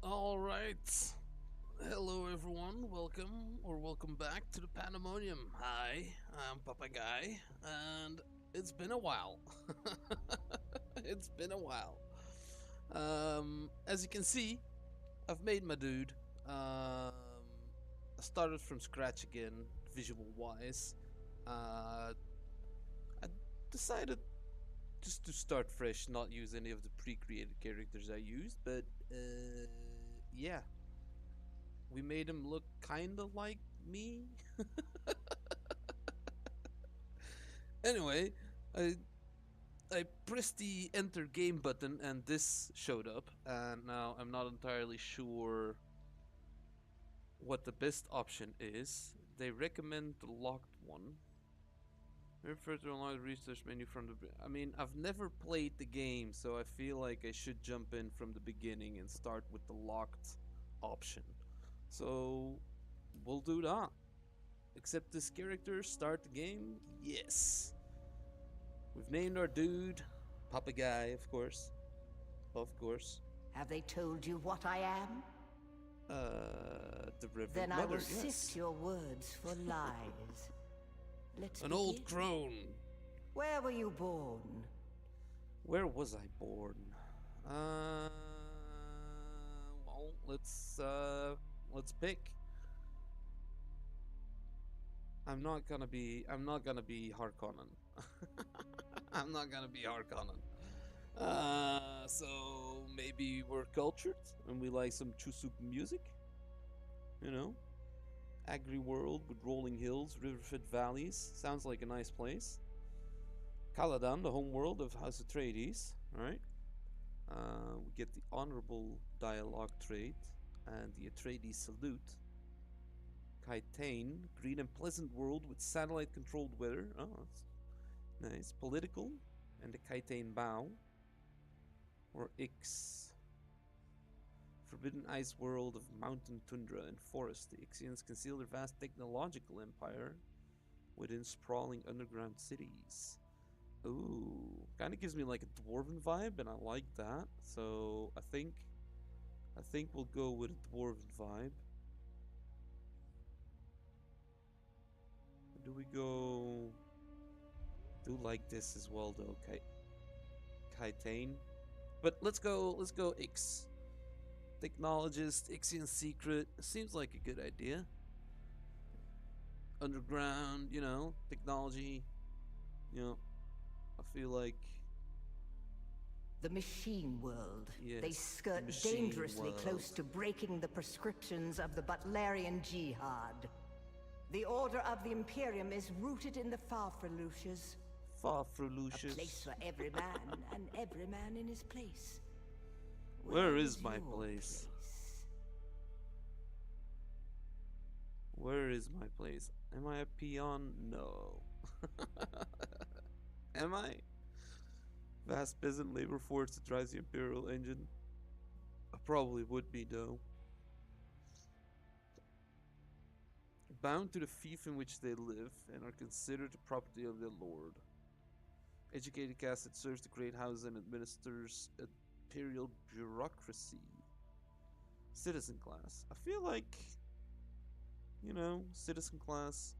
All right. Hello, everyone. Welcome back to the Pandemonium. Hi, I'm Papa Guy, and it's been a while. It's been a while. As you can see, I've made my dude. I started from scratch again, visual wise. Uh, I decided just to start fresh, not use any of the pre-created characters I used, but yeah, we made him look kind of like me. Anyway, I I pressed the enter game button and this showed up, and now I'm not entirely sure what the best option is. They recommend the locked one. Refer to online research menu from the. I mean, I've never played the game, so I feel like I should jump in from the beginning and start with the locked option. So we'll do that. Accept this character, start the game. Yes. We've named our dude Papa Guy, of course. Of course. Have they told you what I am? The Reverend Then I will Mother, sift yes. your words for lies. Let's An old begin. crone. Where were you born? Where was I born? Well, let's pick. I'm not gonna be Harkonnen. I'm not gonna be Harkonnen. So maybe we're cultured and we like some Chusuk music, you know? Agri world with rolling hills, river-fed valleys. Sounds like a nice place. Caladan, the home world of House Atreides, right? We get the honorable dialogue trait and the Atreides salute. Kaitain, green and pleasant world with satellite-controlled weather. Oh, that's nice. Political and the Kaitain bow. Or Ix. Forbidden ice world of mountain tundra and forest. The Ixians conceal their vast technological empire within sprawling underground cities. Ooh, kind of gives me like a dwarven vibe, and I like that. So I think we'll go with a dwarven vibe. Do we go? Do like this as well though, Kaitain. But let's go Ix. Technologist, Ixian secret. Seems like a good idea. Underground, technology. You know, I feel like The machine world. They yes, the skirt machine dangerously close world. to breaking the prescriptions of the Butlerian Jihad. The order of the Imperium is rooted in the Farfreluches. Far A place Lucius. for every man, and every man in his place. Where Where is is my your place? place? Where is my place? Am I a peon? No. Am I? Vast peasant labor force that drives the Imperial engine? I probably would be, though. Bound to the fief in which they live and are considered the property of their lord. Educated caste that serves the great house and administers imperial bureaucracy. Citizen class. I feel like, citizen class.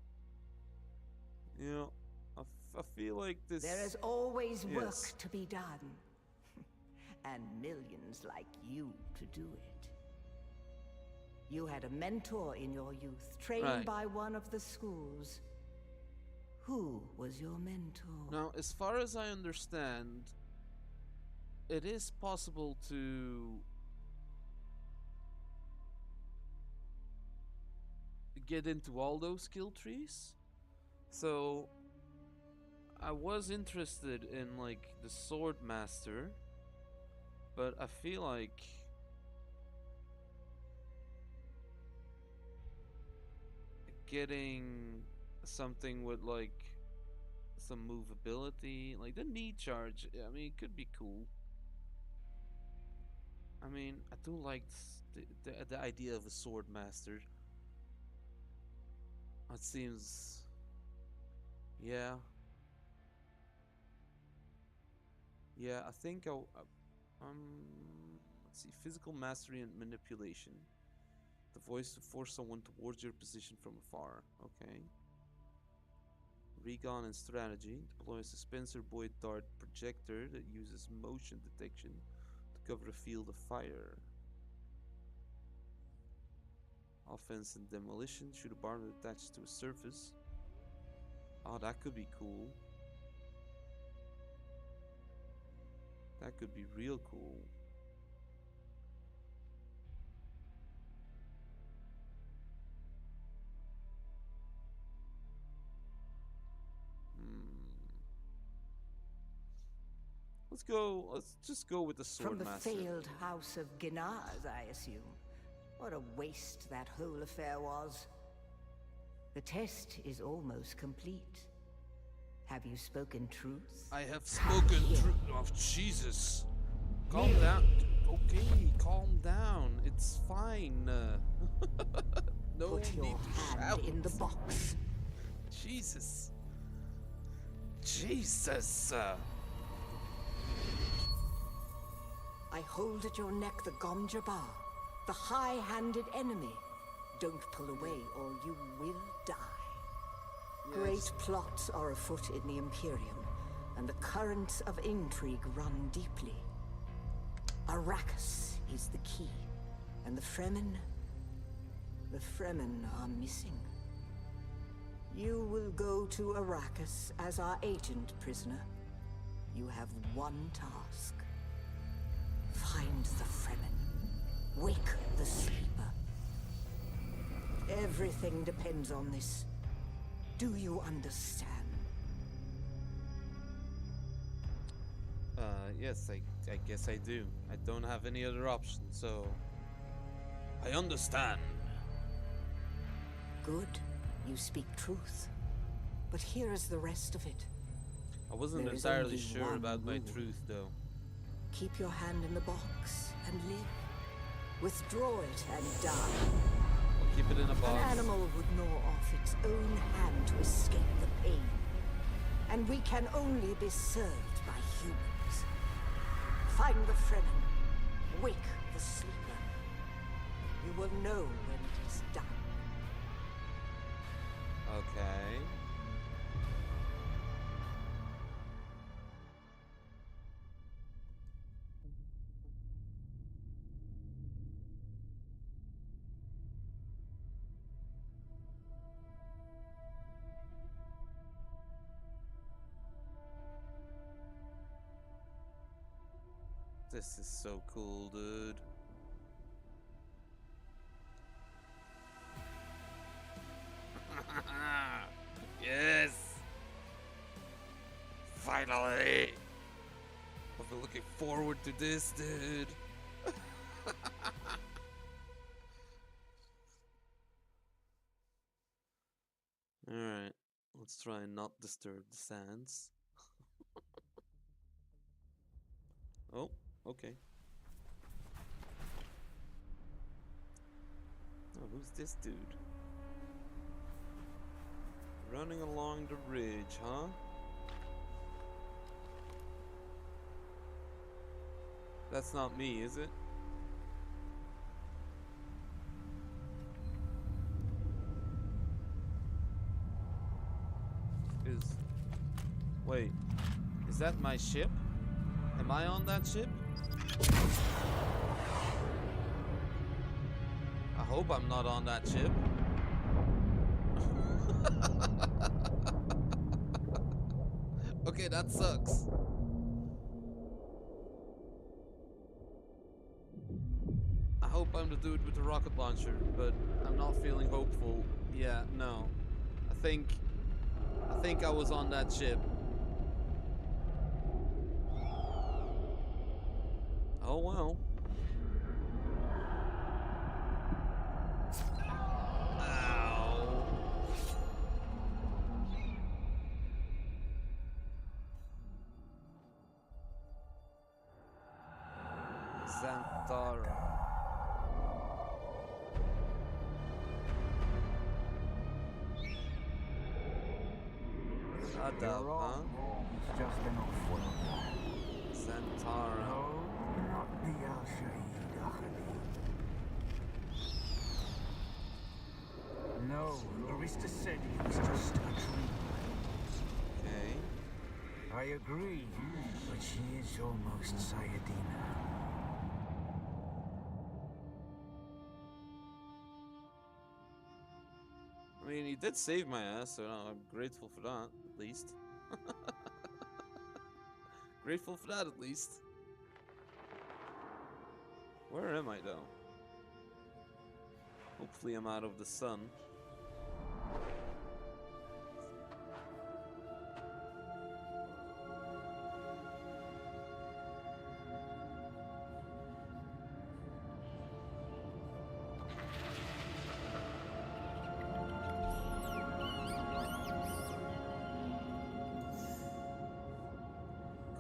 You know, I feel like There is this. always work Yes. to be done. And millions like you to do it. You had a mentor in your youth, trained Right. by one of the schools. Who was your mentor? Now, as far as I understand, it is possible to get into all those skill trees. So I was interested in like the sword master, but I feel like getting something with like some movability, like the knee charge. I mean, it could be cool. I mean, I do like the idea of a sword master. It seems, yeah, yeah. I think I, um, Let's see. Physical mastery and manipulation. The voice to force someone towards your position from afar. Okay. Recon and strategy. Deploy a suspensor buoy dart projector that uses motion detection to cover a field of fire. Offense and demolition. Shoot a bar that attaches to a surface. Oh, that could be cool. That could be real cool. Let's just go with the sword master. From the failed house of Ginaz, I assume. What a waste that whole affair was. The test is almost complete. Have you spoken truth? I have spoken truth. Oh, Jesus. Calm down. Okay, calm down. It's fine. No Put your need to hand shout. in the box. Jesus. Jesus. I hold at your neck the Gomjabar, the high-handed enemy. Don't pull away or you will die. Yes. Great plots are afoot in the Imperium, and the currents of intrigue run deeply. Arrakis is the key, and the Fremen are missing. You will go to Arrakis as our agent, prisoner. You have one task. Find the Fremen. Wake the sleeper. Everything depends on this. Do you understand? Yes, I guess I do. I don't have any other option, so I understand. Good. You speak truth. But here is the rest of it. I wasn't There is entirely only sure one about my rule. truth, though. Keep your hand in the box and live. Withdraw it and die. I'll keep it in a box. An animal would gnaw off its own hand to escape the pain. And we can only be served by humans. Find the Fremen. Wake the sleeper. You will know when it is done. Okay. This is so cool, dude. Yes! Finally! I've been looking forward to this, dude. Alright, let's try and not disturb the sands. Oh, okay. Oh, who's this dude? Running along the ridge, huh? That's not me, is it? Wait, is that my ship? Am I on that ship? I hope I'm not on that ship. Okay, that sucks. I hope I'm the dude with the rocket launcher, but I'm not feeling hopeful. Yeah, no. I think I was on that ship. Oh well. Ow. Xantara. Shut You're up, huh? wrong. It's just an off-world. Xantara. No, not the Al-Shaid. No, Arista said it was just a dream. Okay. I agree, but she is almost Sayadina. I mean, he did save my ass, so I'm grateful for that, at least. Grateful for that, at least. Where am I, though? Hopefully I'm out of the sun.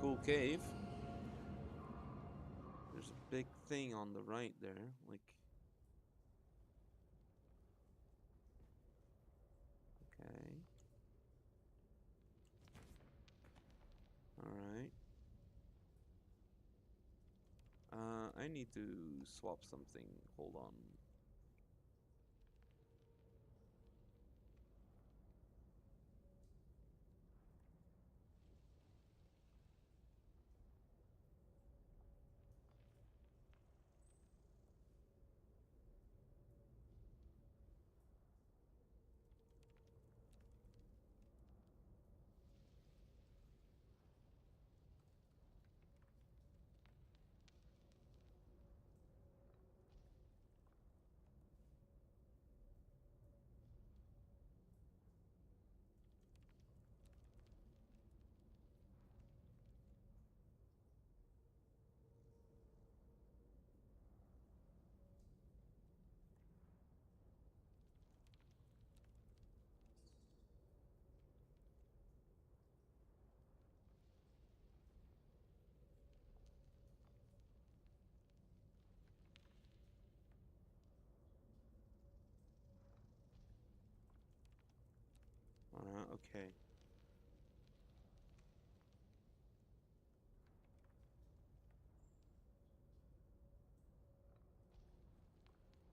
Cool cave. There's a big thing on the right there, like... Okay. Alright. I need to swap something. Hold on. Okay.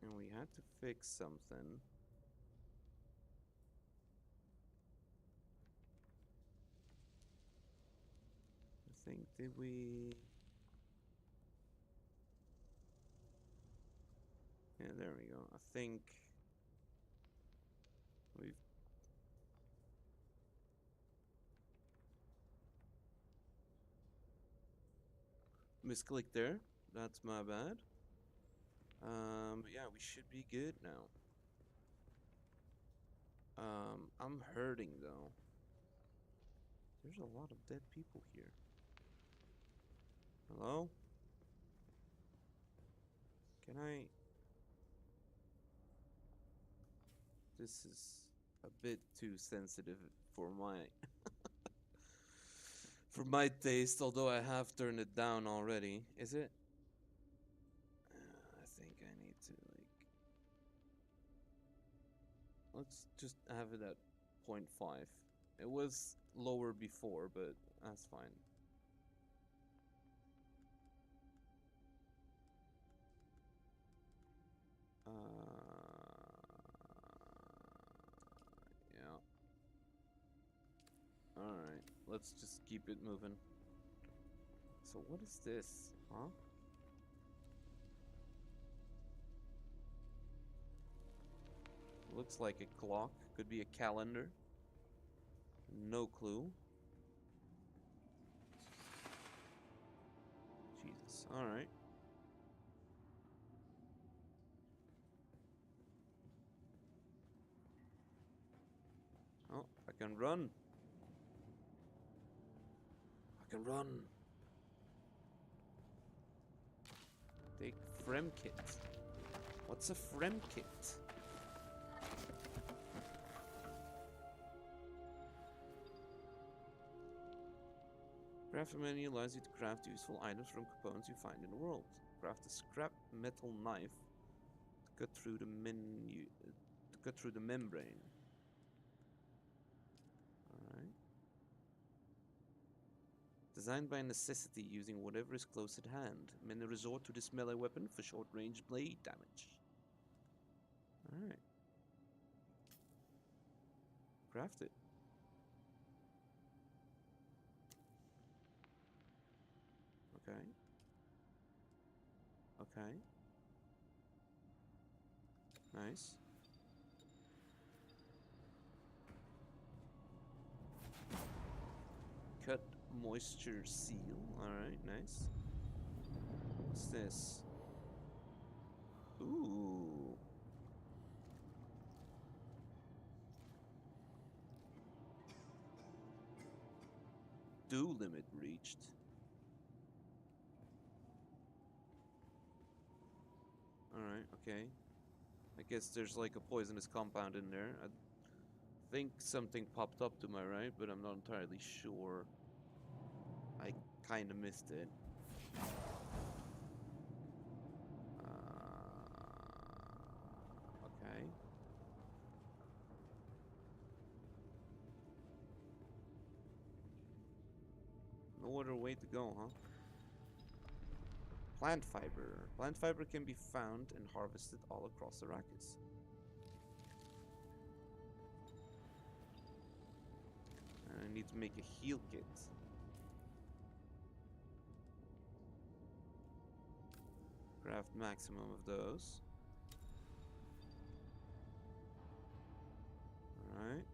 And we had to fix something. I think, did we... Yeah, there we go. I think we've... misclicked there. That's my bad. But yeah, we should be good now. I'm hurting though. There's a lot of dead people here. Hello? Can I... This is a bit too sensitive for my... for my taste, although I have turned it down already. Is it? I think I need to, like... Let's just have it at 0.5. It was lower before, but that's fine. Yeah. Alright, let's just keep it moving. So what is this? Huh? Looks like a clock. Could be a calendar. No clue. Jesus. Alright. Oh, I can run. I can run. Take Frem kit. What's a Frem kit? Craft menu allows you to craft useful items from components you find in the world. Craft a scrap metal knife to cut through the membrane. Alright. Designed by necessity, using whatever is close at hand. Many resort to this melee weapon for short-range blade damage. Alright. Craft it. Okay. Okay. Nice. Cut moisture seal. Alright, nice. What's this? Ooh. Dew limit reached. Alright, okay. I guess there's like a poisonous compound in there. I think something popped up to my right, but I'm not entirely sure. I kinda missed it. Okay. No other way to go, huh? Plant fiber. Plant fiber can be found and harvested all across Arrakis. I need to make a heal kit. Craft maximum of those. Alright.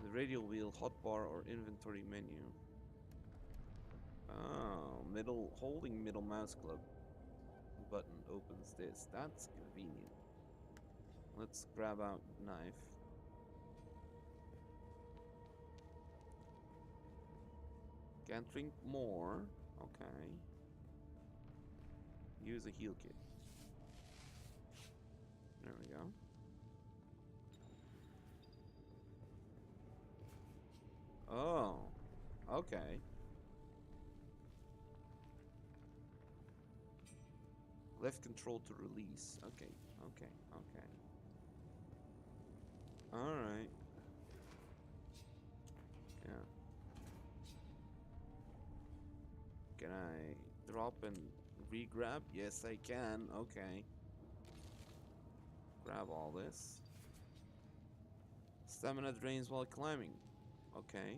The radial wheel, hotbar, or inventory menu. Oh, holding middle mouse club button opens this. That's convenient. Let's grab out knife. Can't drink more. Okay. Use a heal kit. There we go. Oh, okay. Left control to release. Okay, okay, okay. Alright. Yeah. Can I drop and re-grab? Yes, I can. Okay. Grab all this. Stamina drains while climbing. Okay.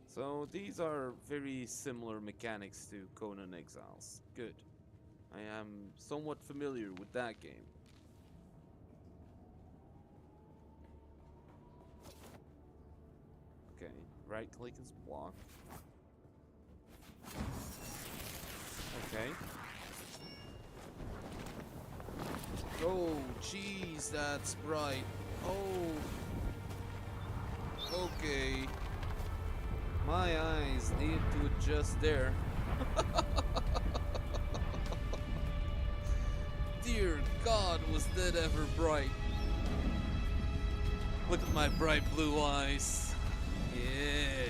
So these are very similar mechanics to Conan Exiles. Good. I am somewhat familiar with that game. Okay, right click is block. Okay. Oh, jeez, that's bright. Oh. Okay. My eyes need to adjust there. Dear God, was that ever bright? Look at my bright blue eyes. Yeah.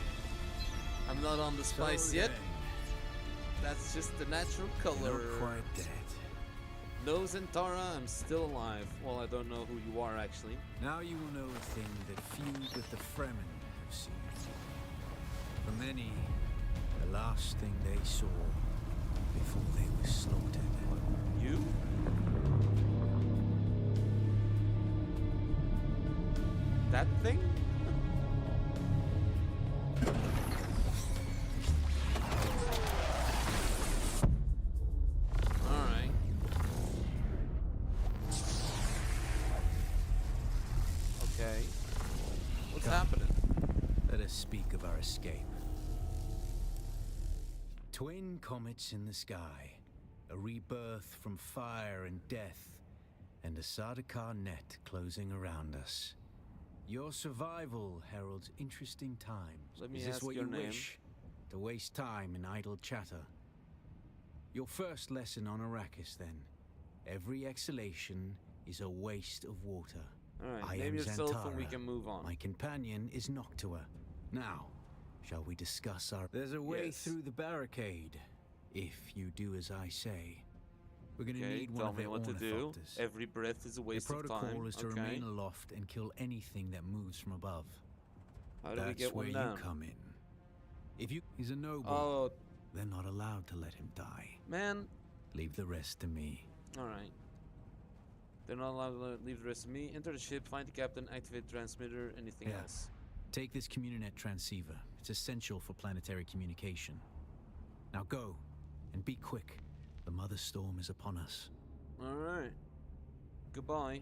I'm not on the spice yet. That's just the natural color. Not quite dead. No, Zentara, I'm still alive. Well, I don't know who you are, actually. Now you will know a thing that few but the Fremen have seen. For many, the last thing they saw before they were slaughtered. You? That thing? Alright. Okay. What's happening? Let us speak of our escape. Twin comets in the sky, a rebirth from fire and death, and a Sardaukar net closing around us. Your survival heralds interesting times. Let me Is this ask what your you name. wish? To waste time in idle chatter? Your first lesson on Arrakis, then. Every exhalation is a waste of water. Alright, I name am yourself and we Zantara. can move on. My companion is Noctua. Now, shall we discuss our... There's a way Yes. through the barricade, if you do as I say. We're gonna Okay, need one tell of me their what to do. ornithopters. Every breath is a The waste of time. protocol is to Okay. remain aloft and kill anything that moves from above. How do we That's get where one you down? come in. If he's a noble, Oh, they're not allowed to let him die. man. Leave the rest to me. Alright. They're not allowed to leave the rest of me. Enter the ship, find the captain, activate the transmitter, anything Yeah. else. Take this Communinet transceiver. It's essential for planetary communication. Now go, and be quick. The Mother Storm is upon us. Alright. Goodbye.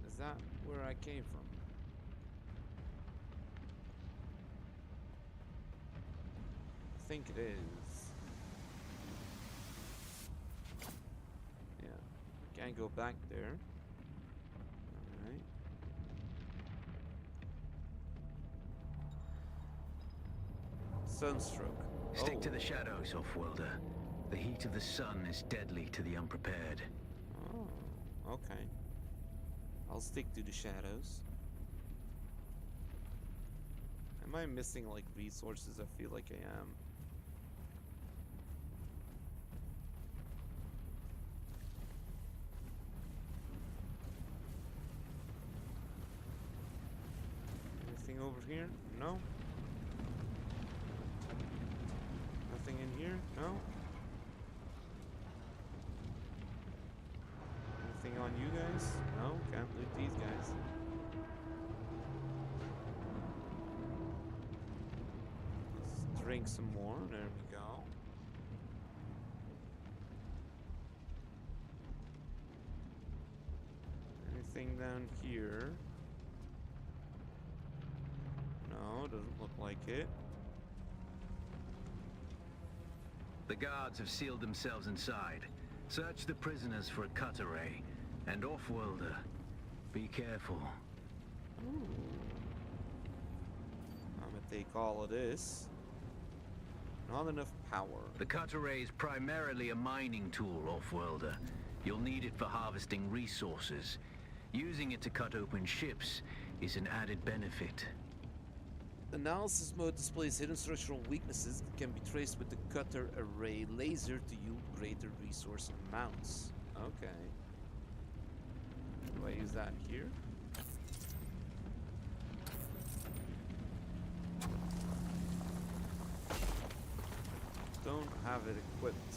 Is that where I came from? I think it is. Yeah. Can't go back there. Alright. Sunstroke. Stick to the shadows, Offworlder. The heat of the sun is deadly to the unprepared. Oh, okay. I'll stick to the shadows. Am I missing like resources? I feel like I am. Anything over here? No. Nothing in here? No. Anything on you guys? No, can't loot these guys. Let's drink some more. There we go. Anything down here? No, doesn't look like it. The guards have sealed themselves inside. Search the prisoners for a cut array. And Offworlder, be careful. Ooh. I'm gonna take all of this. Not enough power. The cut array is primarily a mining tool, Offworlder. You'll need it for harvesting resources. Using it to cut open ships is an added benefit. Analysis mode displays hidden structural weaknesses that can be traced with the cutter array laser to yield greater resource amounts. Okay. Do I use that here? Don't have it equipped.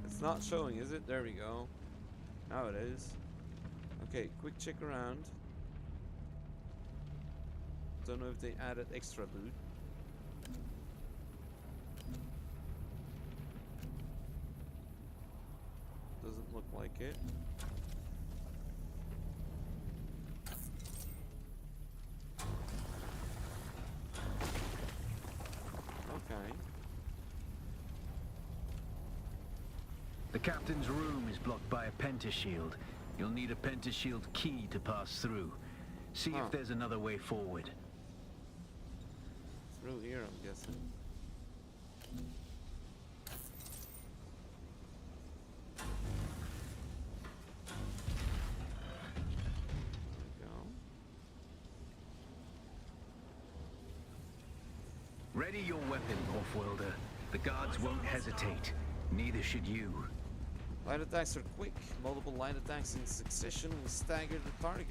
It's not showing, is it? There we go. Now it is. Okay, quick check around. Don't know if they added extra loot. Doesn't look like it. Okay. The captain's room is blocked by a pentashield. You'll need a pentashield key to pass through. See if there's another way forward. Through here, I'm guessing. There we go. Ready your weapon, Offworlder. The guards won't hesitate. Neither should you. Light attacks are quick. Multiple light attacks in succession will stagger the target.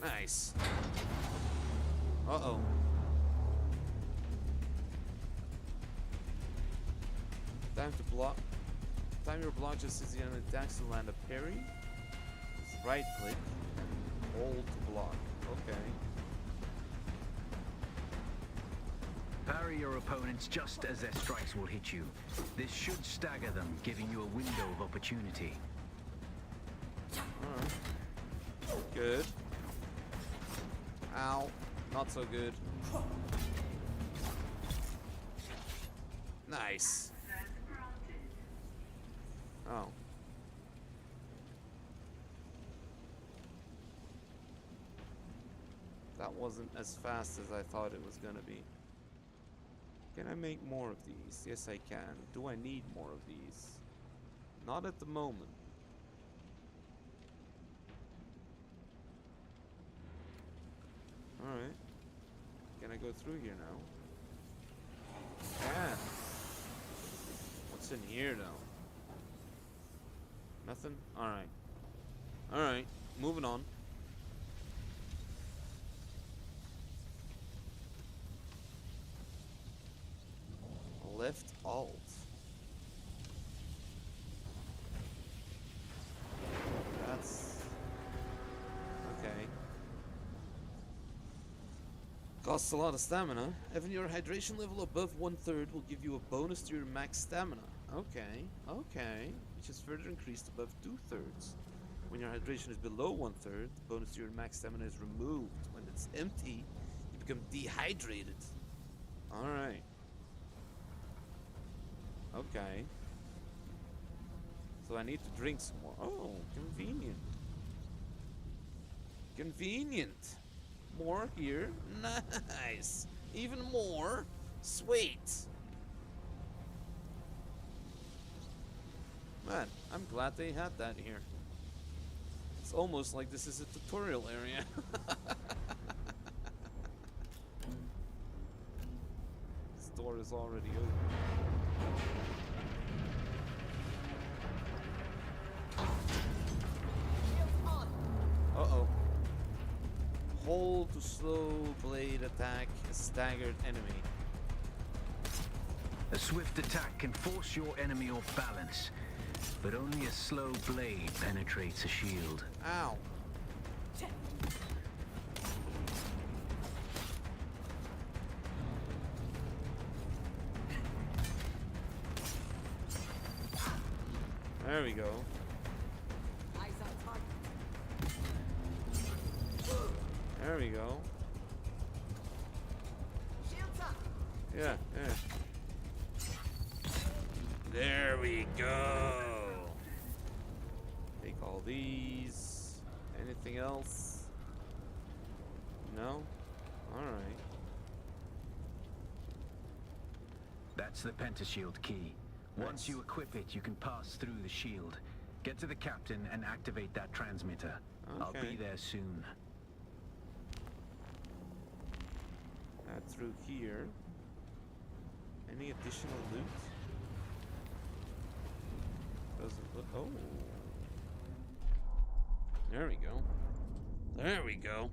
Nice. Uh-oh. Time to block. Time your block just as the enemy attacks to land a parry. Just right click. Hold to block. Okay. Parry your opponents just as their strikes will hit you. This should stagger them, giving you a window of opportunity. Alright. Good. Ow. Not so good. Nice. Oh. That wasn't as fast as I thought it was gonna be. Can I make more of these? Yes, I can. Do I need more of these? Not at the moment. Alright. Can I go through here now? Can. What's in here now? Nothing? Alright. Alright. Moving on. Left alt. That's okay. Costs a lot of stamina. Having your hydration level above 1/3 will give you a bonus to your max stamina. Okay, okay. Which is further increased above 2/3. When your hydration is below 1/3, the bonus to your max stamina is removed. When it's empty, you become dehydrated. Alright. Okay. So I need to drink some more. Oh, convenient. Convenient. More here. Nice. Even more. Sweet. Man, I'm glad they had that here. It's almost like this is a tutorial area. This door is already open. Uh-oh. Hold to slow blade attack a staggered enemy. A swift attack can force your enemy off balance, but only a slow blade penetrates a shield. Ow. There we go. There we go. Yeah, yeah. There we go. Take all these. Anything else? No? Alright. That's the pentashield key. Once Nice. you equip it, you can pass through the shield. Get to the captain and activate that transmitter. I'll Okay. be there soon. Through here. Any additional loot? Doesn't look. Oh. There we go. There we go.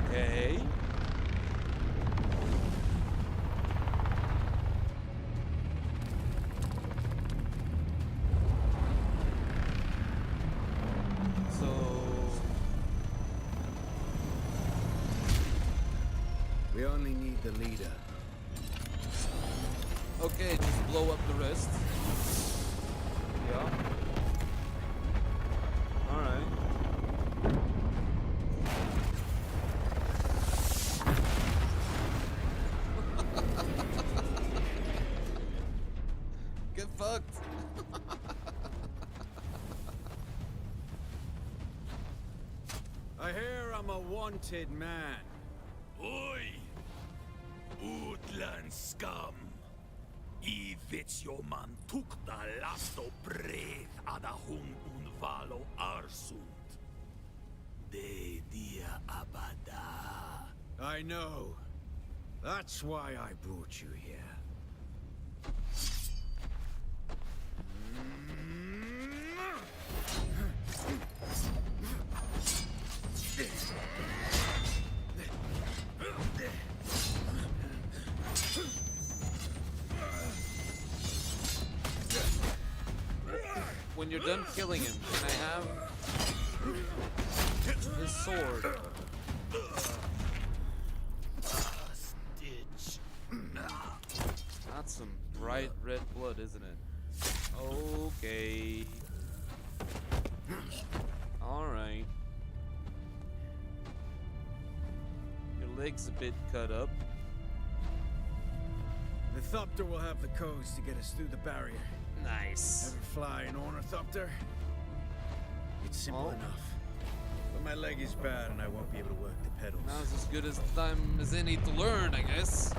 Okay. We only need the leader. Okay, just blow up the rest. Yeah. Alright. Get fucked. I hear I'm a wanted man. Oi! Utland scum! I vits jo man tukta lasto brev ada hun unvalo arsund. De dia abada. I know. That's why I brought you here. When you're done killing him, can I have his sword? Stitch. That's some bright red blood, isn't it? Okay. Alright. Your leg's a bit cut up. The Thopter will have the codes to get us through the barrier. Nice. Ever fly an ornithopter? It's simple Oh. enough. But my leg is bad and I won't be able to work the pedals. Now's as good as time as any to learn, I guess.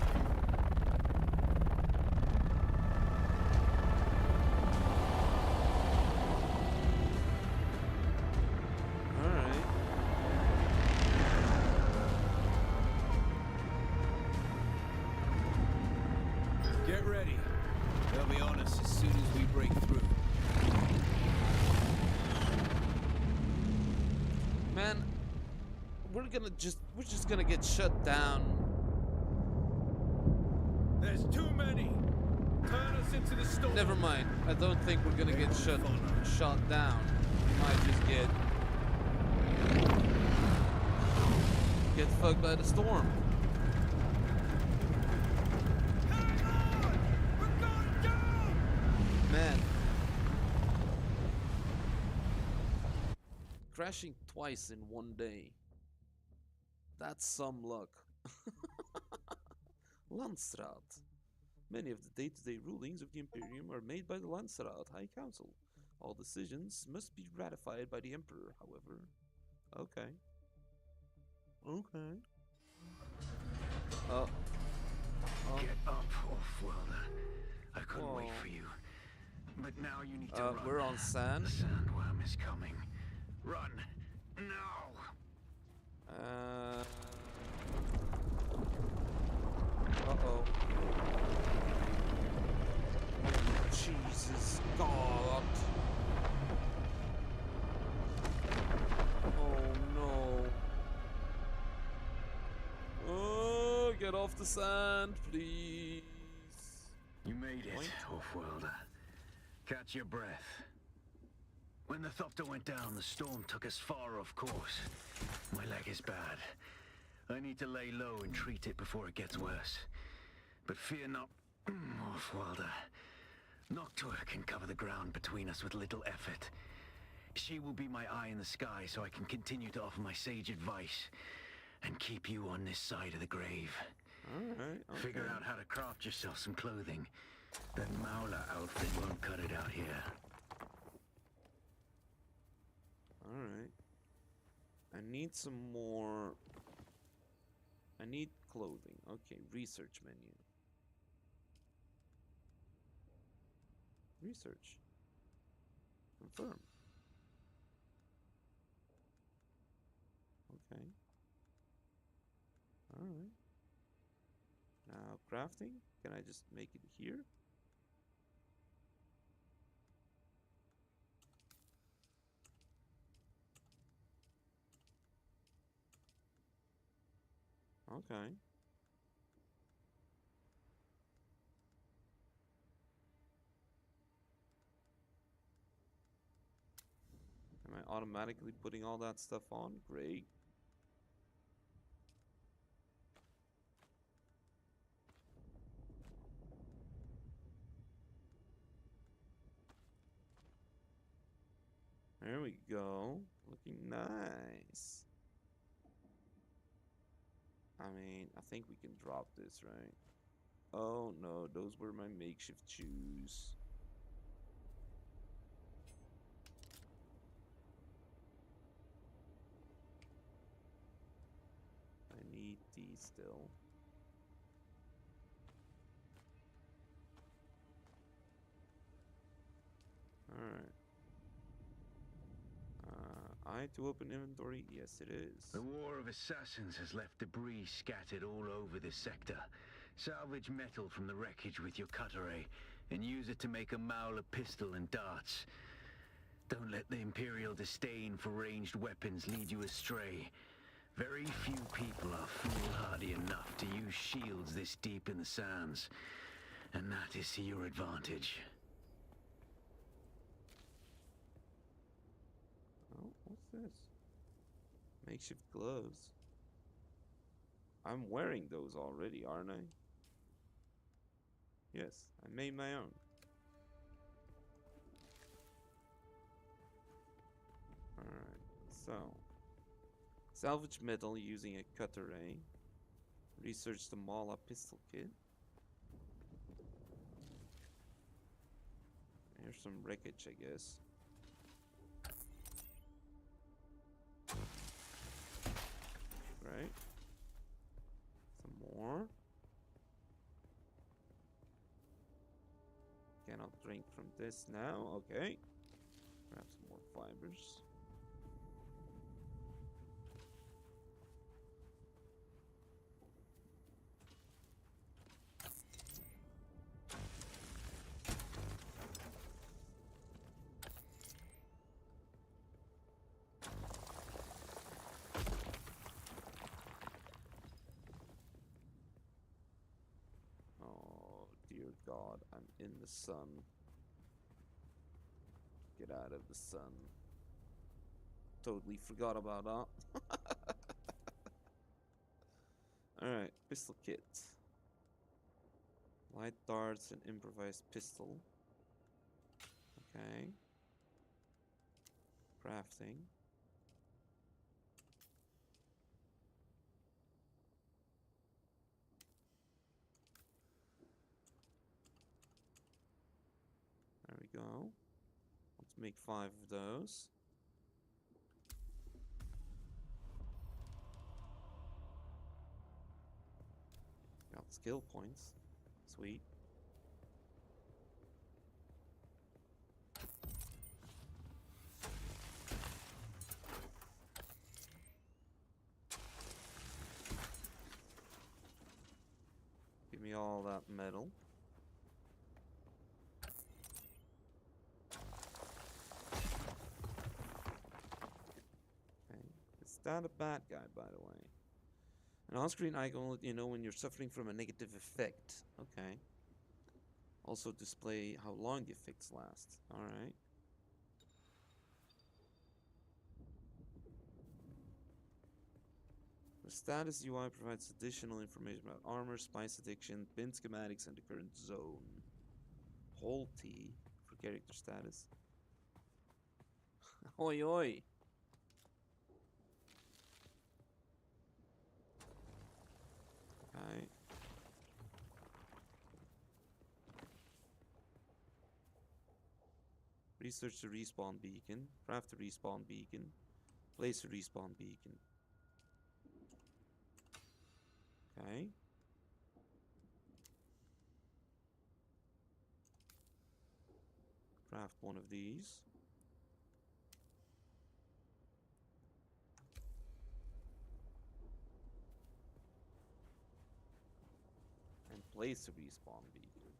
They'll be on us as soon as we break through. Man, we're just gonna get shut down. There's too many. Turn us into the storm. Never mind. I don't think we're gonna get shot down. We might just get fucked by the storm. Man. Crashing twice in one day. That's some luck. Landsraad. Many of the day-to-day rulings of the Imperium are made by the Landsraad High Council. All decisions must be ratified by the Emperor, however. Okay. Okay. Get up, Off-Worlder. I couldn't wait for you. But now you need to run. We're on sand. The sandworm is coming. Run! Now! Uh-oh. Jesus God. Oh no. Oh, get off the sand, please. You made it, Point. Off-Worlder. Catch your breath. When the Thopter went down, the storm took us far off course. My leg is bad. I need to lay low and treat it before it gets worse. But fear not, Off-Worlder. Noctua can cover the ground between us with little effort. She will be my eye in the sky so I can continue to offer my sage advice and keep you on this side of the grave. Alright, okay. Figure out how to craft yourself some clothing. That Mauler outfit won't cut it out here. Alright. I need some more... I need clothing. Okay, research menu. Research. Confirm. Okay. Alright. Now, crafting. Can I just make it here? Okay. Am I automatically putting all that stuff on? Great. There we go. Looking nice. I mean, I think we can drop this, right? Oh no, those were my makeshift shoes. I need these still. Alright. I to open inventory? Yes, it is. The War of Assassins has left debris scattered all over this sector. Salvage metal from the wreckage with your cutter ray, and use it to make a Mauler pistol and darts. Don't let the Imperial disdain for ranged weapons lead you astray. Very few people are foolhardy enough to use shields this deep in the sands, and that is to your advantage. Oh, what's this? Makeshift gloves. I'm wearing those already, aren't I? Yes, I made my own. Alright, so salvage metal using a cutter ray. Research the Mala pistol kit. Here's some wreckage, I guess. Right. Some more. Cannot drink from this now. Okay. Grab some more fibers. god, I'm in the sun. Get out of the sun. Totally forgot about that. Alright, pistol kit. Light darts and improvised pistol. Okay. Crafting. There we go. Let's make 5 of those. Got skill points. Sweet. Give me all that metal. Okay. Is that a bad guy, by the way? An on-screen icon will let you know when you're suffering from a negative effect. Okay. Also display how long the effects last. Alright. The status UI provides additional information about armor, spice addiction, bin schematics, and the current zone. Hold T for character status. Oi oi! Okay. Research the respawn beacon. Craft the respawn beacon. Place a respawn beacon. Okay. Craft one of these. And place a respawn beacon.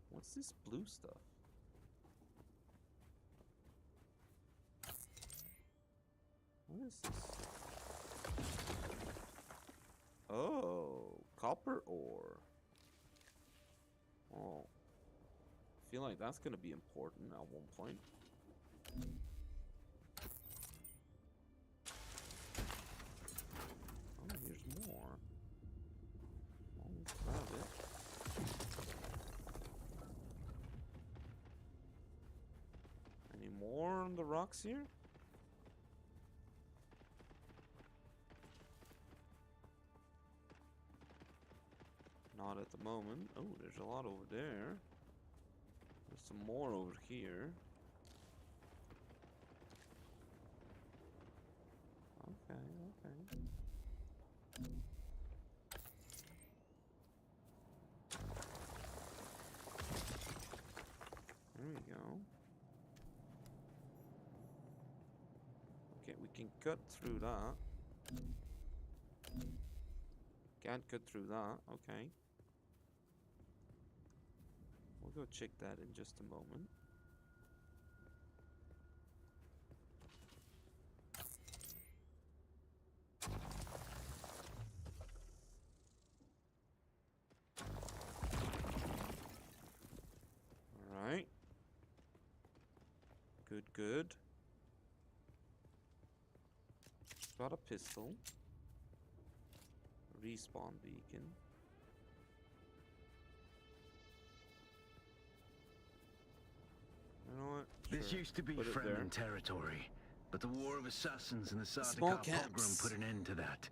What's this blue stuff? What is this? Oh, copper ore. Oh. I feel like that's gonna be important at one point. Oh, here's more. Oh, let's grab it. Any more on the rocks here? Not at the moment. Oh, there's a lot over there. There's some more over here. Okay, okay. There we go. Okay, we can cut through that. Can't cut through that. Okay. We'll go check that in just a moment. Alright. Good, good. Got a pistol. Respawn beacon. You know what? This Sure. used to be Put it there. Fremen territory, but the War of Assassins and the Small Sardaukar camps. pogrom put an end to that.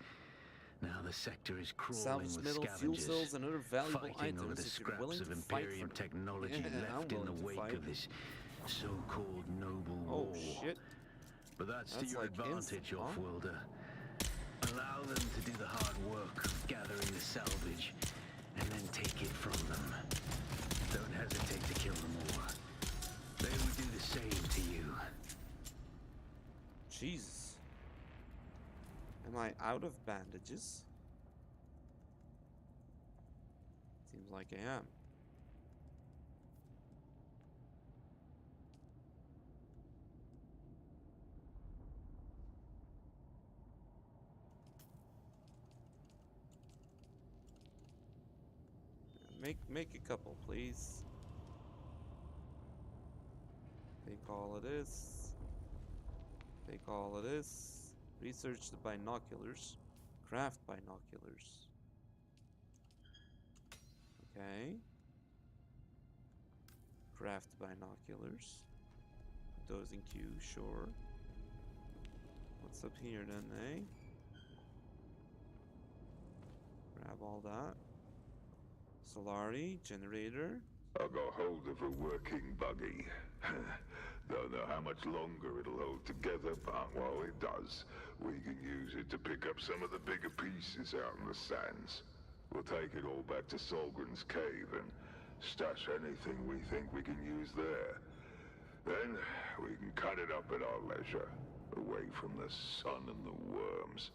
Now the sector is crawling Salvage with metal, fuel scavengers, cells, and other valuable fighting over items the if you're willing scraps of to fight Imperium for them. technology Yeah, left I'm in the willing to wake fight. of this so-called noble Oh war. shit. But that's to That's your like advantage, instant, huh? off-worlder. Allow them to do the hard work of gathering the salvage, and then take it from them. Don't hesitate to kill them all. They would do the same to you. Jesus. Am I out of bandages? Seems like I am. Make a couple, please. Take all of this. Take all of this. Research the binoculars. Craft binoculars. Okay. Craft binoculars. Put those in queue, sure. What's up here then, eh? Grab all that. Solari, generator. I got hold of a working buggy. Don't know how much longer it'll hold together, but while it does, we can use it to pick up some of the bigger pieces out in the sands. We'll take it all back to Solgren's cave and stash anything we think we can use there. Then, we can cut it up at our leisure, away from the sun and the worms.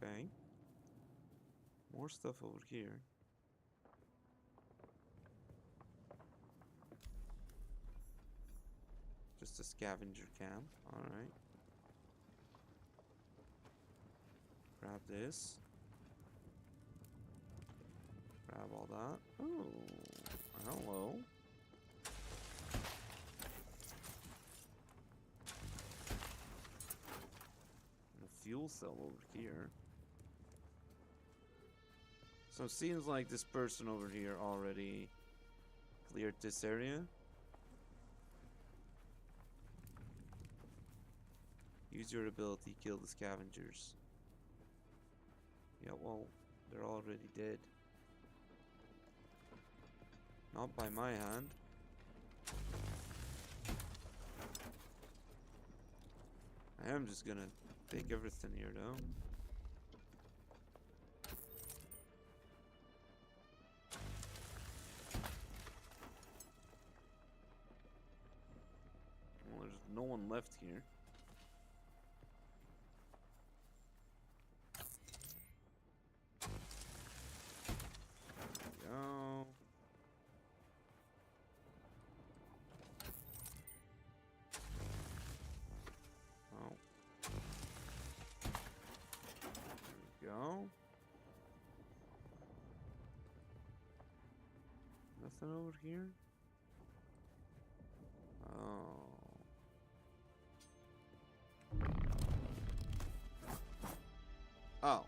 Okay. More stuff over here. Just a scavenger camp. Alright. Grab this. Grab all that. Oh, hello. And a fuel cell over here. So it seems like this person over here already cleared this area. Use your ability, kill the scavengers. Yeah, well, they're already dead. Not by my hand. I am just gonna take everything here though. Well, there's no one left here. There we go. Oh. There we go. Nothing over here? Oh. Oh.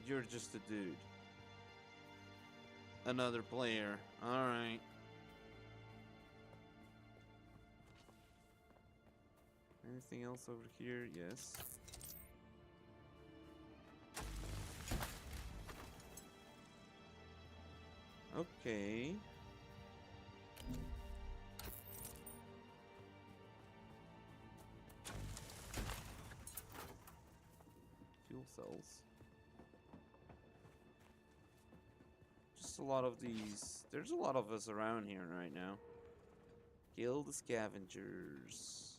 You're just a dude. Another player. Alright. Anything else over here? Yes. Okay. Fuel cells. Just a lot of these. There's a lot of us around here right now. Kill the scavengers.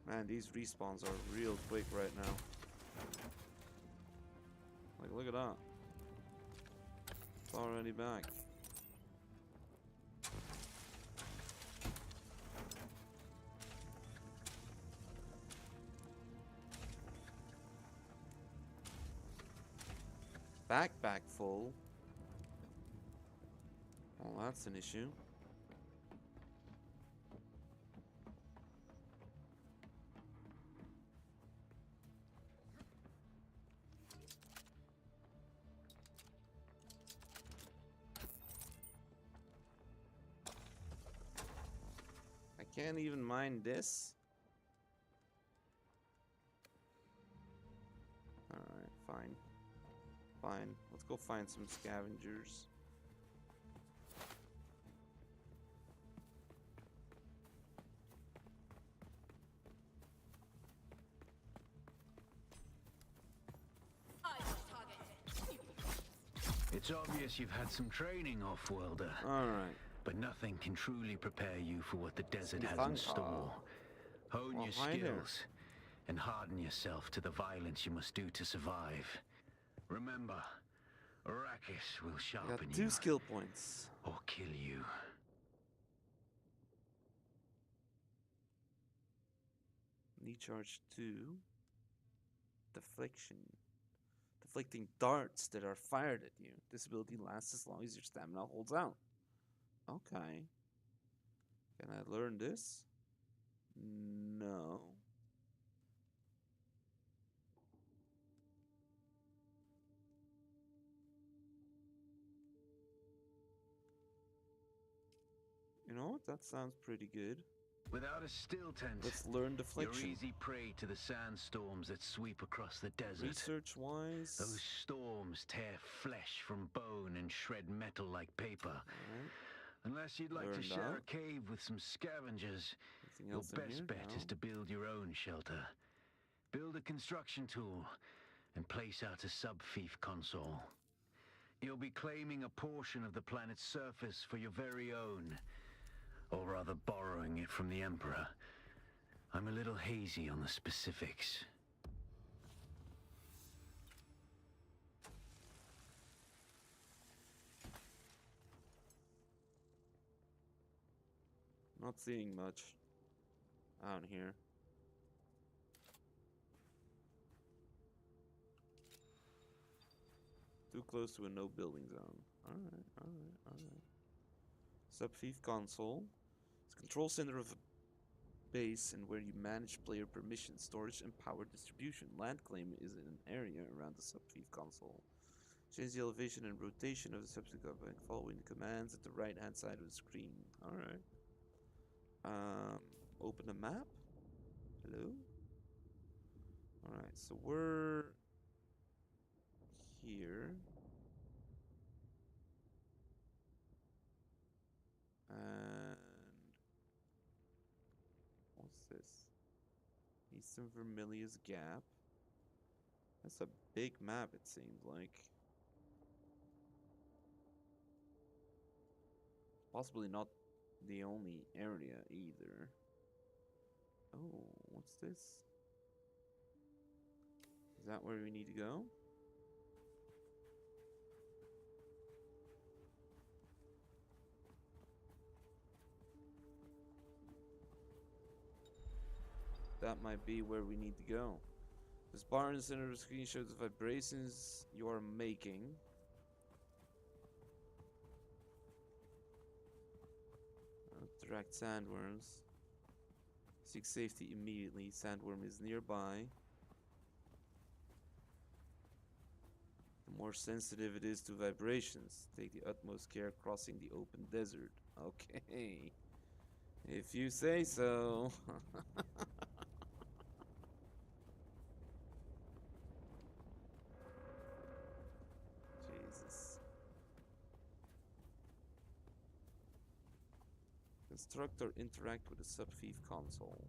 Man, these respawns are real quick right now. Like, look at that. It's already back. Backpack full. Well, that's an issue. I can't even mine this. Alright, fine. Fine. Let's go find some scavengers. It's obvious you've had some training, off-worlder. Alright. But nothing can truly prepare you for what the desert has in Thank store. Hone Well, your hi there. skills and harden yourself to the violence you must do to survive. Remember, Arrakis will Got sharpen 2 you skill points. or kill you. Recharge 2. Deflection. Deflecting darts that are fired at you. This ability lasts as long as your stamina holds out. Okay. Can I learn this? No. You know what? That sounds pretty good. Without a still tent, Let's learn you're deflection. easy prey to the sandstorms that sweep across the desert. Research-wise, Those storms tear flesh from bone and shred metal like paper. alright. Unless you'd like to Learned share out. a cave with some scavengers, Anything your else in best here? bet No. is to build your own shelter. Build a construction tool and place out a sub-fief console. You'll be claiming a portion of the planet's surface for your very own, or rather borrowing it from the Emperor. I'm a little hazy on the specifics. Not seeing much out here. Too close to a no building zone. Alright. Sub-fief console. It's a control center of a base and where you manage player permissions, storage, and power distribution. Land claim is in an area around the sub-fief console. Change the elevation and rotation of the sub-fief by following the commands at the right-hand side of the screen. Alright. Open a map. Hello? Alright, so we're here. And what's this? Eastern Vermilius Gap. That's a big map, it seems like. Possibly not the only area either. Oh, what's this? Is that where we need to go? That might be where we need to go. This bar in the center of the screen shows the vibrations you are making. Attract sandworms. Seek safety immediately. Sandworm is nearby. The more sensitive it is to vibrations. Take the utmost care crossing the open desert. Okay. If you say so. Jesus. Construct or interact with the sub-fief console.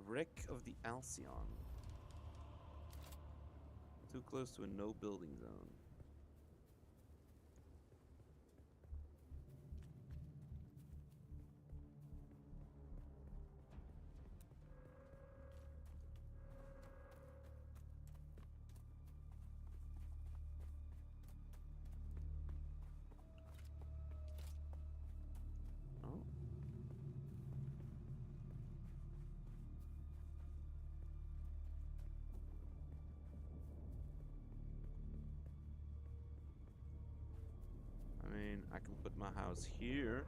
Wreck of the Alcyon. Too close to a no building zone. Oh. I mean, I can put my house here.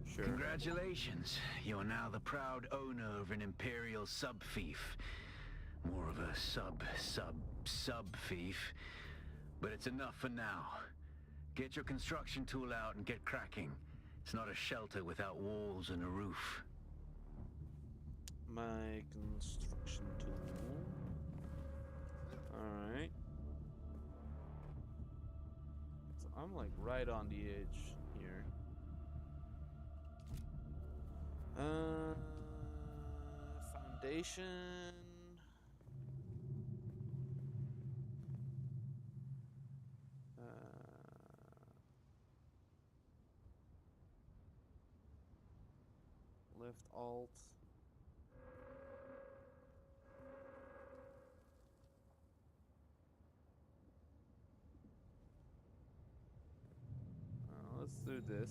Sure. Congratulations. You're now the proud owner of an Imperial sub-fief. More of a sub-fief. But it's enough for now. Get your construction tool out and get cracking. It's not a shelter without walls and a roof. My construction tool. Alright. So I'm like right on the edge here. Foundation. Left alt. this.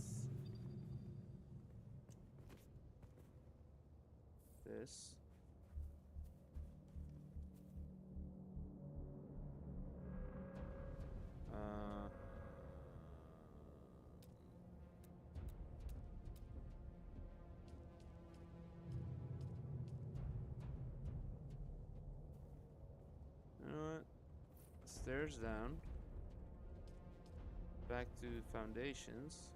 This. You know what? Stairs down. Back to foundations.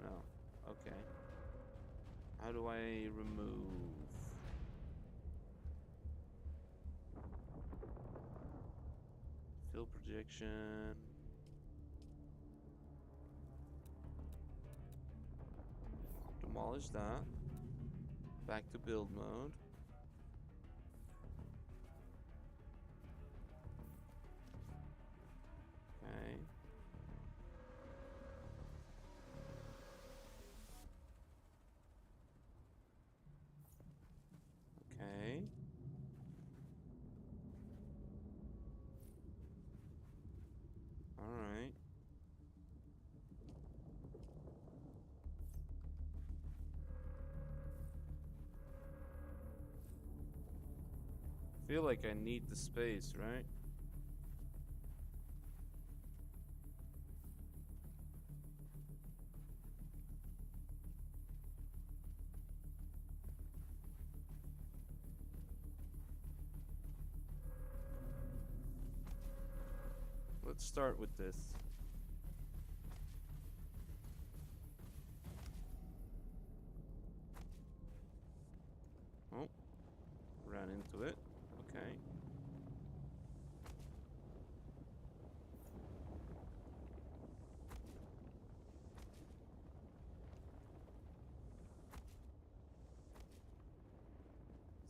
No. Okay. How do I remove? Field projection. Demolish that. Back to build mode. Okay. Okay. All right. Feel like I need the space, right? Let's start with this. Oh, ran into it. Okay.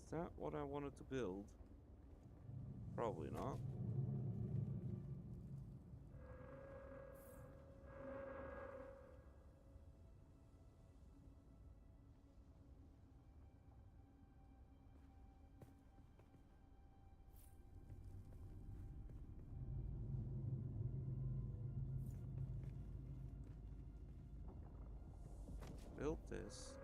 Is that what I wanted to build? Probably not. Built this.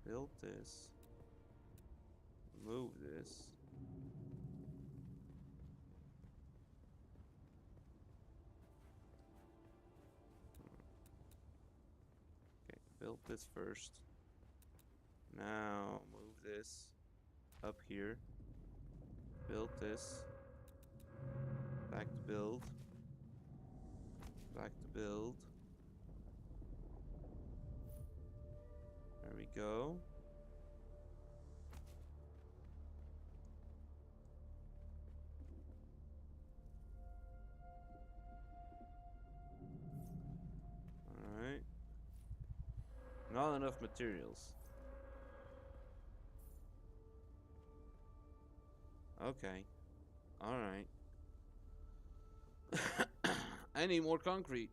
Built this. Move this. Okay, built this first. Now move this up here. Build this. Back to build. Back to build. There we go. Alright. Not enough materials. Okay. Alright. I need more concrete.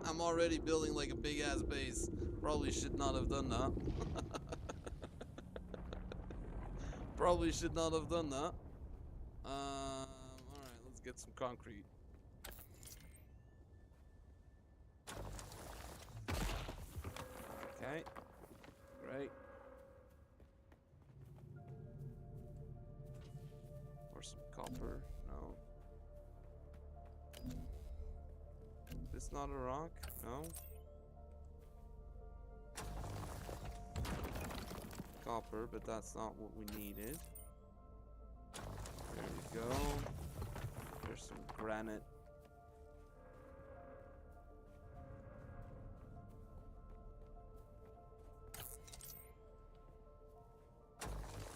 I'm already building like a big ass base. Probably should not have done that. Probably should not have done that. Alright, let's get some concrete. Okay. Great. Or some copper. No. This not a rock? No. Copper, but that's not what we needed. There we go. There's some granite.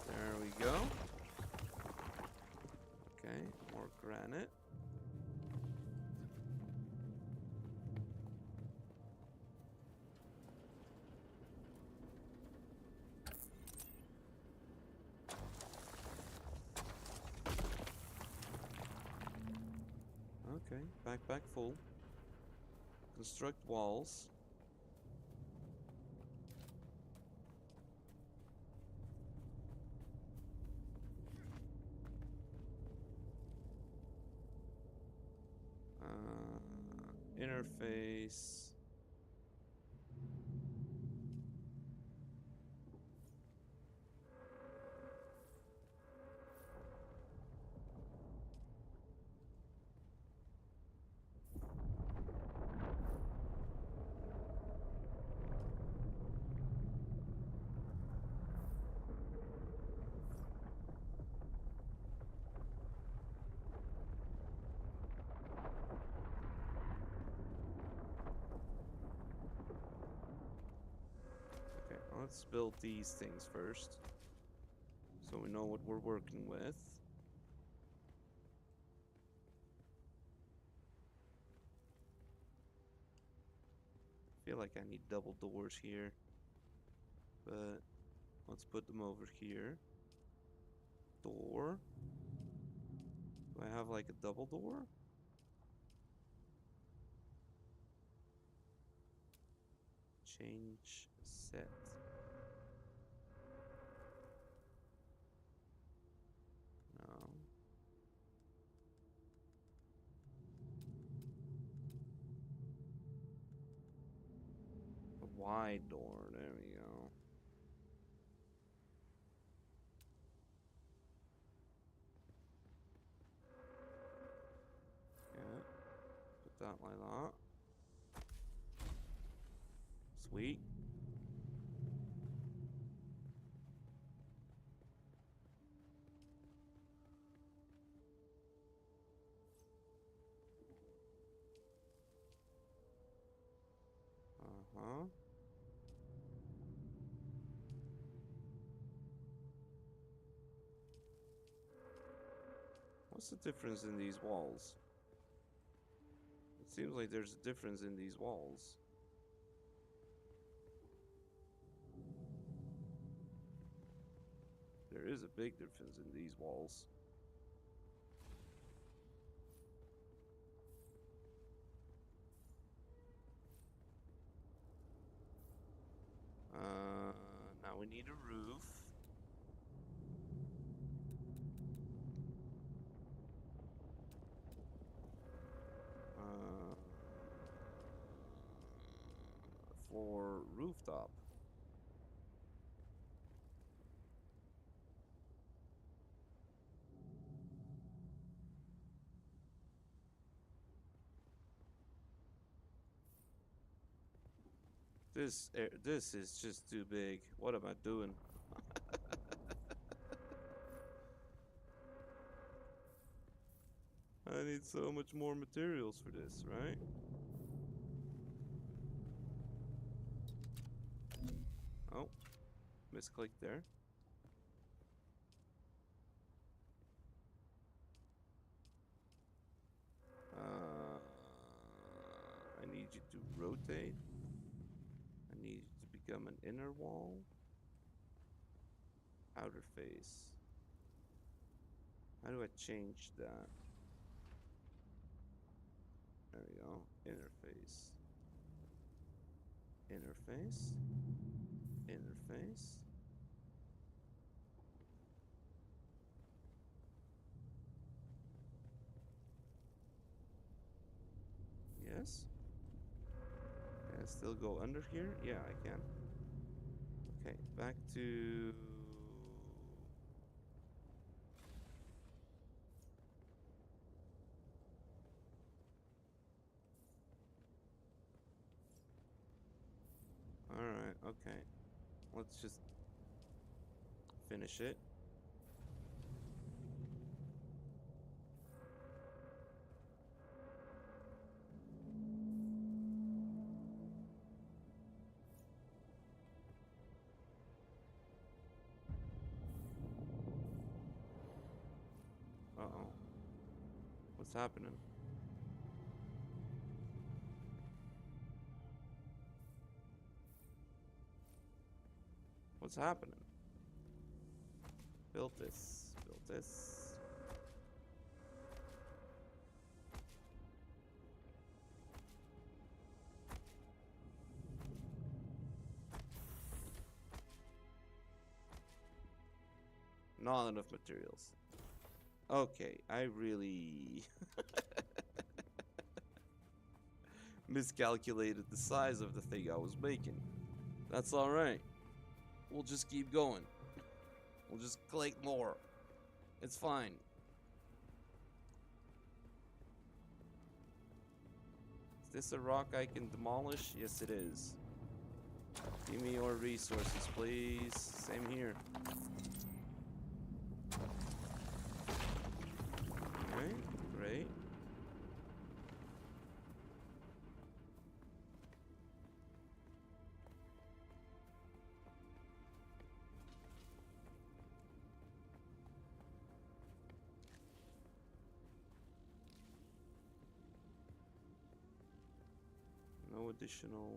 There we go. Okay, more granite. Okay, backpack full. Construct walls. interface. Okay, let's build these things first, so we know what we're working with. I feel like I need double doors here, but let's put them over here. Door. Do I have like a double door? Change set. No. A wide door. There we go. Yeah. Put that like that. Sweet. Uh-huh. What's the difference in these walls? It seems like there's a difference in these walls. There is a big difference in these walls. Now we need a roof. For rooftop. This is just too big. What am I doing? I need so much more materials for this, right? Oh, misclicked there. I need you to rotate. I need you to become an inner wall. Outer face. How do I change that? There we go. Interface. Interface. Interface. Yes. Can I still go under here? Yeah, I can. Okay, back to... Alright, okay. Let's just finish it. Uh-oh. What's happening? What's happening? Build this. Build this. Not enough materials. Okay, I really... miscalculated the size of the thing I was making. That's alright. We'll just keep going. We'll just collect more. It's fine. Is this a rock I can demolish? Yes, it is. Give me your resources, please. Same here. Alright, great. No additional.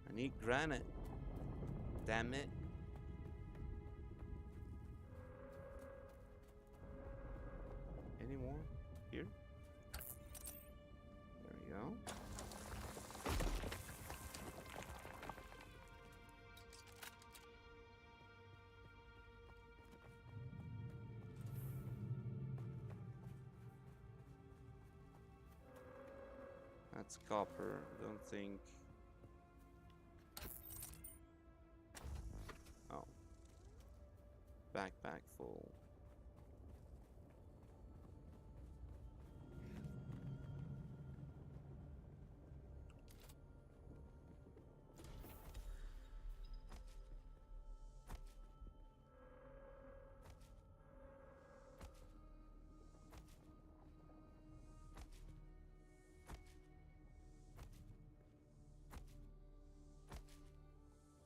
I need granite. Damn it. Any more? Here? There we go. That's copper. Don't think. Oh. Backpack full.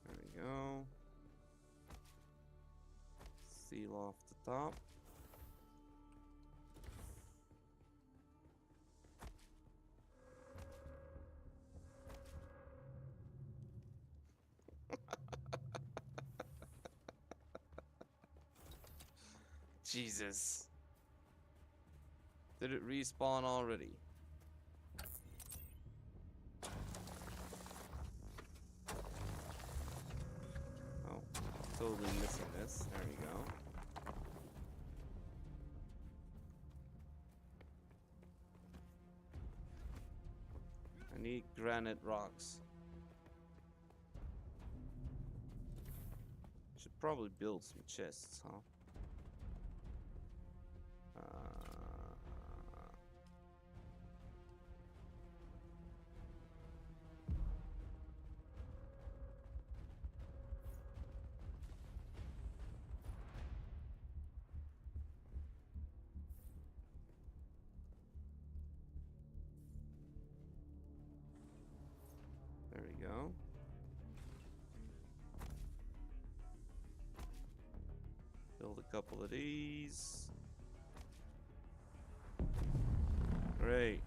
There we go. Seal off the top. Jesus. Did it respawn already? Oh, totally missing this. There we go. I need granite rocks. Should probably build some chests, huh? There we go. Build a couple of these. Great.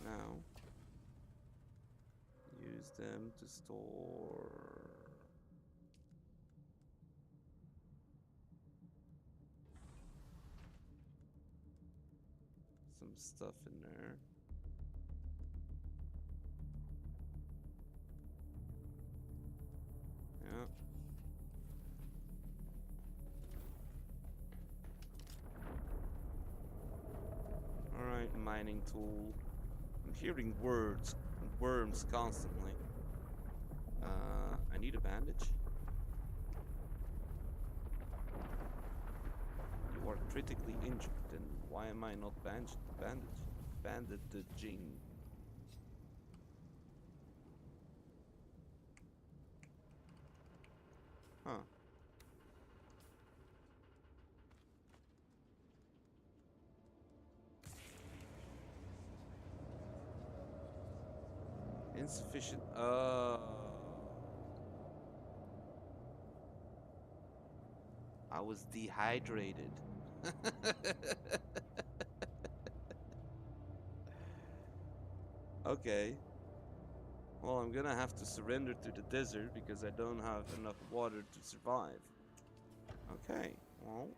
Now use them to store some stuff in there. Yeah. Alright, mining tool. I'm hearing worms constantly. I need a bandage. You are critically injured, then why am I not bandaging? Huh. Insufficient. I was dehydrated. Okay. Well, I'm gonna have to surrender to the desert because I don't have enough water to survive. Okay, well.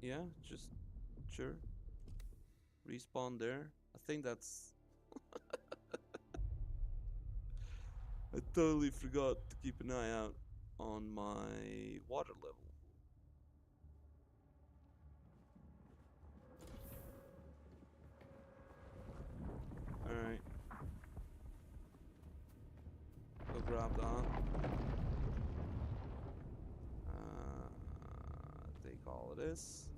Yeah, just sure. Respawn there. I think that's... I totally forgot to keep an eye out on my water level. Alright. Go grab that. Take all of this.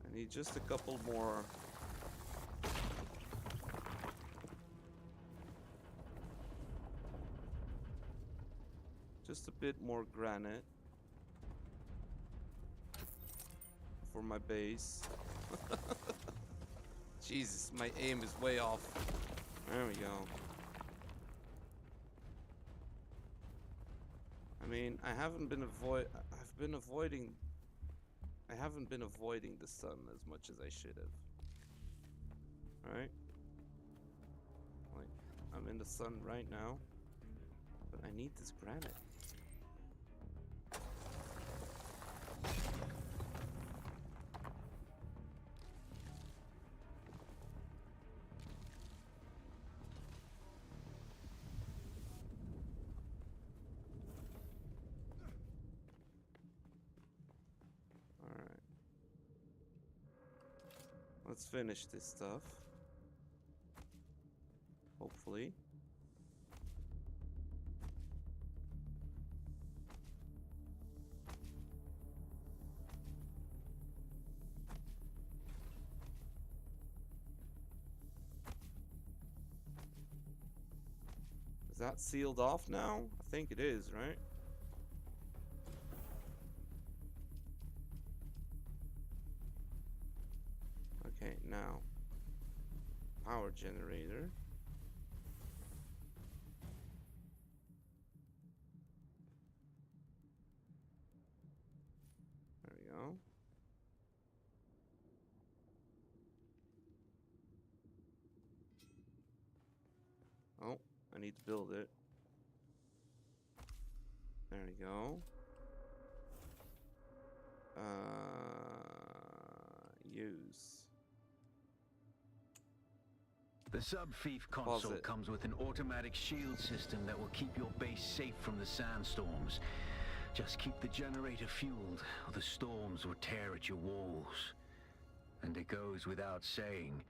I need just a couple more. Just a bit more granite for my base. Jesus, my aim is way off. There we go. I mean, I haven't been avoiding the sun as much as I should have. Right? Like, I'm in the sun right now, but I need this granite. Let's finish this stuff. Hopefully. Is that sealed off now? I think it is, right? Okay, now power generator. There we go. Oh, I need to build it. There we go. Use. The sub-fief console Pause it. comes with an automatic shield system that will keep your base safe from the sandstorms. Just keep the generator fueled, or the storms will tear at your walls. And it goes without saying,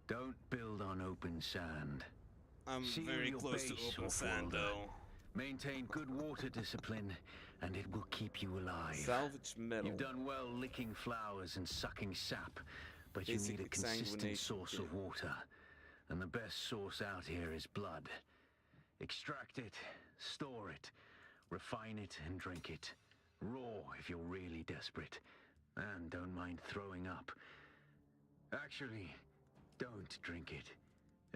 don't build on open sand. I'm Seal very your close to base, open sand, Offworlder. though. Maintain good water discipline, and it will keep you alive. Salvage metal. You've done well licking flowers and sucking sap, but you need a Basic consistent exsanguination source kit. of water. And the best source out here is blood. Extract it, store it, refine it, and drink it. Raw if you're really desperate. And don't mind throwing up. Actually, don't drink it,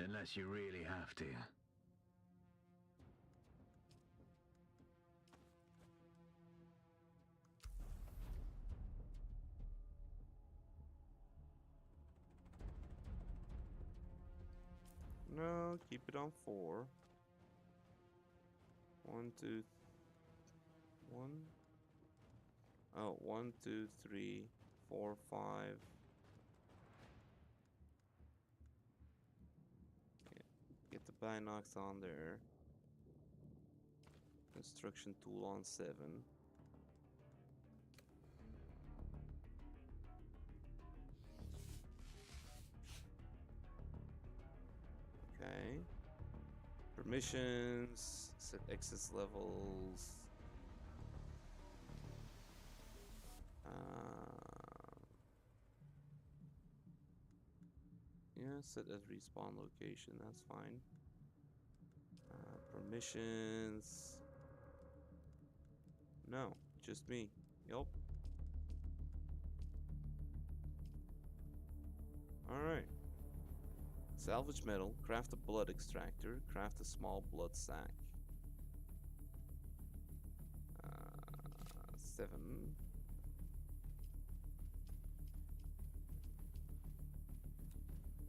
unless you really have to. No, keep it on 4. 1, 2, 1. Oh, 1, 2, 3, 4, 5. Get the binocs on there. Construction tool on 7. Okay. Permissions, set access levels. Yeah, set as respawn location, that's fine. Permissions. No, just me. Yup. Alright. Salvage metal, craft a blood extractor, craft a small blood sack. 7.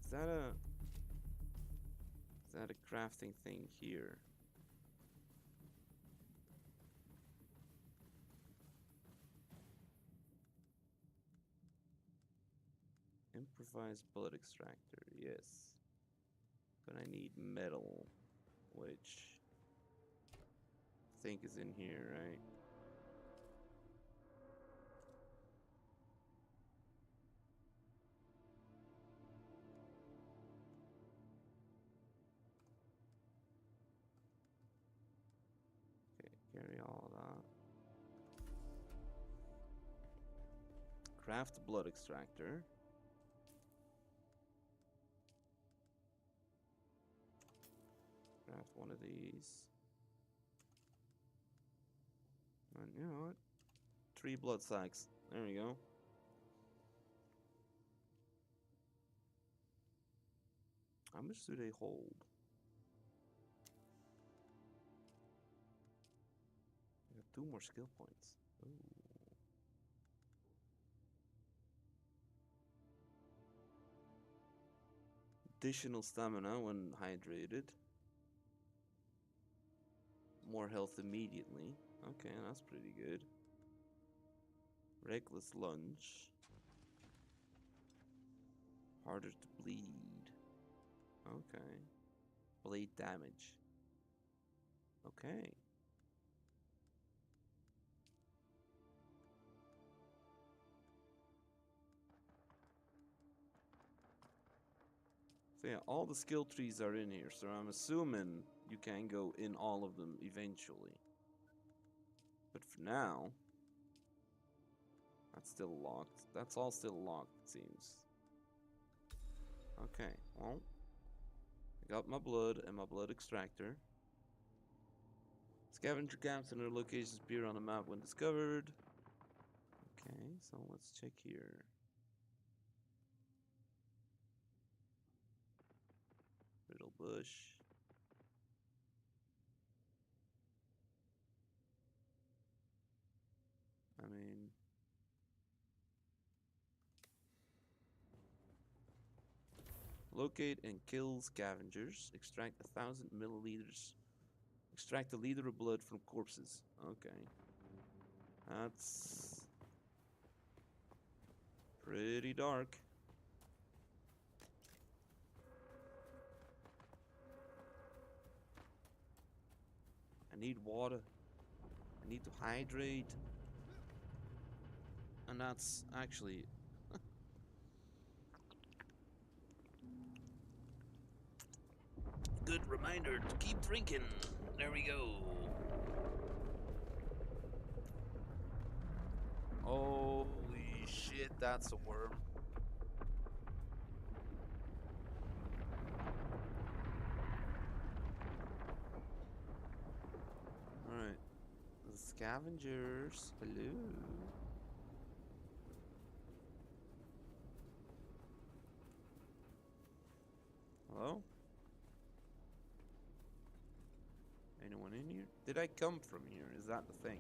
Is that a crafting thing here? Improvised bullet extractor, yes. But I need metal, which I think is in here, right? Okay, carry all of that. Craft blood extractor. Craft one of these. And you know what? 3 blood sacks. There we go. How much do they hold? I got 2 more skill points. Ooh. Additional stamina when hydrated. More health immediately. Okay, that's pretty good. Reckless lunge. Harder to bleed. Okay. Blade damage. Okay. So yeah, all the skill trees are in here, so I'm assuming you can go in all of them eventually. But for now, that's still locked. That's all still locked, it seems. Okay, well, I got my blood and my blood extractor. Scavenger camps and their locations appear on the map when discovered. Okay, so let's check here. Riddle bush. I mean, locate and kill scavengers. Extract 1,000 milliliters. Extract a liter of blood from corpses. Okay. That's pretty dark. I need water. I need to hydrate. And that's actually good reminder to keep drinking. There we go. Holy shit, that's a worm. Alright. The scavengers. Hello. Hello? Anyone in here? Did I come from here? Is that the thing?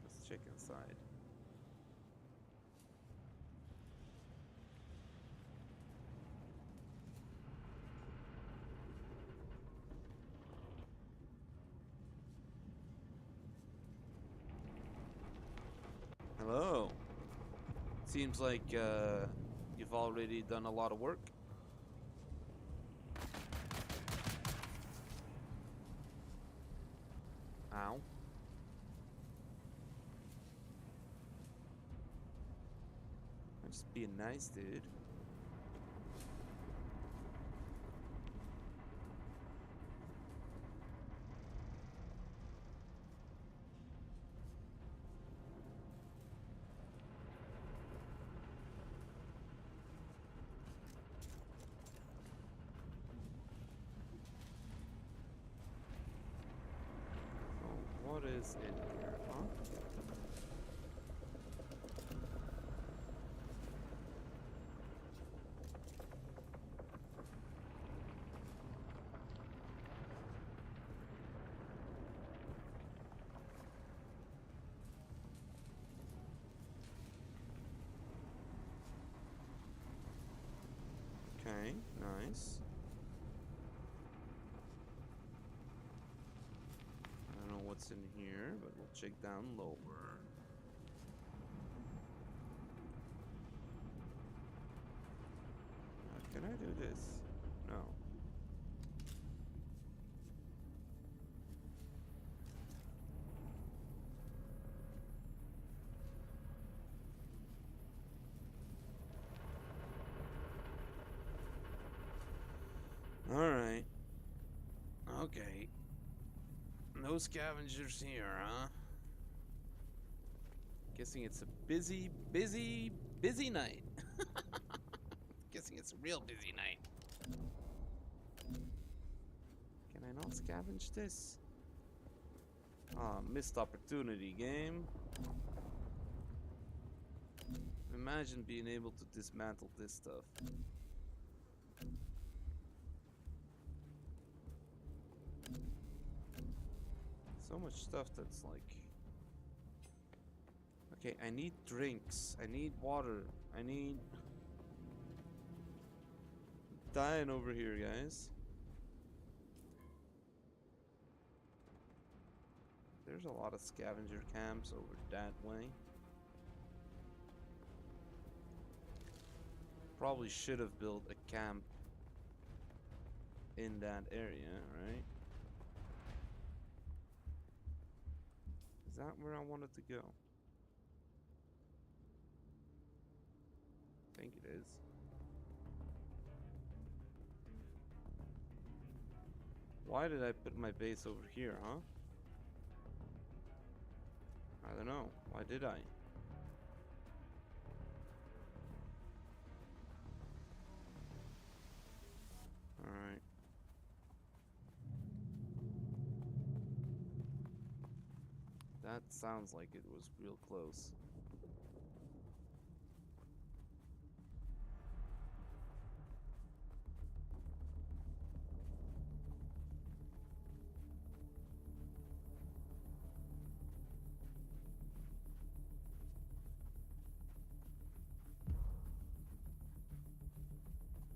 Let's check inside. Hello. Seems like you've already done a lot of work. Ow. I'm just being nice, dude. So what is in here, huh? Okay, nice. I don't know what's in here, but we'll check down lower. Can I do this? No. Alright. Okay. No scavengers here, huh? Guessing it's a busy night. Guessing it's a real busy night. Can I not scavenge this? Ah, missed opportunity, game. Imagine being able to dismantle this stuff. So much stuff that's like... Okay, I need drinks. I need water. I need... dying over here, guys. There's a lot of scavenger camps over that way. Probably should have built a camp in that area, right? Is that where I wanted to go? I think it is. Why did I put my base over here, huh? I don't know. Why did I? Alright. That sounds like it was real close.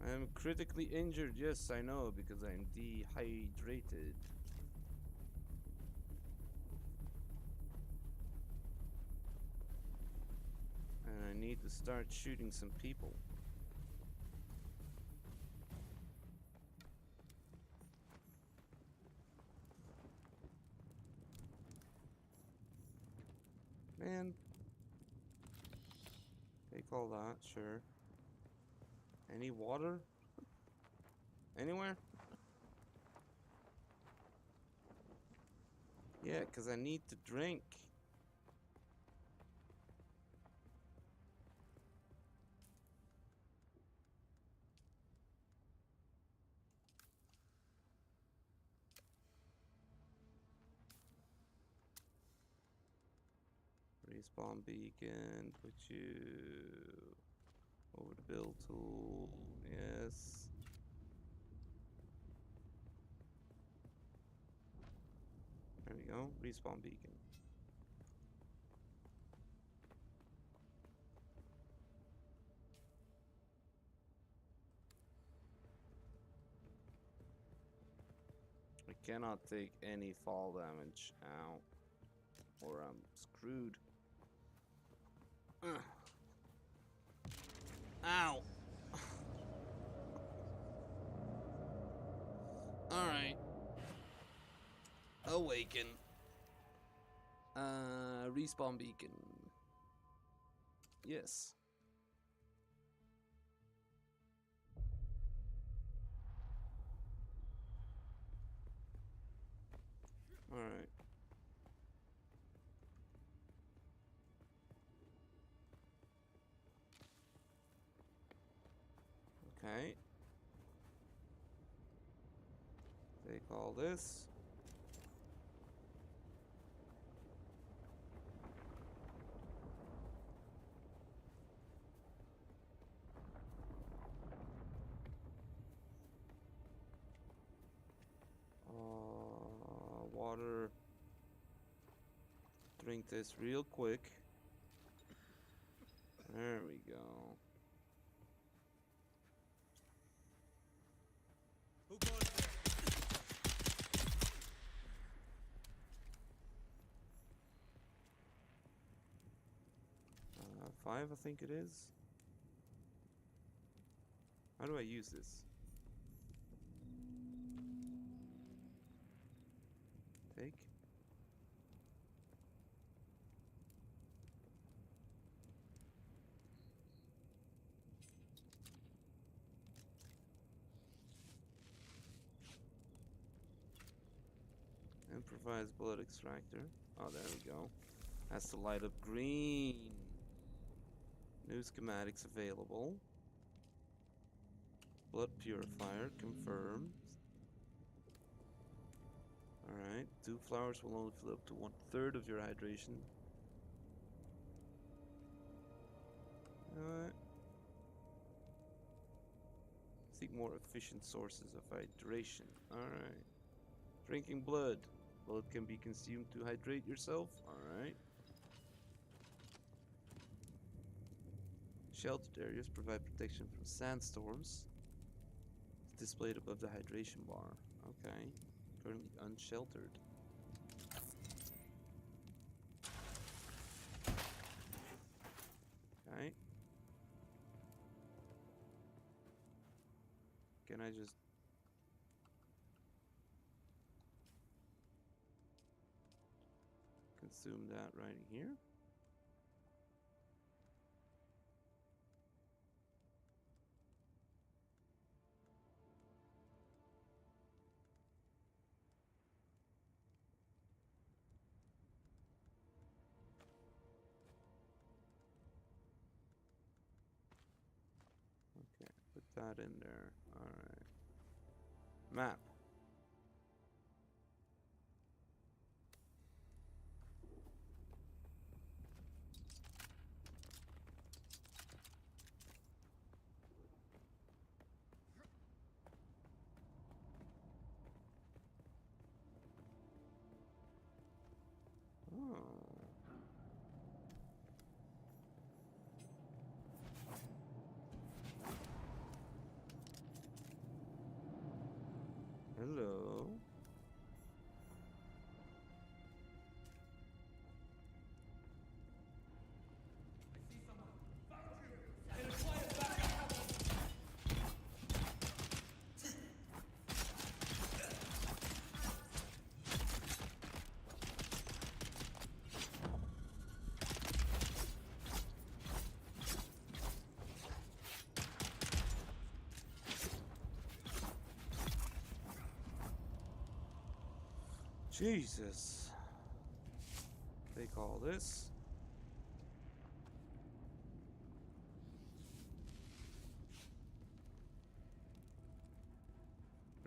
I am critically injured, yes, I know, because I'm dehydrated. And I need to start shooting some people. Man. Take all that, sure. Any water? Anywhere? Yeah, because I need to drink. Respawn beacon, put you over the build tool, yes. There we go, respawn beacon. I cannot take any fall damage, ow, or I'm screwed. Ow! Alright. Awaken. Respawn beacon. Yes. Alright. Okay. Take all this. Water. Drink this real quick. There we go. 5, I think it is. How do I use this? Take. Improvised blood extractor. Oh, there we go. Has to light up green. New schematics available. Blood purifier confirmed. Alright, 2 flowers will only fill up to 1/3 of your hydration. Seek more efficient sources of hydration. Alright. Drinking blood. Blood can be consumed to hydrate yourself. Alright. Sheltered areas provide protection from sandstorms. It's displayed above the hydration bar. Okay. Currently unsheltered. Okay. Can I just... consume that right here? Okay, put that in there. Alright. Map. Oh. Hello. Jesus. They call this.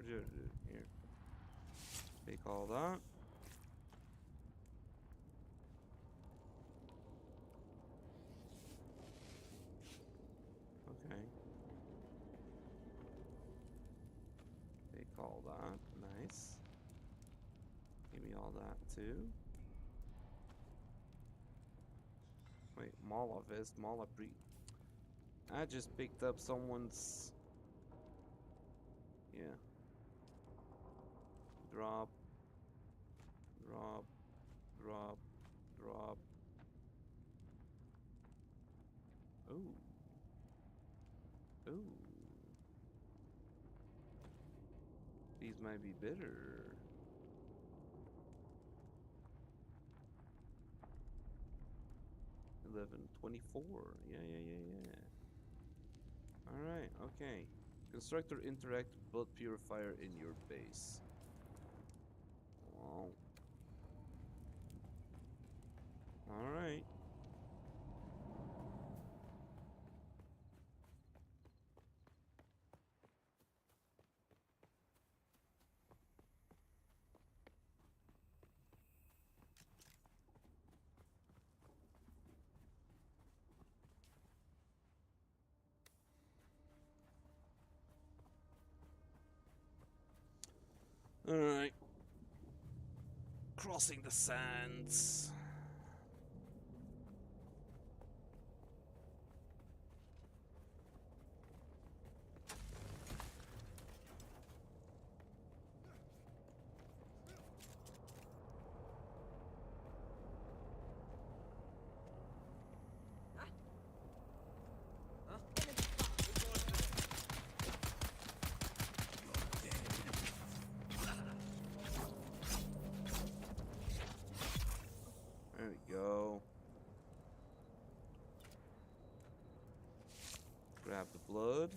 Here. They call that. Okay. They call that. Nice. Give me all that too. Wait, Malavist, Malabri. I just picked up someone's. Yeah. Drop. Drop. Drop. Drop. Ooh. Ooh. These might be bitter. 1124. Yeah. Alright, okay. Construct or interact with blood purifier in your base. Wow. Alright. Alright. Crossing the sands. Grab the blood.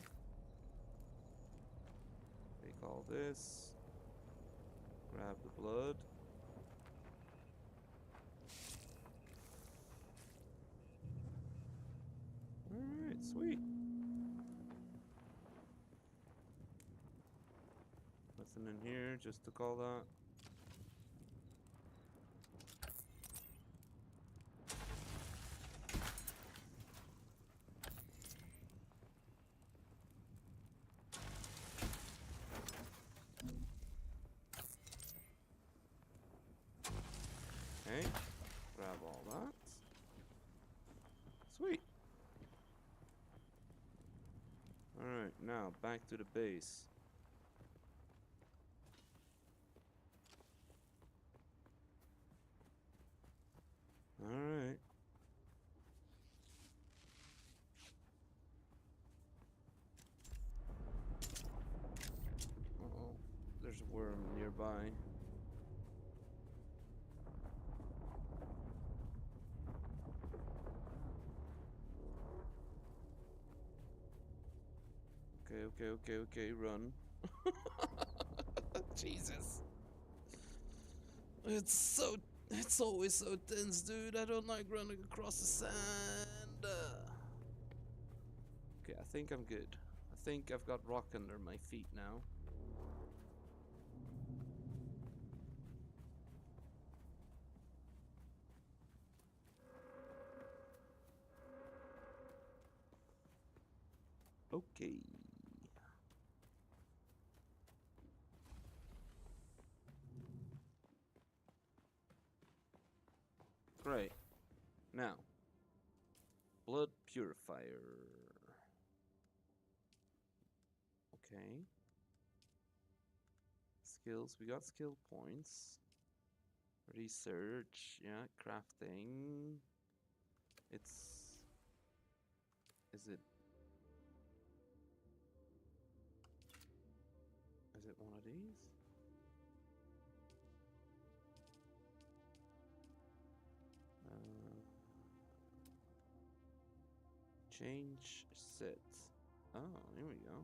Take all this. Grab the blood. Alright, sweet. Nothing in here, just took all that. Okay, grab all that. Sweet. Alright, now back to the base. Alright. Uh-oh, there's a worm nearby. Okay, run. Jesus. It's always so tense, dude. I don't like running across the sand. Okay, I think I'm good. I think I've got rock under my feet now. Okay. Great. Now, blood purifier. Okay. Skills. We got skill points. Research. Yeah, crafting. It's... Is it one of these? Change set. Oh, here we go.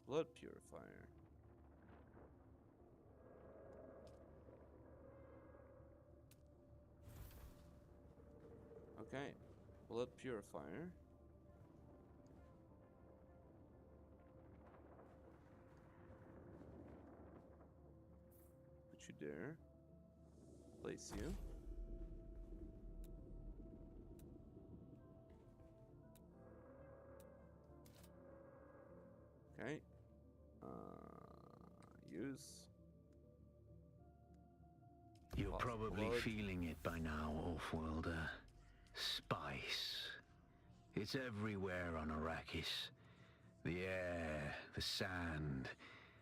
Blood purifier. Okay, blood purifier. Put you there. Place you. Okay. Use. You're Lost probably blood. feeling it by now, Offworlder. Spice. It's everywhere on Arrakis. The air, the sand,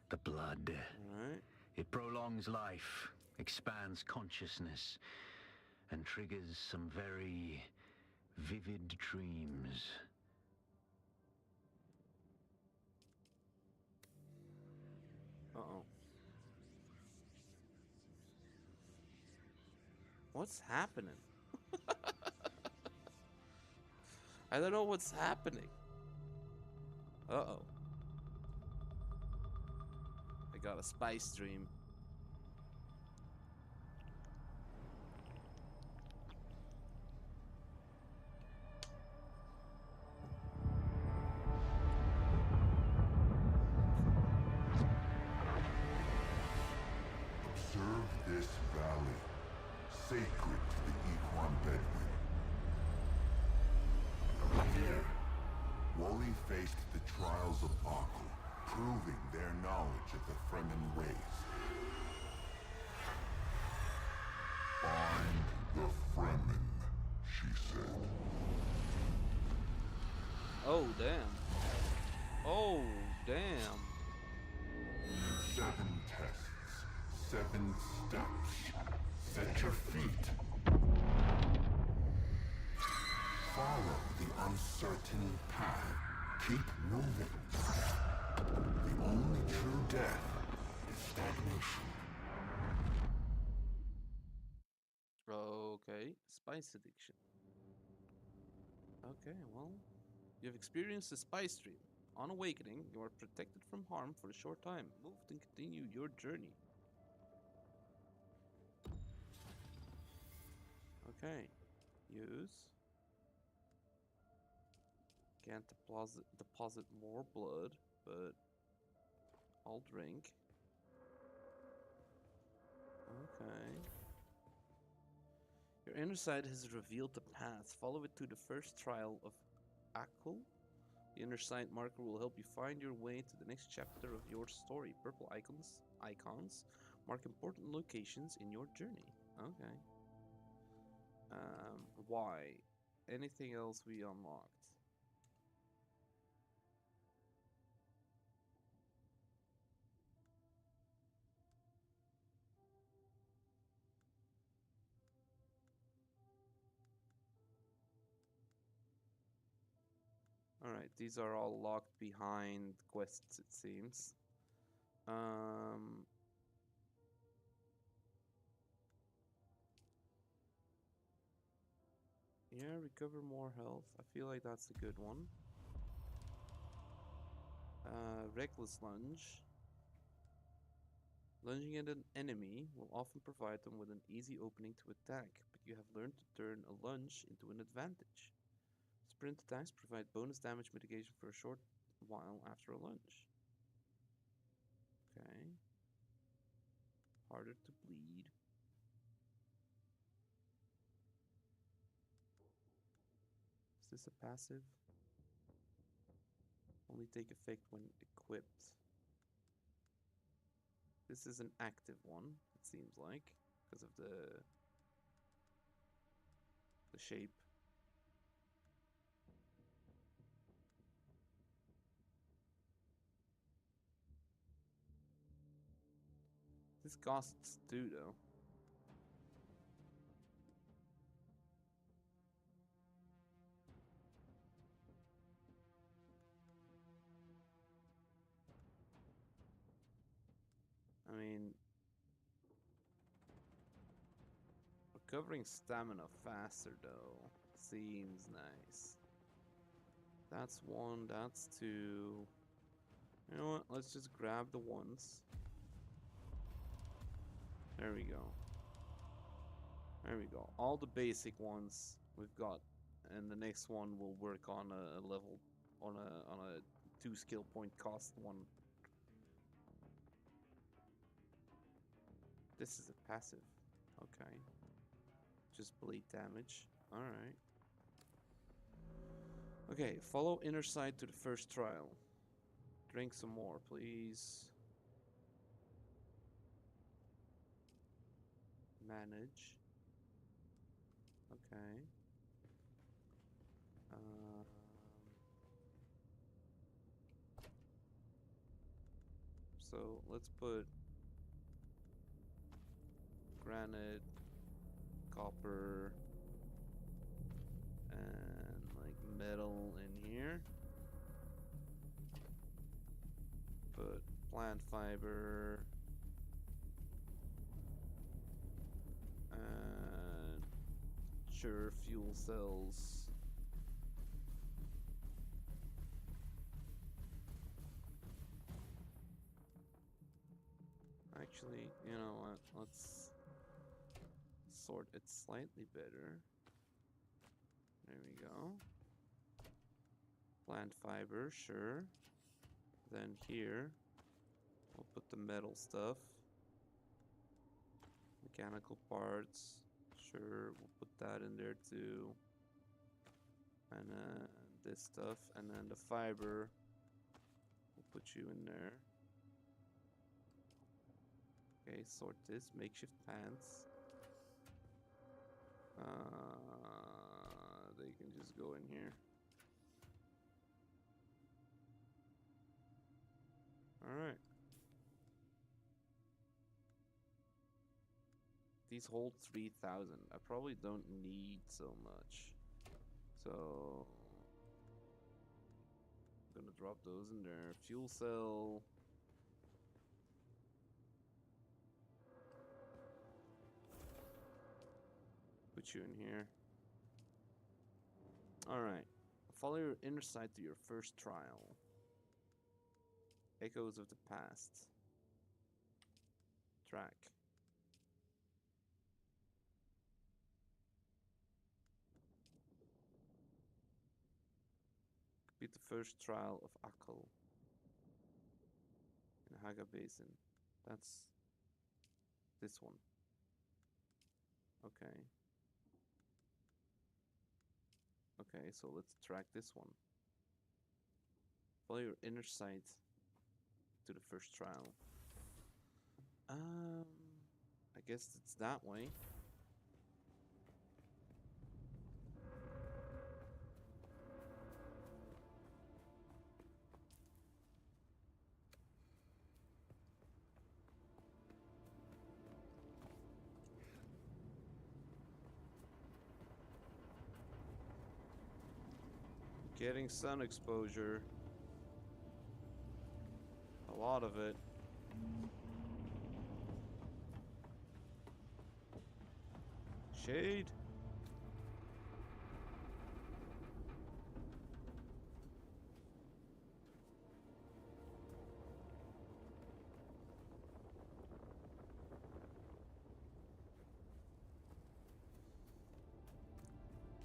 the blood. Alright. It prolongs life, expands consciousness, and triggers some very vivid dreams. Uh-oh. What's happening? I don't know what's happening. Uh-oh. I got a spice dream. Observe this valley, sacred to the Ikhwan Bedouin. Here, Wally faced the trials of Aku, proving their knowledge of the Fremen ways. Find the Fremen, she said. Oh, damn. Oh, damn. 7 tests, 7 steps. Set your feet. Follow the uncertain path. Keep moving. The only true death is stagnation. Okay, spice addiction. Okay, well, You have experienced a spy stream. On awakening, you are protected from harm for a short time. Move and continue your journey. Okay. Use. Can't deposit more blood, but I'll drink. Okay. Your inner sight has revealed the path. Follow it to the first trial of Akul. The inner sight marker will help you find your way to the next chapter of your story. Purple icons mark important locations in your journey. Okay. Why? Anything else we unlocked? Alright, these are all locked behind quests, it seems. Yeah, recover more health. I feel like that's a good one. Reckless lunge. Lunging at an enemy will often provide them with an easy opening to attack, but you have learned to turn a lunge into an advantage. Sprint attacks provide bonus damage mitigation for a short while after a lunge. Okay. Harder to bleed. Is this a passive? Only take effect when equipped. This is an active one, it seems like, because of the shape. This costs 2 though. I mean, recovering stamina faster though seems nice. That's 1, that's 2. You know what? Let's just grab the ones. There we go. There we go. All the basic ones we've got, and the next one will work on a level on a 2 skill point cost one. This is a passive. Okay. Just bleed damage. Alright. Okay, follow inner sight to the first trial. Drink some more, please. Manage. Okay. So let's put granite, copper, and like metal in here. Put plant fiber and sure fuel cells. Actually, you know what? Let's sort it slightly better. There we go. Plant fiber, sure. Then here, we'll put the metal stuff. Mechanical parts, sure, we'll put that in there too. And then this stuff, and then the fiber, we'll put you in there. Okay, sort this, makeshift pants. They can just go in here. Alright. These hold 3,000. I probably don't need so much. So I'm gonna drop those in there. Fuel cell. Put you in here. Alright. Follow your inner sight to your first trial. Echoes of the past. Track. Complete the first trial of Akal in Haga Basin. That's this one. Okay. Okay, so let's track this one. Follow your inner sight to the first trial. I guess it's that way. Getting sun exposure. A lot of it. Shade.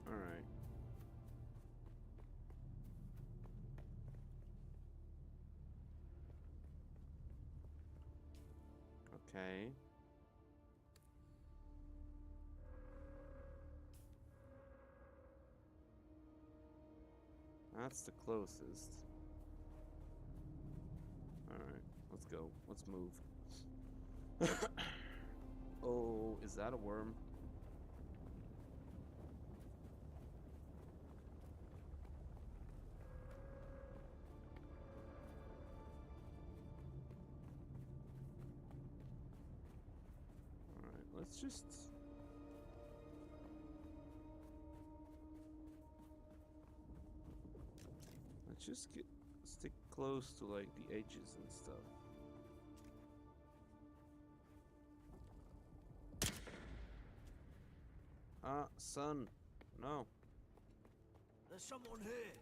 All right. Okay. That's the closest. Alright, let's go. Let's move. Oh, is that a worm? Alright, let's just... Let's just stick close to like the edges and stuff. Ah, sun. No. There's someone here.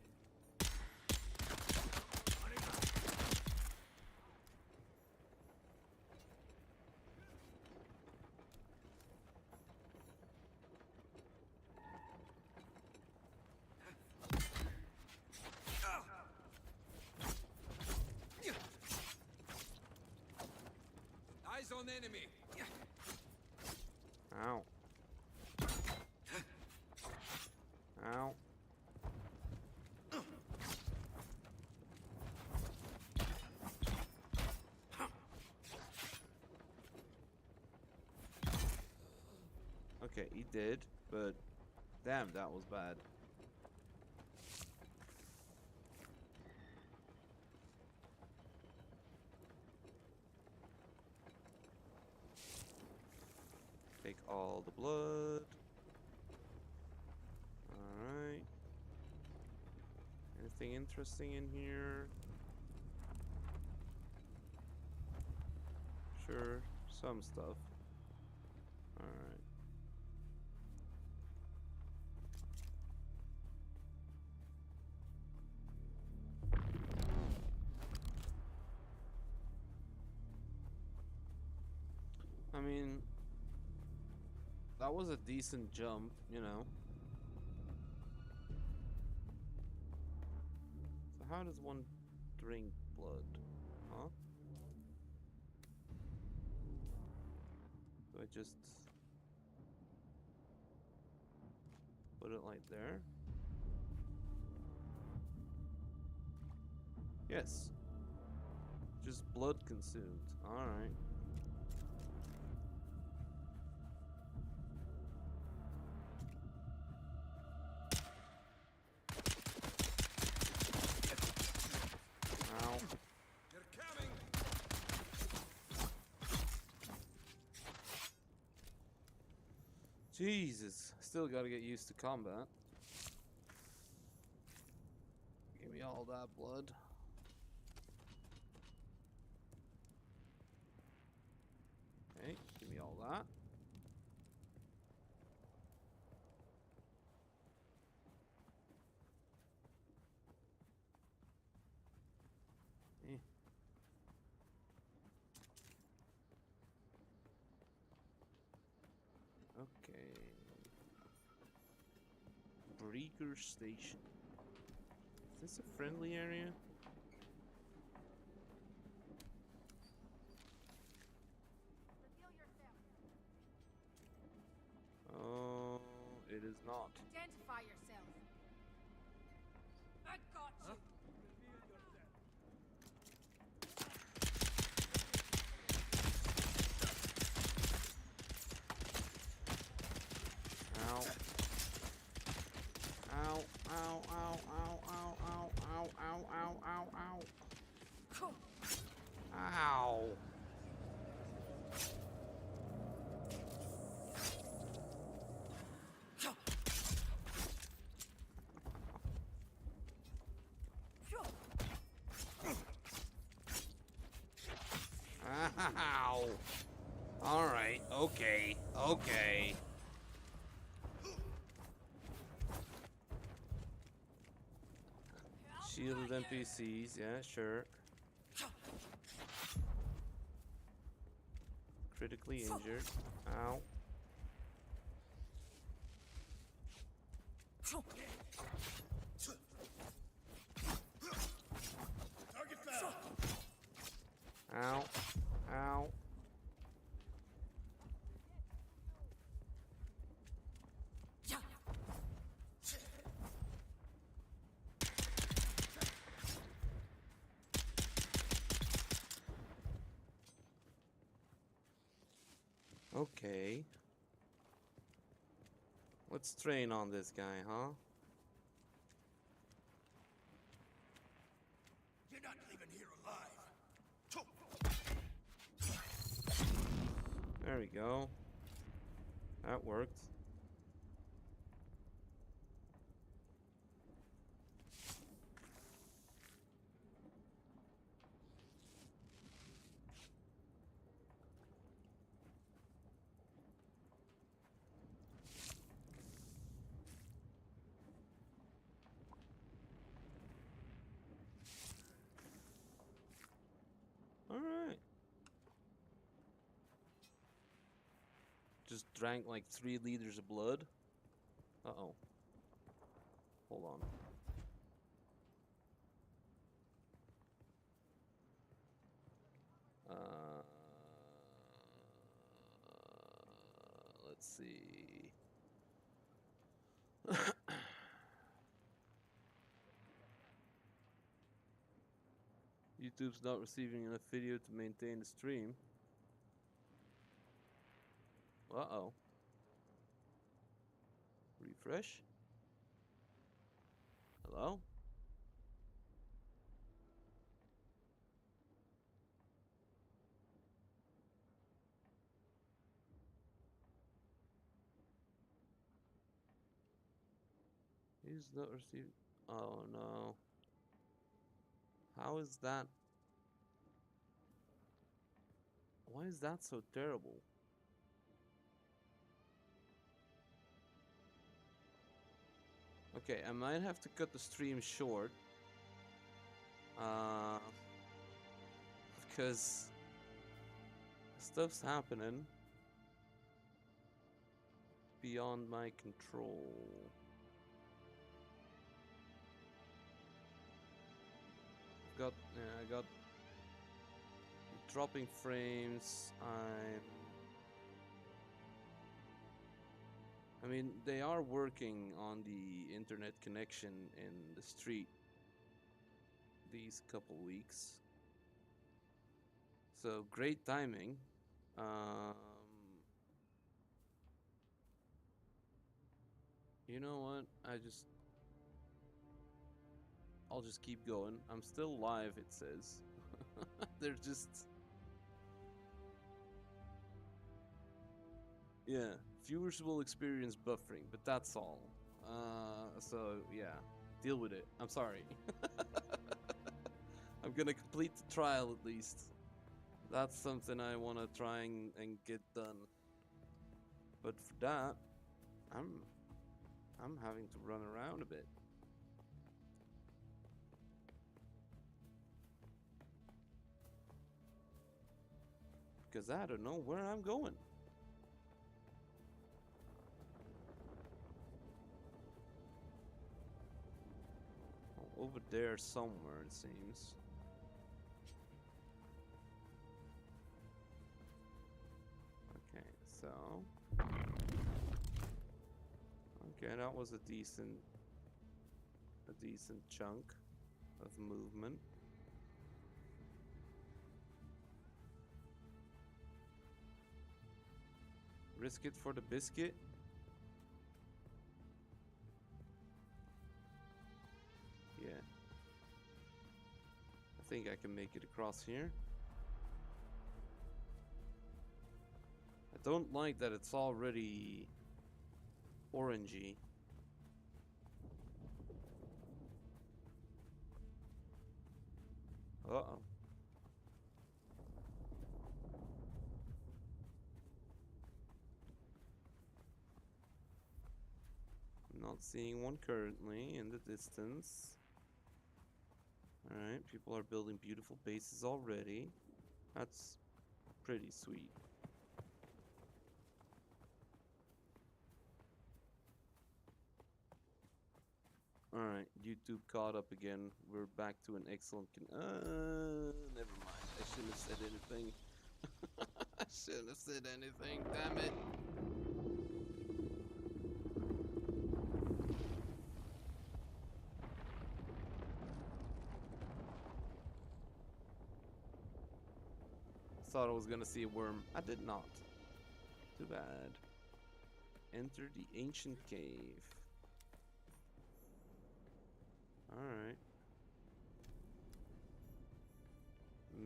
Eyes on enemy. Ow. Ow. Okay, he did, but damn, that was bad. Take all the blood. Alright. Anything interesting in here? Sure, some stuff. Alright. I mean, that was a decent jump, you know. So how does one drink blood? Huh? Do I just put it like there? Yes. Just blood consumed. Alright. Ow. They're coming. Jesus. Still gotta get used to combat. Give me all that blood. Okay, give me all that. Reeker Station. Is this a friendly area? Oh, it is not. Identify yourself. I got you. Ow. Ow, ow, ow, ow, ow, ow, ow, ow, ow, ow, ow. Ow. Ow. Alright, okay, okay. Shielded NPCs, yeah, sure. Critically injured. Ow. Ow. Ow. Okay. Let's train on this guy, huh? You're not leaving here alive. There we go. That worked. Alright. Just drank like 3 liters of blood. Uh-oh. Hold on. Let's see. YouTube's not receiving enough video to maintain the stream. Uh-oh. Refresh? Hello? He's not receiving. Oh no. How is that? Why is that so terrible? Okay, I might have to cut the stream short. Because stuff's happening beyond my control. I got dropping frames. I mean, they are working on the internet connection in the street these couple weeks. So great timing. You know what? I'll just keep going. I'm still live, it says. They're just... Yeah, viewers will experience buffering, but that's all. So yeah, deal with it. I'm sorry. I'm gonna complete the trial at least. That's something I wanna try and get done. But for that, I'm having to run around a bit. Because I don't know where I'm going. there somewhere, it seems. Okay, so... Okay, that was a decent chunk of movement. Risk it for the biscuit. Yeah. I think I can make it across here. I don't like that it's already orangey. Uh-oh. I'm not seeing one currently in the distance. Alright, people are building beautiful bases already. That's pretty sweet. Alright, YouTube caught up again. We're back to an excellent never mind. I shouldn't have said anything. I shouldn't have said anything, damn it. Thought I was gonna see a worm. I did not. Too bad. Enter the ancient cave. Alright.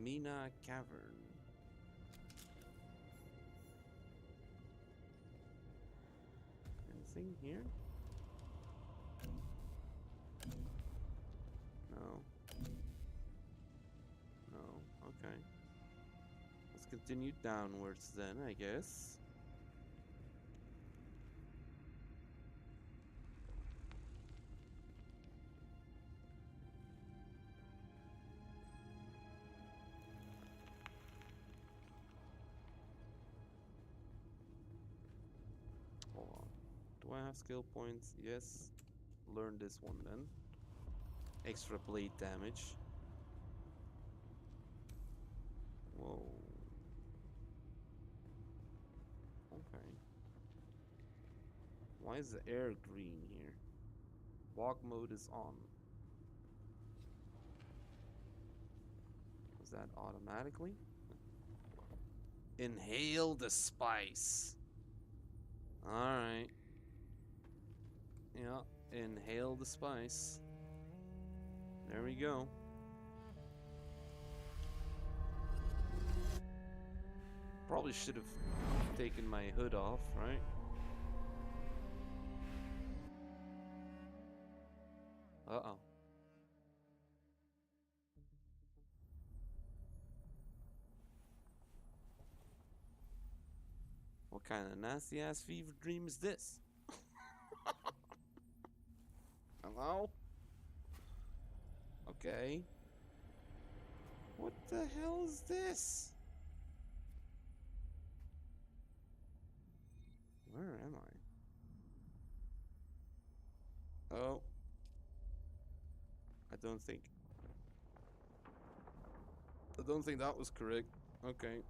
Mina Cavern. Anything here? No. No. Okay. Let's continue downwards then, I guess. Hold on. Do I have skill points? Yes. Learn this one then. Extra blade damage. Whoa. Okay. Why is the air green here? Walk mode is on. Was that automatically? Inhale the spice. Alright. Yeah, inhale the spice. There we go. Probably should have taken my hood off, right? Uh-oh. What kind of nasty ass fever dream is this? Hello? Okay. What the hell is this? Where am I? Oh. I don't think that was correct. Okay.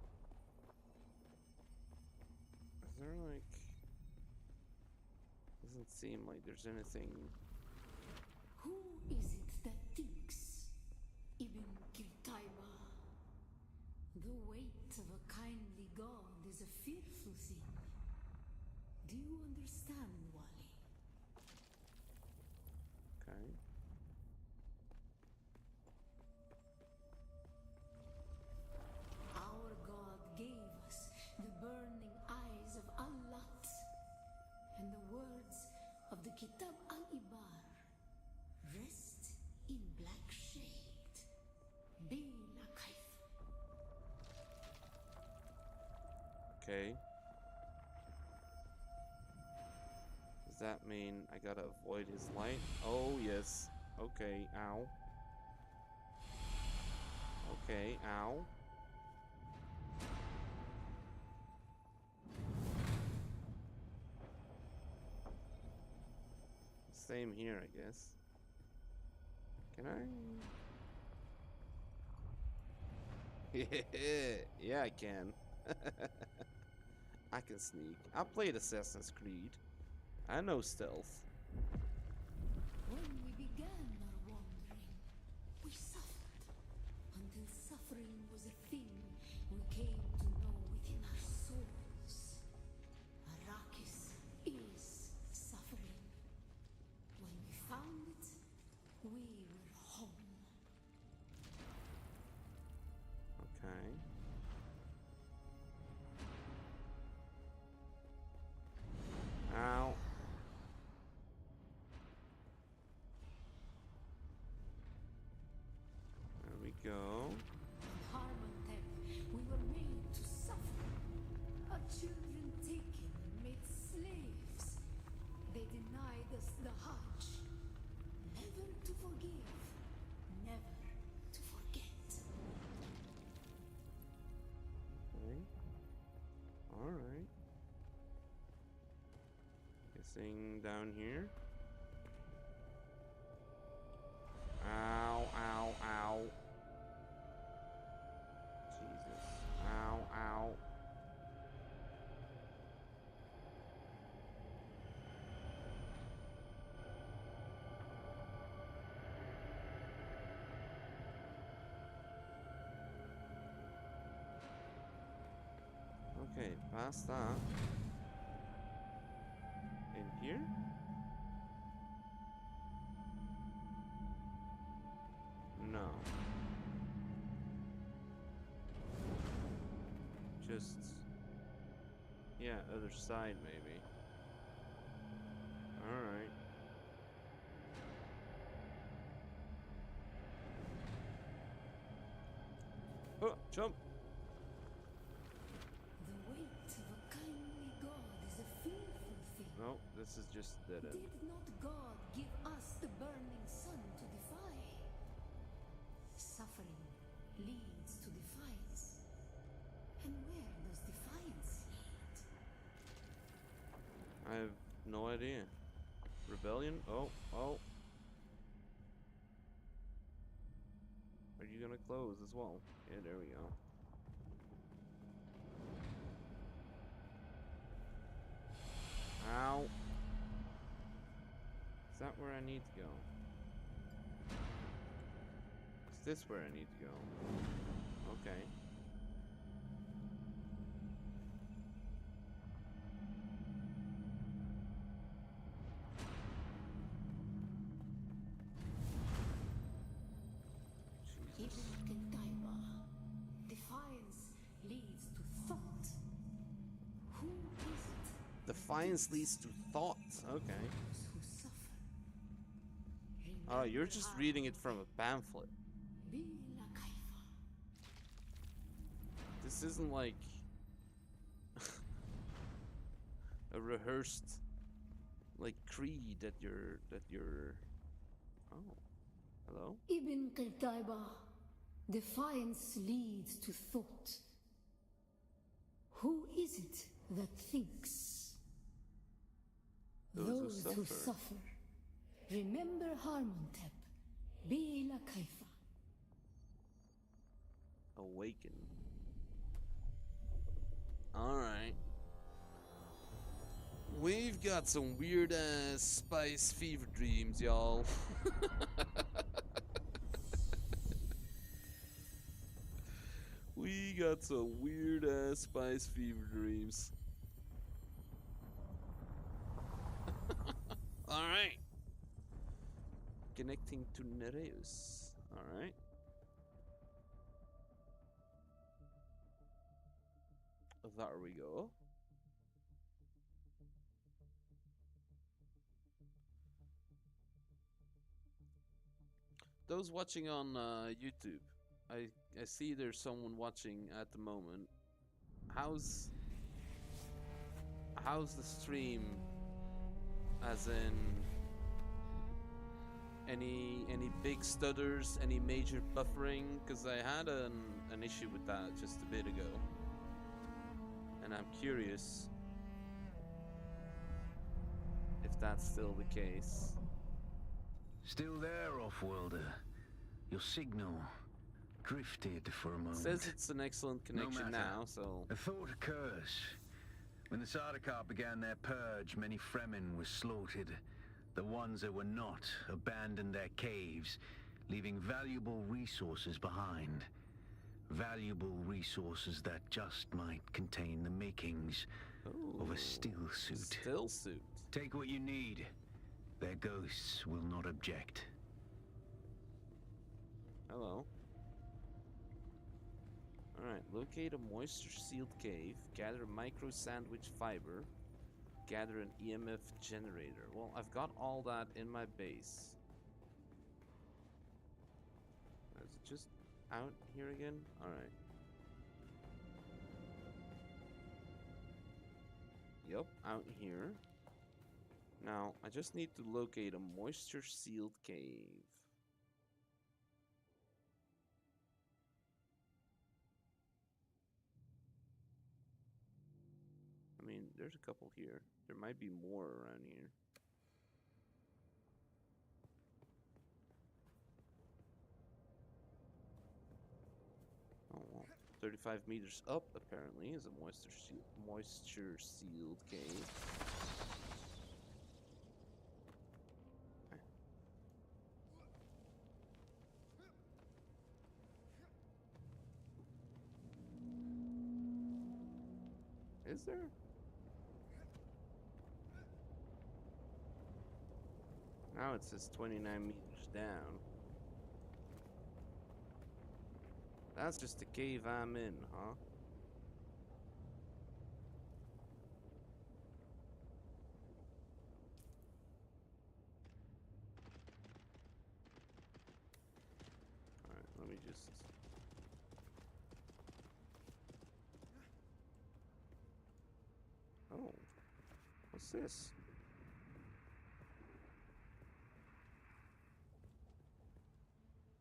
Is there like... Doesn't seem like there's anything... Who is it that thinks? Ibn Kirtaiba. The weight of a kindly god is a fearful thing. Do you understand, Wally? Okay. Our god gave us the burning eyes of Allat and the words of the Kitab al-Ibar. Rest in black shade. Bila kaif. Okay. Does that mean I gotta avoid his light? Oh, yes. Okay, ow. Okay, ow. Same here, I guess. Can I? Yeah, I can. I can sneak. I played Assassin's Creed. I know stealth. When we began our wandering, we suffered. Until suffering was a thing we came to know within our souls. Arrakis is suffering. When we found it, we were home. Okay. Ow. There we go. On Harmontech, we were made to suffer. Our children taken and made slaves. They denied us the Hajj. Never to forgive, never to forget. Okay. Alright. Guessing down here. Ow, ow, ow. Jesus. Ow, ow. Okay, past that. In here? No. Just... yeah, other side maybe. Alright. Oh, jump! The weight of a kindly God is a fearful thing. No, this is just dead end. Did not God give us the burning sun to defy? Suffering leads to defiance. And where does defiance lead? I have no idea. Rebellion? Oh, oh. Are you gonna close as well? Yeah, there we go. Ow. Is that where I need to go? Is this where I need to go? Okay. Jesus. Ibn Qutayba. Defiance leads to thought. Who is it? Defiance leads to thought. Okay. Those who suffer. Oh, you're Remember just how reading it from a pamphlet. Bila Kaifa. This isn't like a rehearsed like creed that you're oh, hello? Ibn Qutayba. Defiance leads to thought. Who is it that thinks? Those who who suffer. suffer. Remember Harmontep. Bila Kaifa. Awaken. Alright. We've got some weird ass spice fever dreams, y'all. We got some weird ass spice fever dreams. Alright. Connecting to Nereus. Alright. There we go. Those watching on YouTube, I see there's someone watching at the moment. How's the stream? As in any big stutters, any major buffering? Because I had an issue with that just a bit ago, and I'm curious if that's still the case. Still there, off-worlder? Your signal drifted for a moment. Says it's an excellent connection matter. now, so... A thought occurs. When the Sardaukar began their purge, many Fremen were slaughtered. The ones that were not abandoned their caves, leaving valuable resources behind. Valuable resources that just might contain the makings of a still suit. Still suit. Take what you need. Their ghosts will not object. Hello. Alright, locate a moisture-sealed cave, gather micro sandwich fiber, gather an EMF generator. Well, I've got all that in my base. Is it just out here again? Alright. Yup, out here. Now, I just need to locate a moisture-sealed cave. I mean, there's a couple here. There might be more around here. Oh, well, 35 meters up, apparently, is a moisture-sealed cave. Okay. Is there? Now it says 29 meters down. That's just the cave I'm in, huh? Alright, let me just... Oh. What's this?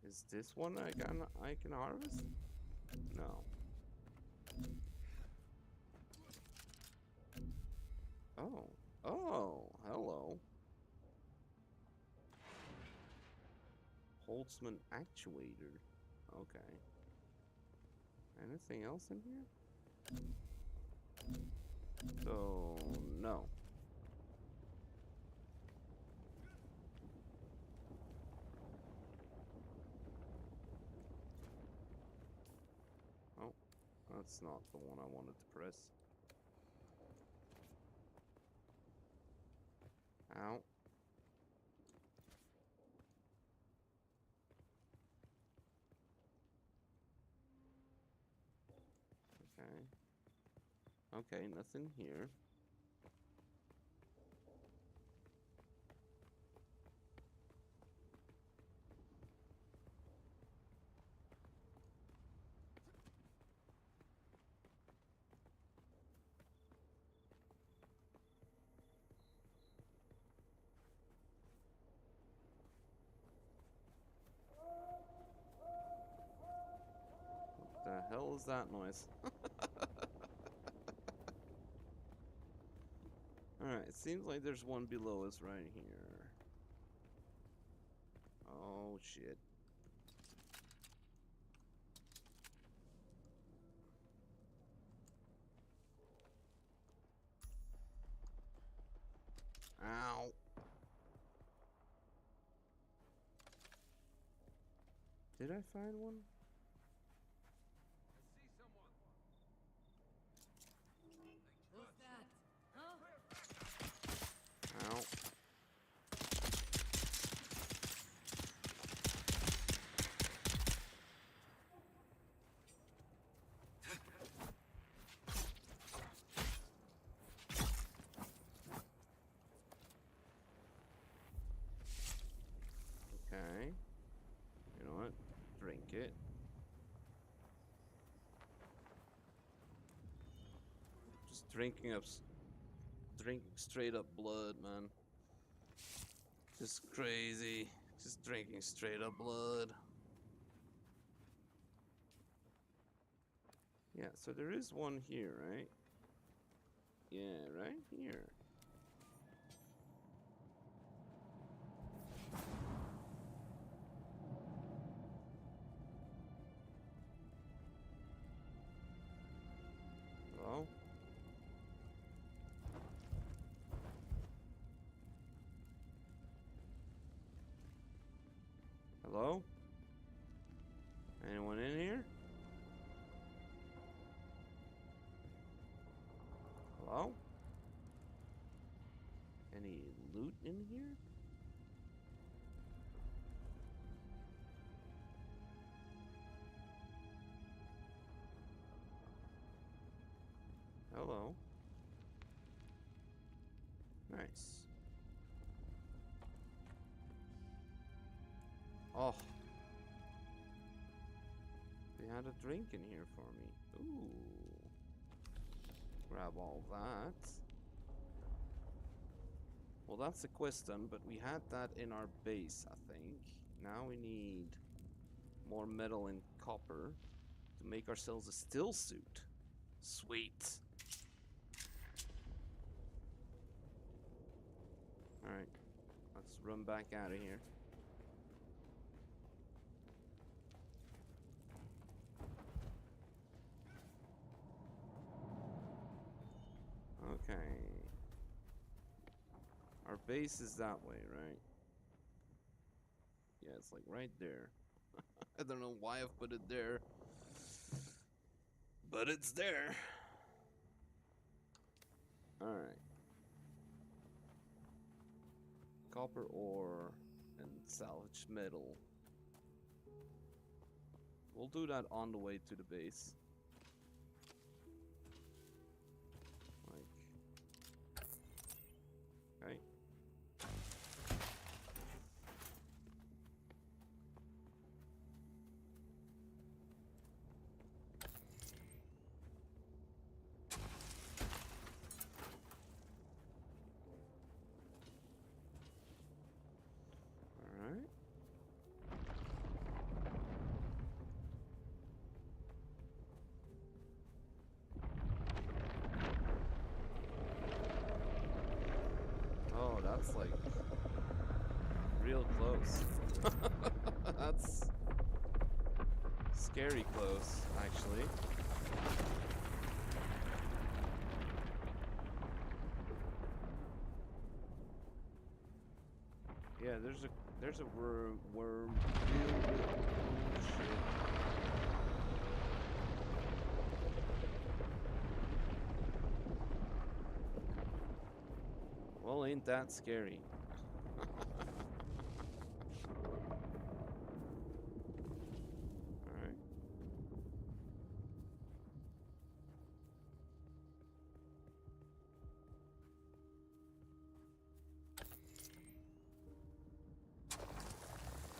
Is this one I can harvest? No. Oh. Oh, hello. Holtzman actuator. Okay. Anything else in here? So, no. That's not the one I wanted to press. Ow. Okay. Okay, nothing here. The hell is that noise? Alright, it seems like there's one below us right here. Oh shit. Ow. Did I find one? Ow. Okay. You know what? Drink it. Just drinking straight up blood, man. Just crazy. Just drinking straight up blood. Yeah, so there is one here, right? Yeah, right here. Hello? Anyone in here? Hello? Any loot in here? Hello. Nice. Oh. They had a drink in here for me. Ooh. Grab all that. Well, that's the quest done, but we had that in our base, I think. Now we need more metal and copper to make ourselves a still suit. Sweet. Alright. Let's run back out of here. Okay. Our base is that way, right? Yeah, it's like right there. I don't know why I've put it there, but it's there. Alright. Copper ore and salvage metal. We'll do that on the way to the base. Okay. Alright. Oh, that's like real close. That's scary close, actually. Yeah, there's a worm. Oh, shit. Well, ain't that scary? Alright.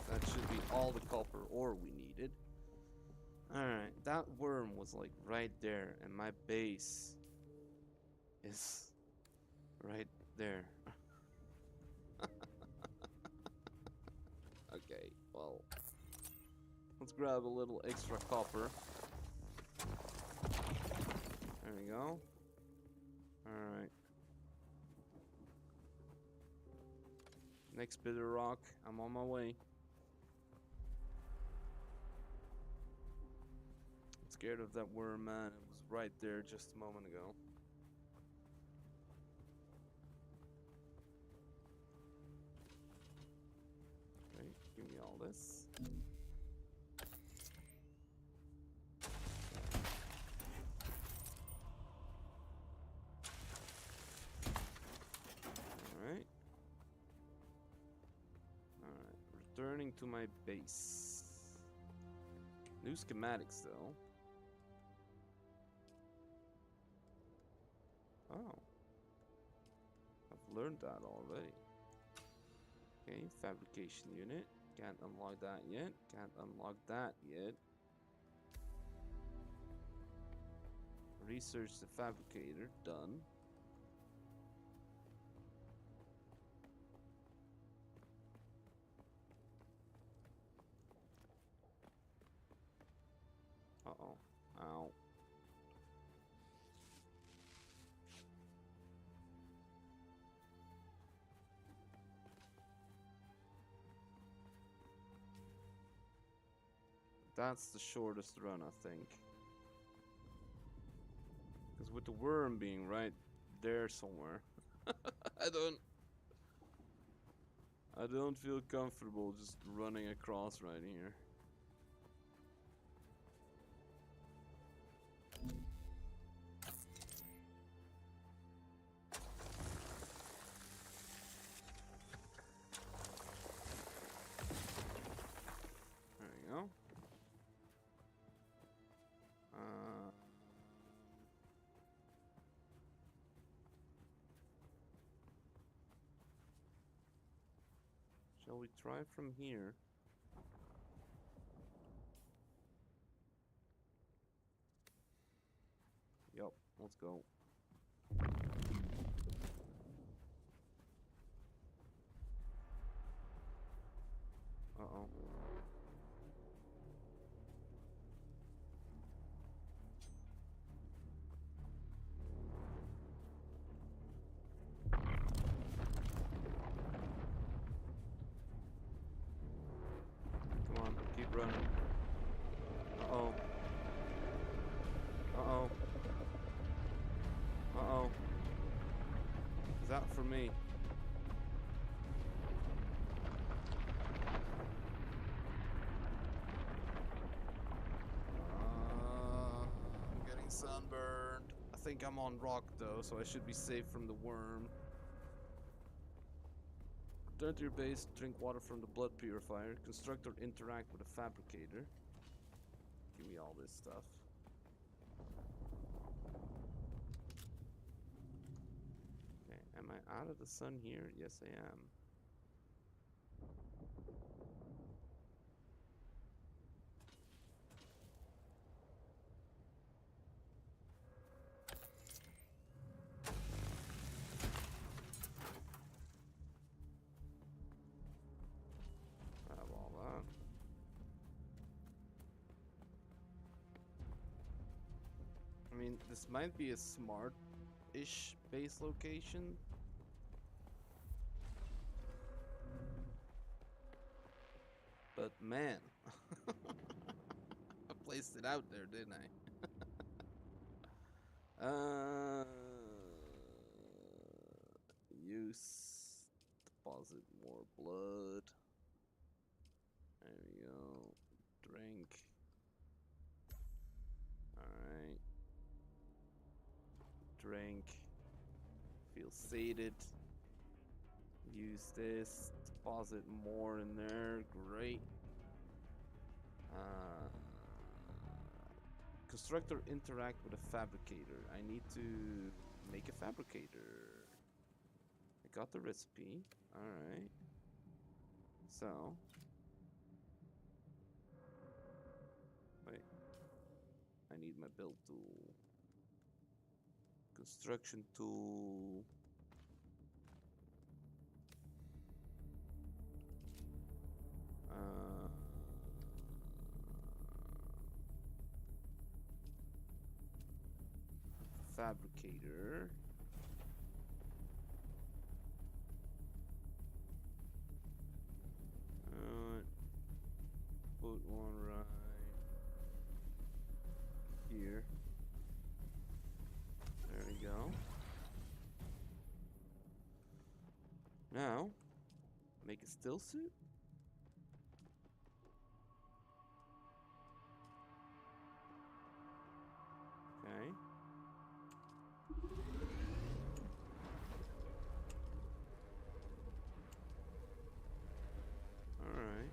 That should be all the copper ore we needed. Alright, that worm was like right there, and my base is right there. Okay, well, let's grab a little extra copper. There we go. Alright. Next bit of rock, I'm on my way. I'm scared of that worm, man. It was right there just a moment ago. Okay, give me all this. Alright. Alright, returning to my base. New schematics, though. Oh. I've learned that already. Okay, fabrication unit. Can't unlock that yet. Can't unlock that yet. Research the fabricator. Done. Uh-oh. Ow. That's the shortest run, I think. Because with the worm being right there somewhere, I don't... I don't feel comfortable just running across right here. There we go. Shall we try from here? Yup, let's go. Uh-oh. Come on, keep running. Uh-oh. Uh-oh. Uh-oh. Is that for me? I'm getting sunburned. I think I'm on rock though, so I should be safe from the worm. Return to your base, drink water from the blood purifier, construct or interact with a fabricator. Give me all this stuff. Okay, am I out of the sun here? Yes, I am. Grab all that. I mean, this might be a smart-ish base location. But man, I placed it out there, didn't I? Use, deposit more blood. There we go. Drink. Alright. Drink. Feel sated. Use this. Deposit more in there. Great. Constructor interact with a fabricator. I need to make a fabricator. I got the recipe. Alright. So. Wait. I need my build tool. Construction tool. Fabricator. Put one right here. There we go. Now, make a still suit. Okay. All right.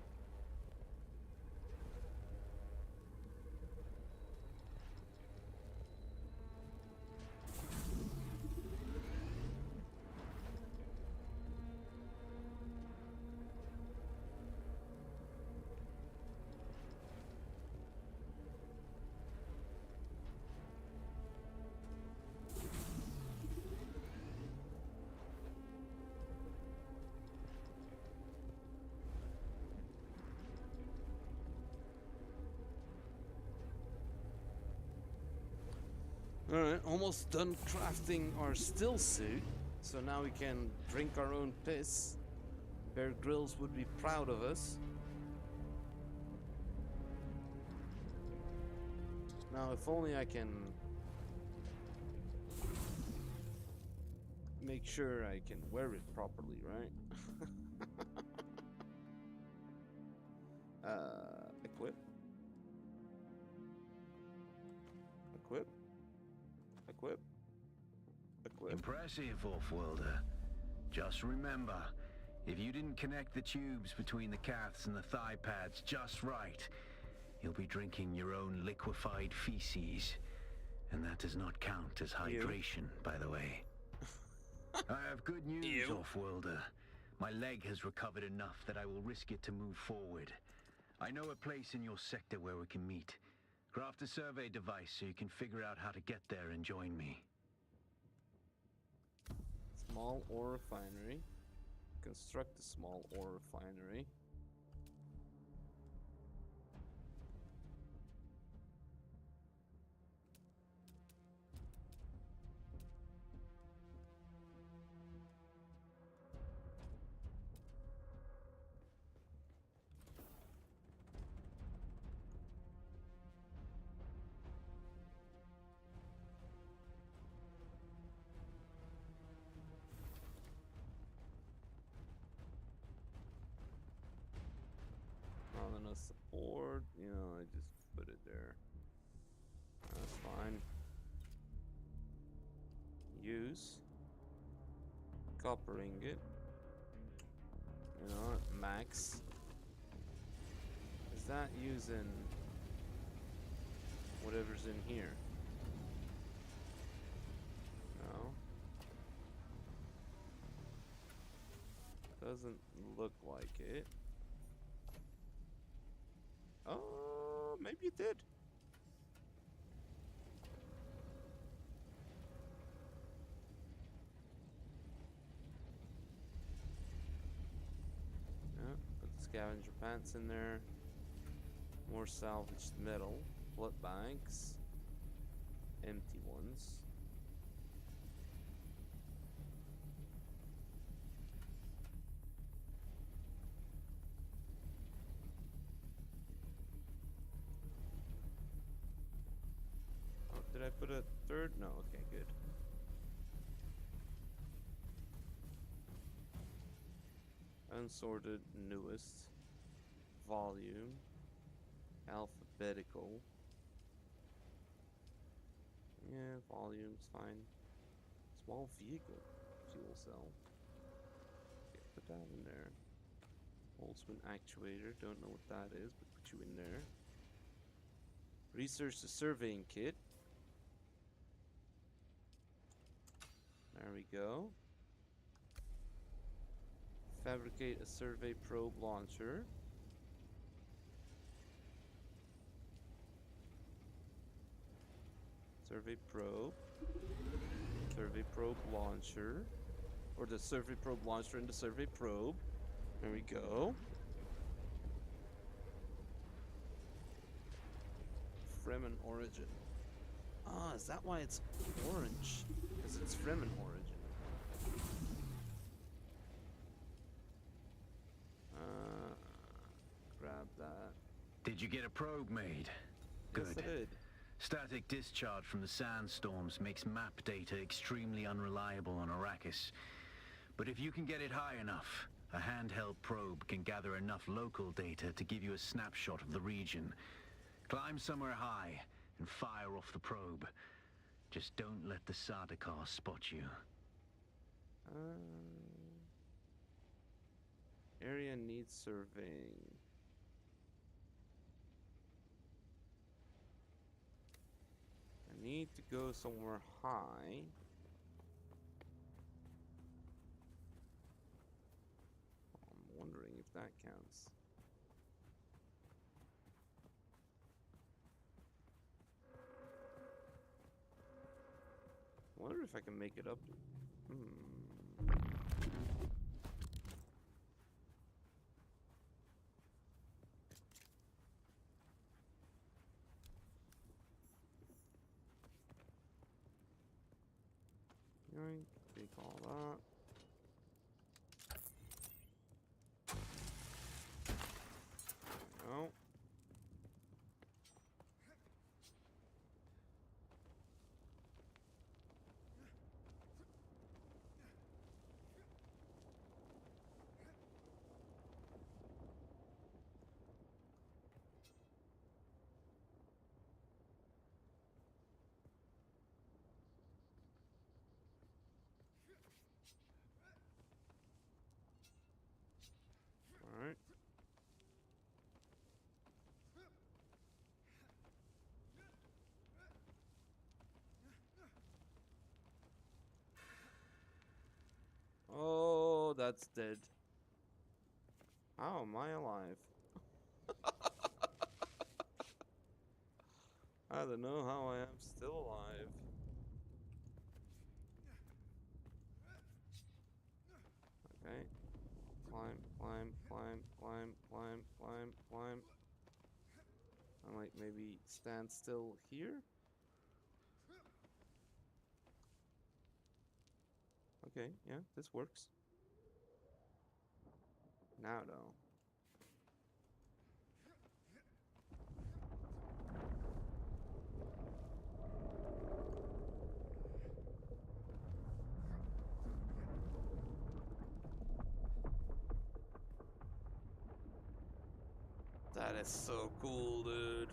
Alright, almost done crafting our still suit. So now we can drink our own piss. Bear Grylls would be proud of us. Now, if only I can make sure I can wear it properly, right? Equip. Equip. Equip. Equip. Impressive, Off-worlder. Just remember, if you didn't connect the tubes between the calves and the thigh pads just right, you'll be drinking your own liquefied feces. And that does not count as hydration, by the way. I have good news, Off-worlder. My leg has recovered enough that I will risk it to move forward. I know a place in your sector where we can meet. Craft a survey device so you can figure out how to get there and join me. Small ore refinery. Construct a small ore refinery. Not enough support, you know, I just put it there. That's fine. Use copper ingot. You know what? Max. Is that using whatever's in here? No. Doesn't look like it. Oh, maybe it did. Yeah, put the scavenger pants in there. More salvaged metal. Blood banks. Empty ones. Did I put a third? No, okay, good. Unsorted, newest. Volume. Alphabetical. Yeah, volume's fine. Small vehicle. Fuel cell. Okay, put that in there. Holtzman actuator. Don't know what that is, but put you in there. Research the surveying kit. There we go. Fabricate a survey probe launcher. Survey probe. Survey probe launcher. Or the survey probe launcher and the survey probe. There we go. Fremen origin. Ah, is that why it's orange? Because it's Fremen origin. Grab that. Did you get a probe made? Good. Yes, I did. Static discharge from the sandstorms makes map data extremely unreliable on Arrakis. But if you can get it high enough, a handheld probe can gather enough local data to give you a snapshot of the region. Climb somewhere high and fire off the probe. Just don't let the Sardaukar spot you. Area needs surveying. I need to go somewhere high. I'm wondering if that counts. I wonder if I can make it up. Yoink, take all that. No. that's dead. How am I alive? I don't know how I am still alive. Okay. Climb, climb, climb, climb, climb, climb, climb. I might maybe stand still here. Okay, yeah, this works. Now though. That is so cool, dude.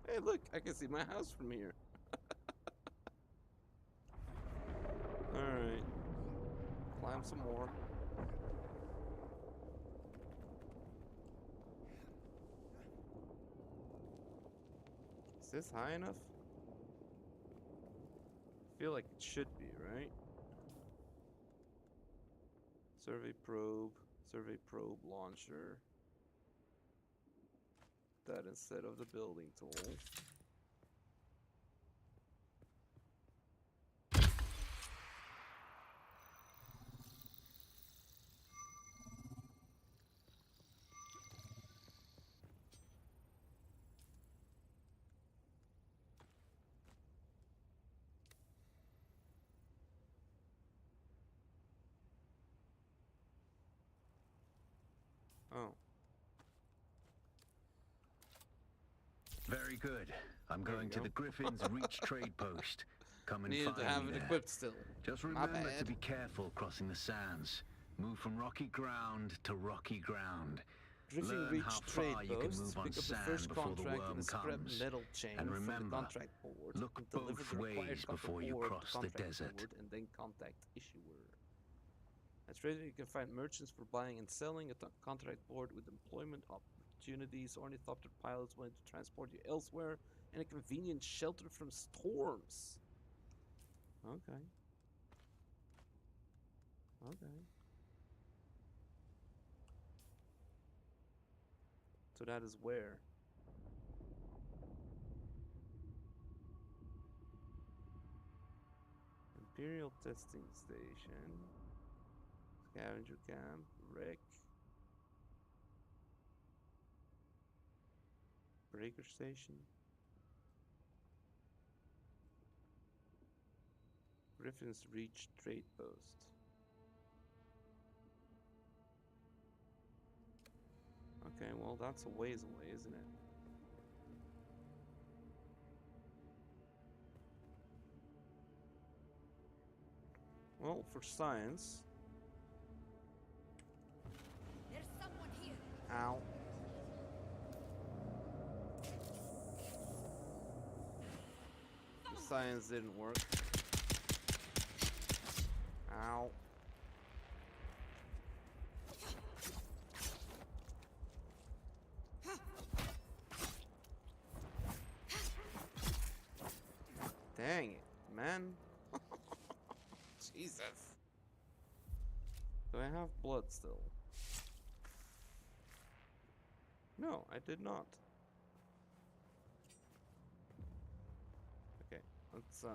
Hey, look, I can see my house from here. Alright. Climb some more. Is this high enough? I feel like it should be, right? Survey probe launcher. That instead of the building tool. Oh. Very good. I'm There going we to go. the Griffin's Reach Trade Post. Come and Needed to find have me it there. equipped still. Just My remember to bad. be careful crossing the sands. Move from rocky ground to rocky ground. Drifting Learn Reach how Trade far you can Post. move on Pick up the sand first before the contract in worm the scrap comes. metal chain And from the remember, contract board. look And deliver both the required ways copper before you ore to cross the contract desert. board and then contact issuer. At Trader, you can find merchants for buying and selling a contract board with employment opportunities, ornithopter pilots wanting to transport you elsewhere, and a convenient shelter from storms. Okay. Okay. So that is where? Imperial testing station. Scavenger camp. Wreck. Breaker station. Griffin's Reach Trade Post. Okay, well that's a ways away, isn't it? Well, for science. There's someone here. Ow. The science didn't work. Ow. Dang it, man. Jesus. Do I have blood still? No, I did not. Okay, let's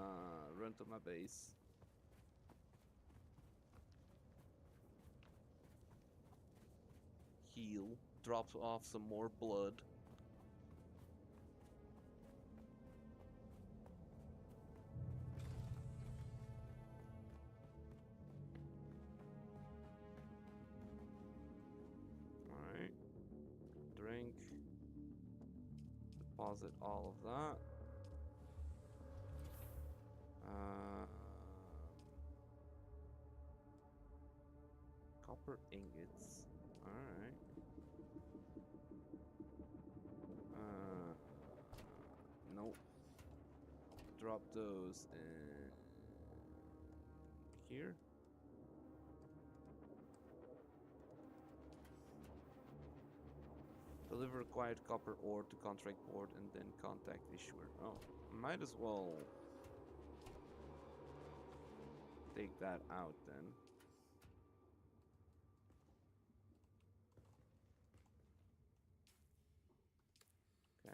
run to my base. Heal. Drop off some more blood. Alright. Drink. Deposit all of that. Copper ingots. Alright. Nope. Drop those in here. Deliver required copper ore to contract board and then contact issuer. Oh, might as well take that out then.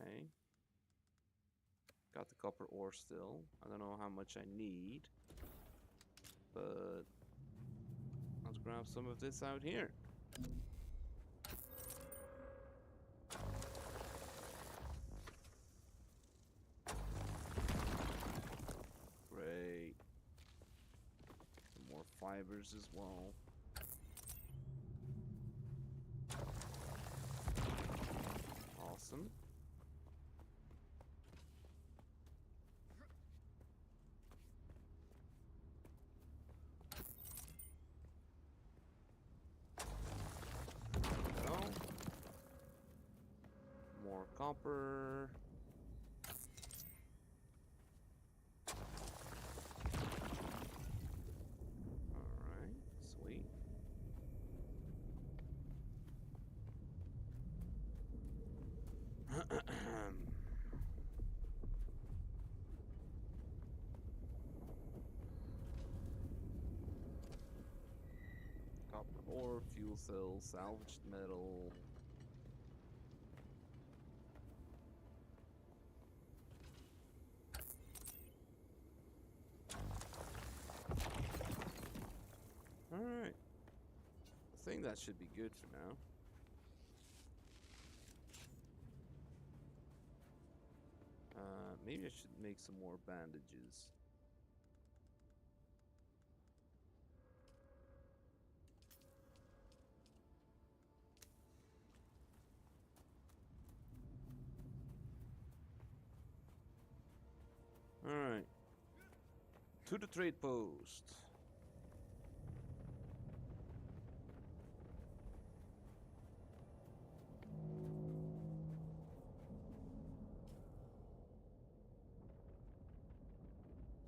Okay. Got the copper ore still. I don't know how much I need. But let's grab some of this out here. Great. Some more fibers as well. Awesome. Go. More copper. Alright, sweet. Copper ore, fuel cells, salvaged metal. Alright. I think that should be good for now. Maybe I should make some more bandages. Alright. To the trade post.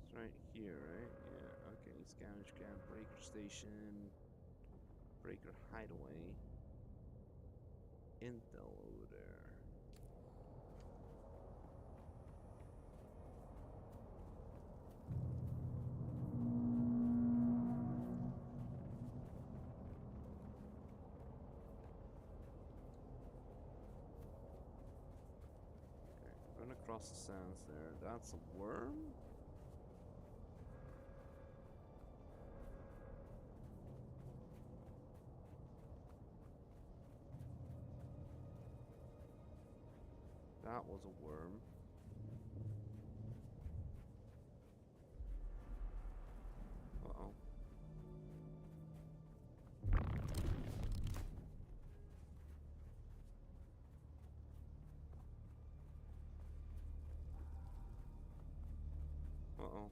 It's right here, right? Yeah, okay. Scavenge camp, breaker station, breaker hideaway. Intel over there. Okay, run across the sands there. That's a worm? That was a worm. Uh-oh. Uh-oh.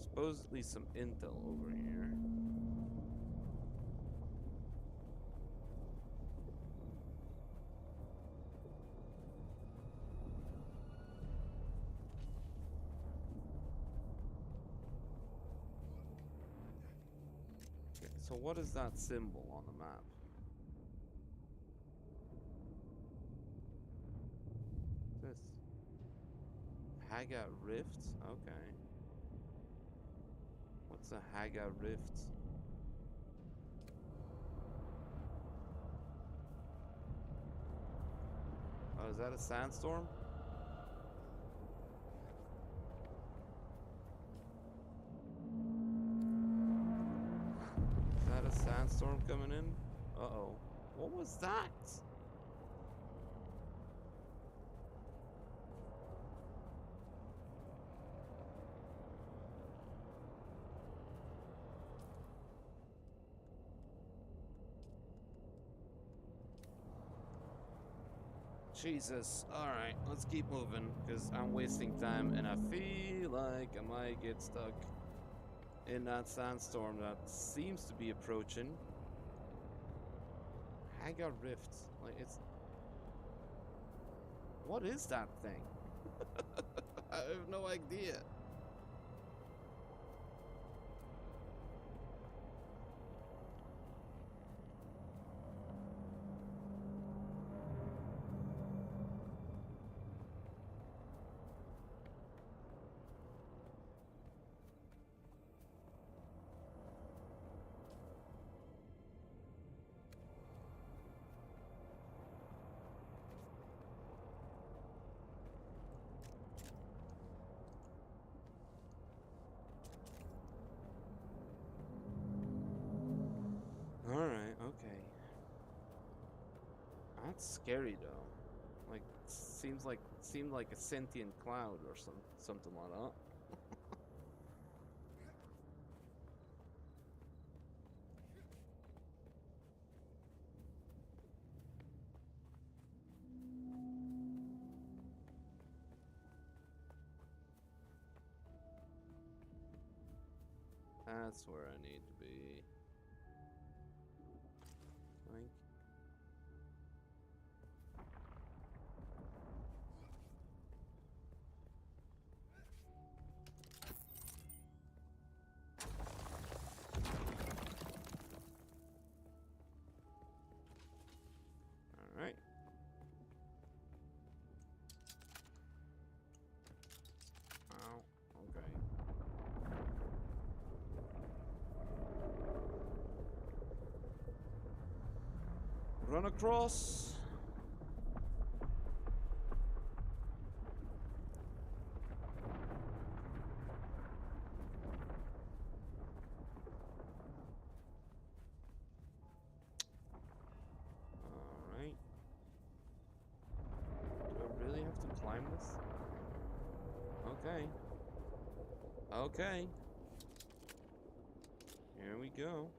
Supposedly some intel over here. Okay, so what is that symbol on the map? This Haga Rift? Okay. What's a Haga Rift? Oh, is that a sandstorm? Is that a sandstorm coming in? Uh-oh. What was that? Jesus. Alright, let's keep moving, because I'm wasting time, and I feel like I might get stuck in that sandstorm that seems to be approaching. Haga Rift. Like, it's... What is that thing? I have no idea. It's scary though. Like seemed like a sentient cloud or something like that. That's where I need to be. Like. All right. Ow. Okay. Run across. All right. Do I really have to climb this? Okay. Okay. Here we go.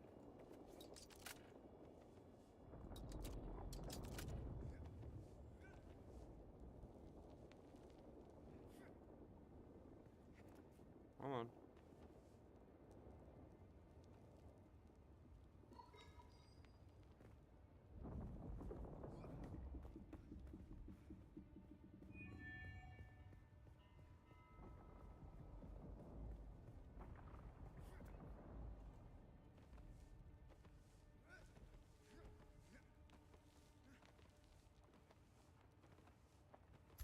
Come on.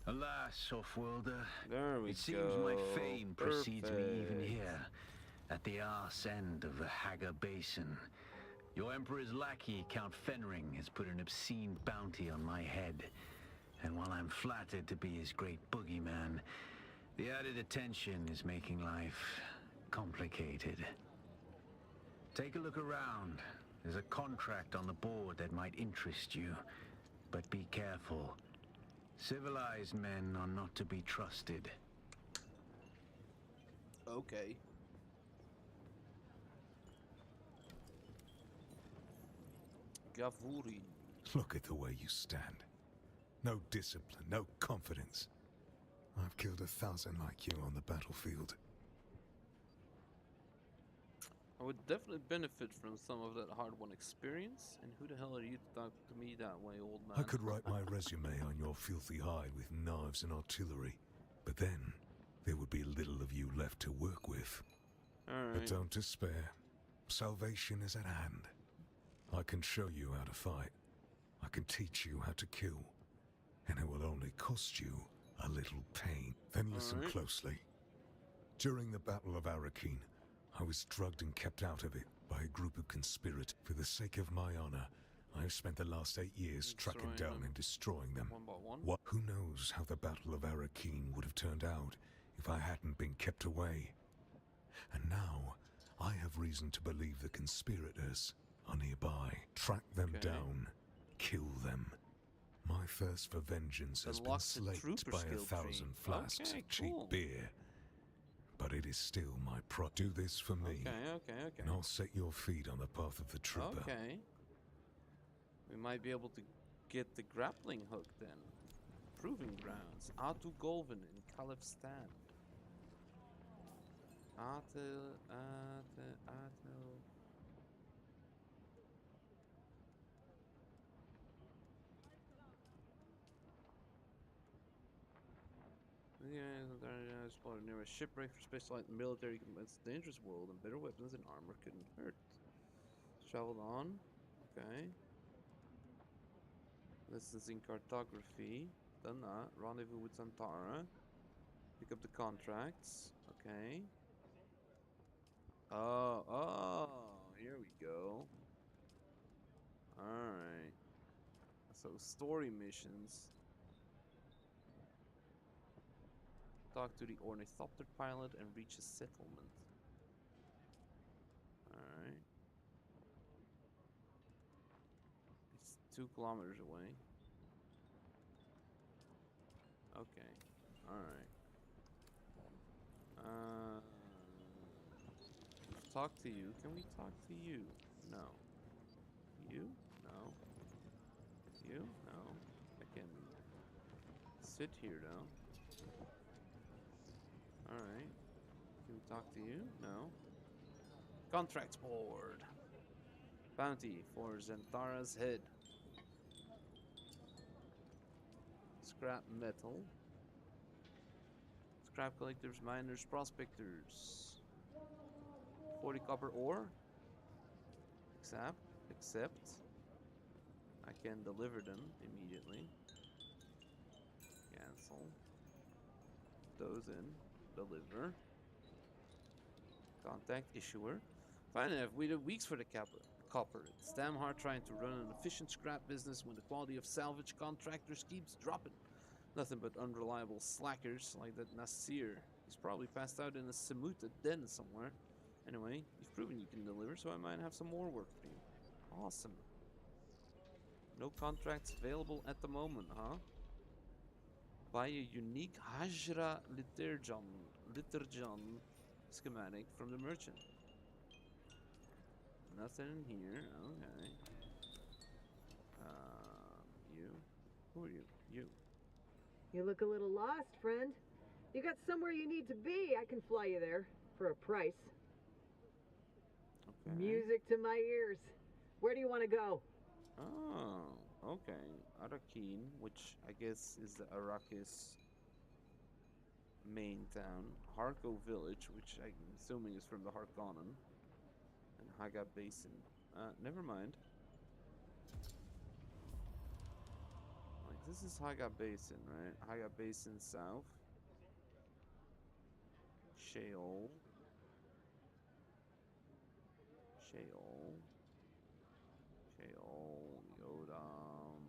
Alas, Offworlder, There we it seems go. my fame precedes me even Perfect. here, at the arse end of the Haga Basin. Your Emperor's lackey, Count Fenring, has put an obscene bounty on my head. And while I'm flattered to be his great boogeyman, the added attention is making life complicated. Take a look around. There's a contract on the board that might interest you. But be careful. Civilized men are not to be trusted. Okay. Gavuri. Look at the way you stand. No discipline, no confidence. I've killed 1,000 like you on the battlefield. I would definitely benefit from some of that hard-won experience. And who the hell are you to talk to me that way, old man? I could write my resume on your filthy hide with knives and artillery, but then there would be little of you left to work with. All right. But don't despair. Salvation is at hand. I can show you how to fight. I can teach you how to kill. And it will only cost you a little pain. Then listen closely. During the Battle of Arrakis, I was drugged and kept out of it by a group of conspirators. For the sake of my honor, I have spent the last 8 years tracking down and destroying them. One by one. Who knows how the Battle of Arrakis would have turned out if I hadn't been kept away. And now, I have reason to believe the conspirators are nearby. Track them down. Kill them. My thirst for vengeance has been slaked by 1,000 flasks of cheap beer. But it is still my do this for me. Okay. And I'll set your feet on the path of the trooper. Okay. We might be able to get the grappling hook then. Proving grounds. Atu Golven in Kalifstan. Atu. Yeah, spotted near a shipwreck for specialized military commits a dangerous world, and better weapons and armor couldn't hurt. Traveled on. Okay. Lessons in cartography. Done that. Rendezvous with Santara. Pick up the contracts. Okay. Oh, here we go. Alright. So, story missions. Talk to the ornithopter pilot and reach a settlement. Alright. It's 2 kilometers away. Okay. Alright. Uh, talk to you. Can we talk to you? No. You? No. You? No. I can sit here though. Alright. Can we talk to you? No. Contracts board. Bounty for Zentara's head. Scrap metal. Scrap collectors, miners, prospectors. 40 copper ore. Accept. I can deliver them immediately. Cancel. Those in. Deliver. Contact issuer. Fine enough, we waited weeks for the copper. It's damn hard trying to run an efficient scrap business when the quality of salvage contractors keeps dropping. Nothing but unreliable slackers like that Nasir. He's probably passed out in a Semuta den somewhere. Anyway, you've proven you can deliver, so I might have some more work for you. Awesome. No contracts available at the moment, huh? Buy a unique Hajra Liturgon schematic from the merchant. Nothing in here. Okay. You? Who are you? You. You look a little lost, friend. You got somewhere you need to be. I can fly you there for a price. Okay. Music to my ears. Where do you want to go? Oh, okay. Arakin, which I guess is the Arrakis main town. Harko village, which I'm assuming is from the Harkonnen. And Haga Basin. Never mind. Like, this is Haga Basin, right? Haga Basin south. Sheol. Yodam.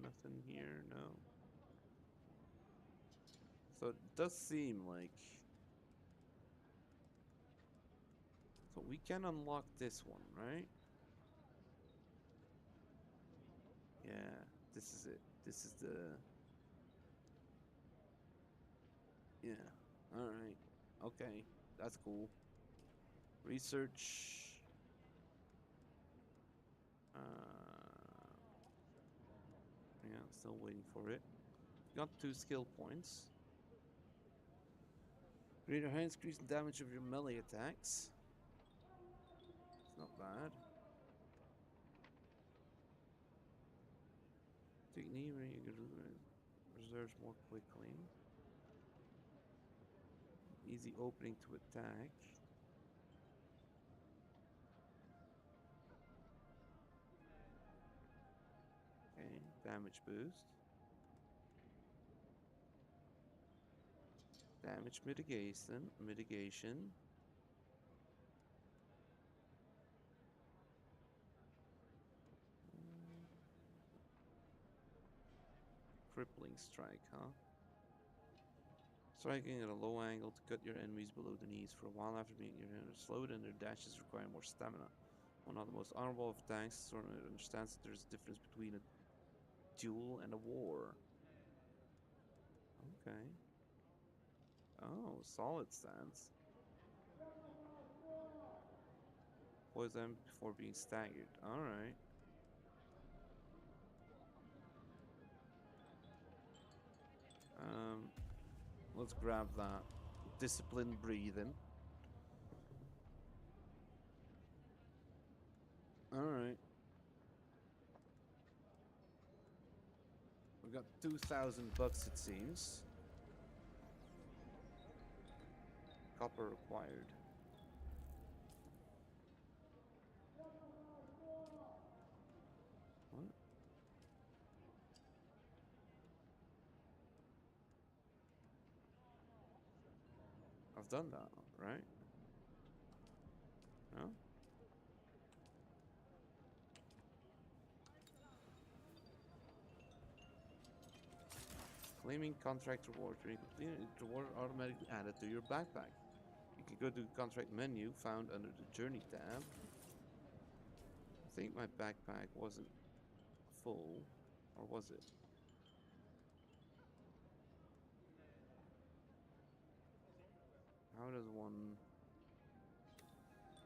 Nothing here, no. So it does seem like... So we can unlock this one, right? Yeah, this is it. This is the... Yeah, alright. Okay, that's cool. Research... yeah, still waiting for it. Got 2 skill points. Greater high increase in damage of your melee attacks. It's not bad. Technique where you can reserves more quickly. Easy opening to attack. Okay, damage boost. Damage mitigation. Crippling strike, huh? Striking at a low angle to cut your enemies below the knees for a while after being your enemies slowed, and their dashes require more stamina. One of the most honorable of tanks, Storm understands that there's a difference between a duel and a war. Okay. Oh, solid stance. Poison before being staggered. Alright. Let's grab that. Disciplined breathing. Alright. We got 2,000 bucks, it seems. Copper required. What? I've done that, right? No? Claiming contract reward. When you complete it, reward automatically added to your backpack. You can go to the contract menu found under the journey tab. I think my backpack wasn't full, or was it? How does one...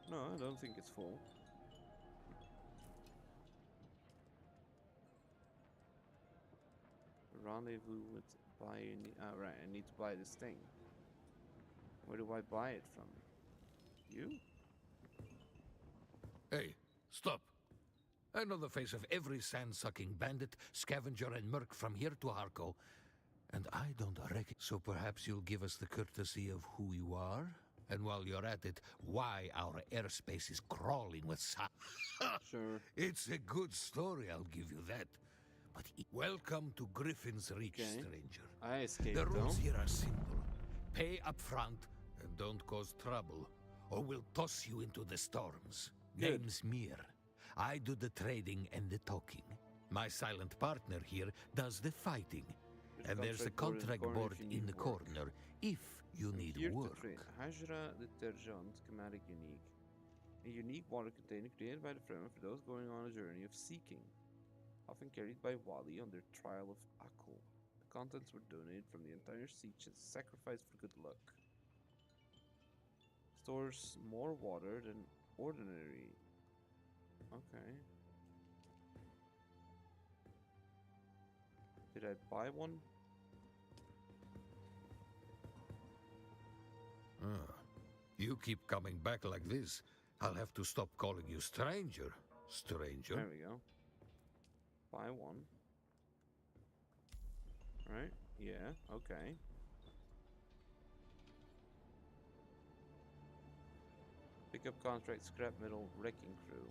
No, I don't think it's full. Rendezvous with buy... right, I need to buy this thing. Where do I buy it from? You? Hey, stop. I know the face of every sand-sucking bandit, scavenger, and merc from here to Harko, and I don't reckon. So perhaps you'll give us the courtesy of who you are? And while you're at it, why our airspace is crawling with Sure. It's a good story, I'll give you that. But welcome to Griffin's Reach, Okay. stranger. I escaped, The rules though. here are simple. Pay up front and don't cause trouble, or we'll toss you into the storms. Good. Name's Mir. I do the trading and the talking. My silent partner here does the fighting. And there's a contract board in the corner if you need Here to work. trade. Hajra detergent, schematic unique. A unique water container created by the Fremen for those going on a journey of seeking. Often carried by Wali on their trial of Akul. The contents were donated from the entire siege as a sacrifice for good luck. Stores more water than ordinary. Okay. Did I buy one? You keep coming back like this, I'll have to stop calling you stranger. Stranger. There we go. Buy one. Right? Yeah, okay. Pick up contract, scrap metal, wrecking crew.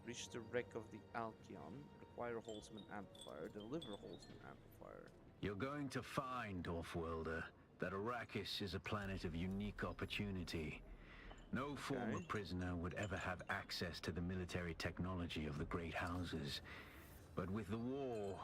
Reach the wreck of the Alkion. Require Holtzman amplifier. Deliver Holtzman amplifier. You're going to find, Offworlder, that Arrakis is a planet of unique opportunity. No former prisoner would ever have access to the military technology of the great houses. But with the war,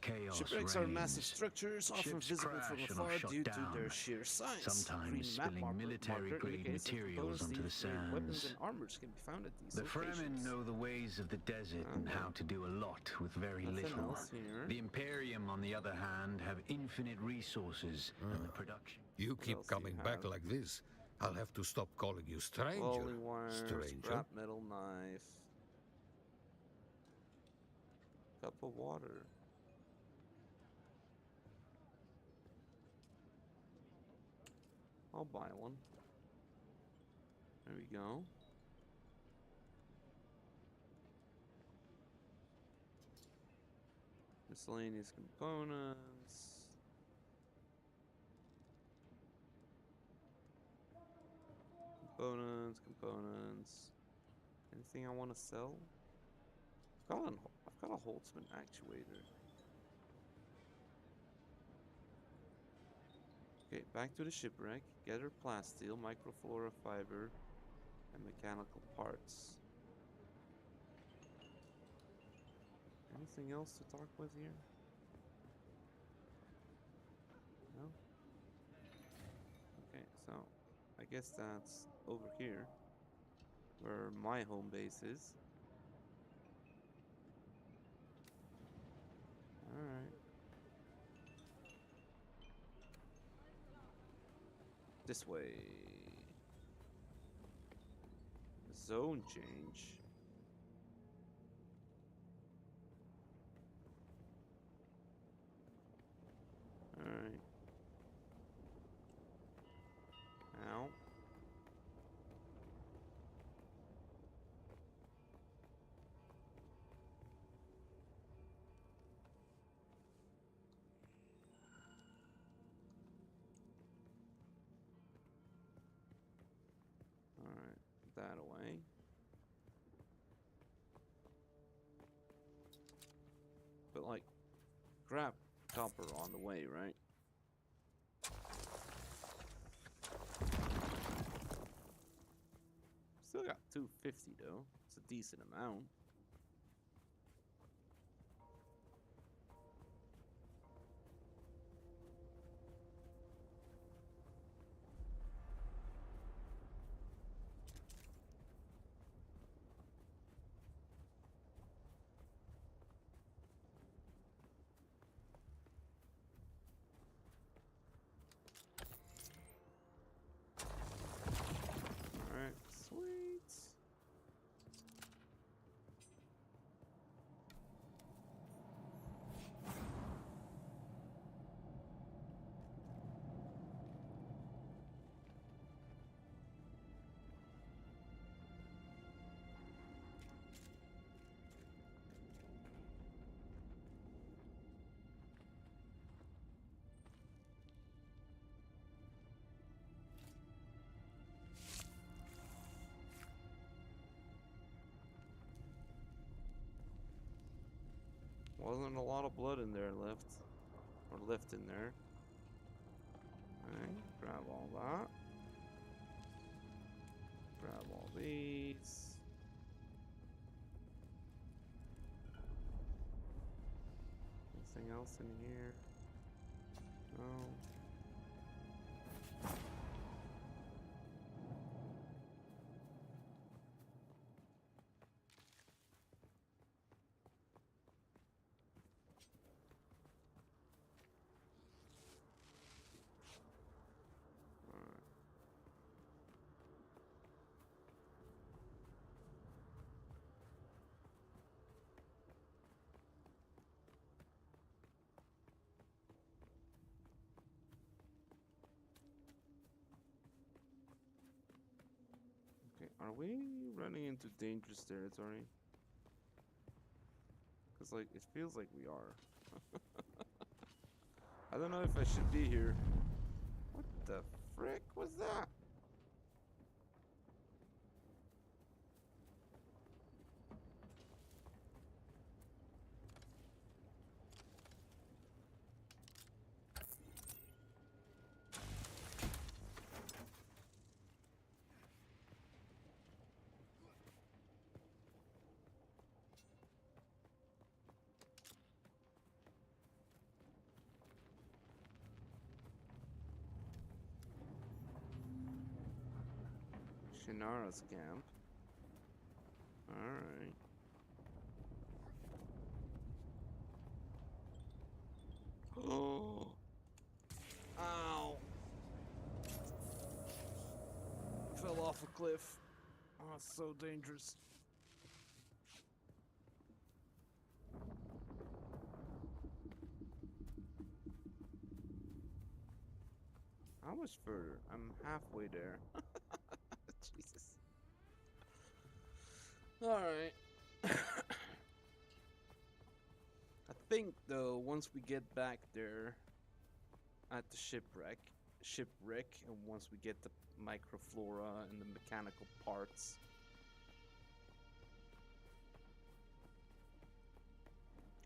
chaos Shipwrecks are reigns. massive structures, often Ships visible crash from and afar are shot due to down, their sheer size. Green sometimes map spilling military-grade indicates that materials components onto the needed to make weapons sands. and armors can be found at these The locations. Fremen know the ways of the desert and how to do a lot with very Nothing little. else here. The Imperium, on the other hand, have infinite resources and the production. You else keep do you coming back have? like this, I'll have to stop calling you stranger. Welding wire, Stranger. scrap metal knife, cup of water. I'll buy one. There we go. Miscellaneous components. Components. Anything I want to sell? I've got a Holtzman actuator. Okay, back to the shipwreck. Gather plasteel, microflora fiber, and mechanical parts. Anything else to talk with here? No? Okay, so I guess that's over here, where my home base is. Alright. This way. Zone change. Alright. Ow. Alright, put that away. But like, crap copper on the way, right? Still got 250 though. It's a decent amount. Wasn't a lot of blood in there left. Or left in there. Alright, grab all that. Grab all these. Anything else in here? No. Okay, are we running into dangerous territory? Because, like, it feels like we are. I don't know if I should be here. What the frick was that? Shannara's camp. Alright. Oh! Ow! Fell off a cliff. Oh, it's so dangerous. How much further? I'm halfway there. Jesus. Alright. I think, though, once we get back there at the shipwreck, and once we get the microflora and the mechanical parts,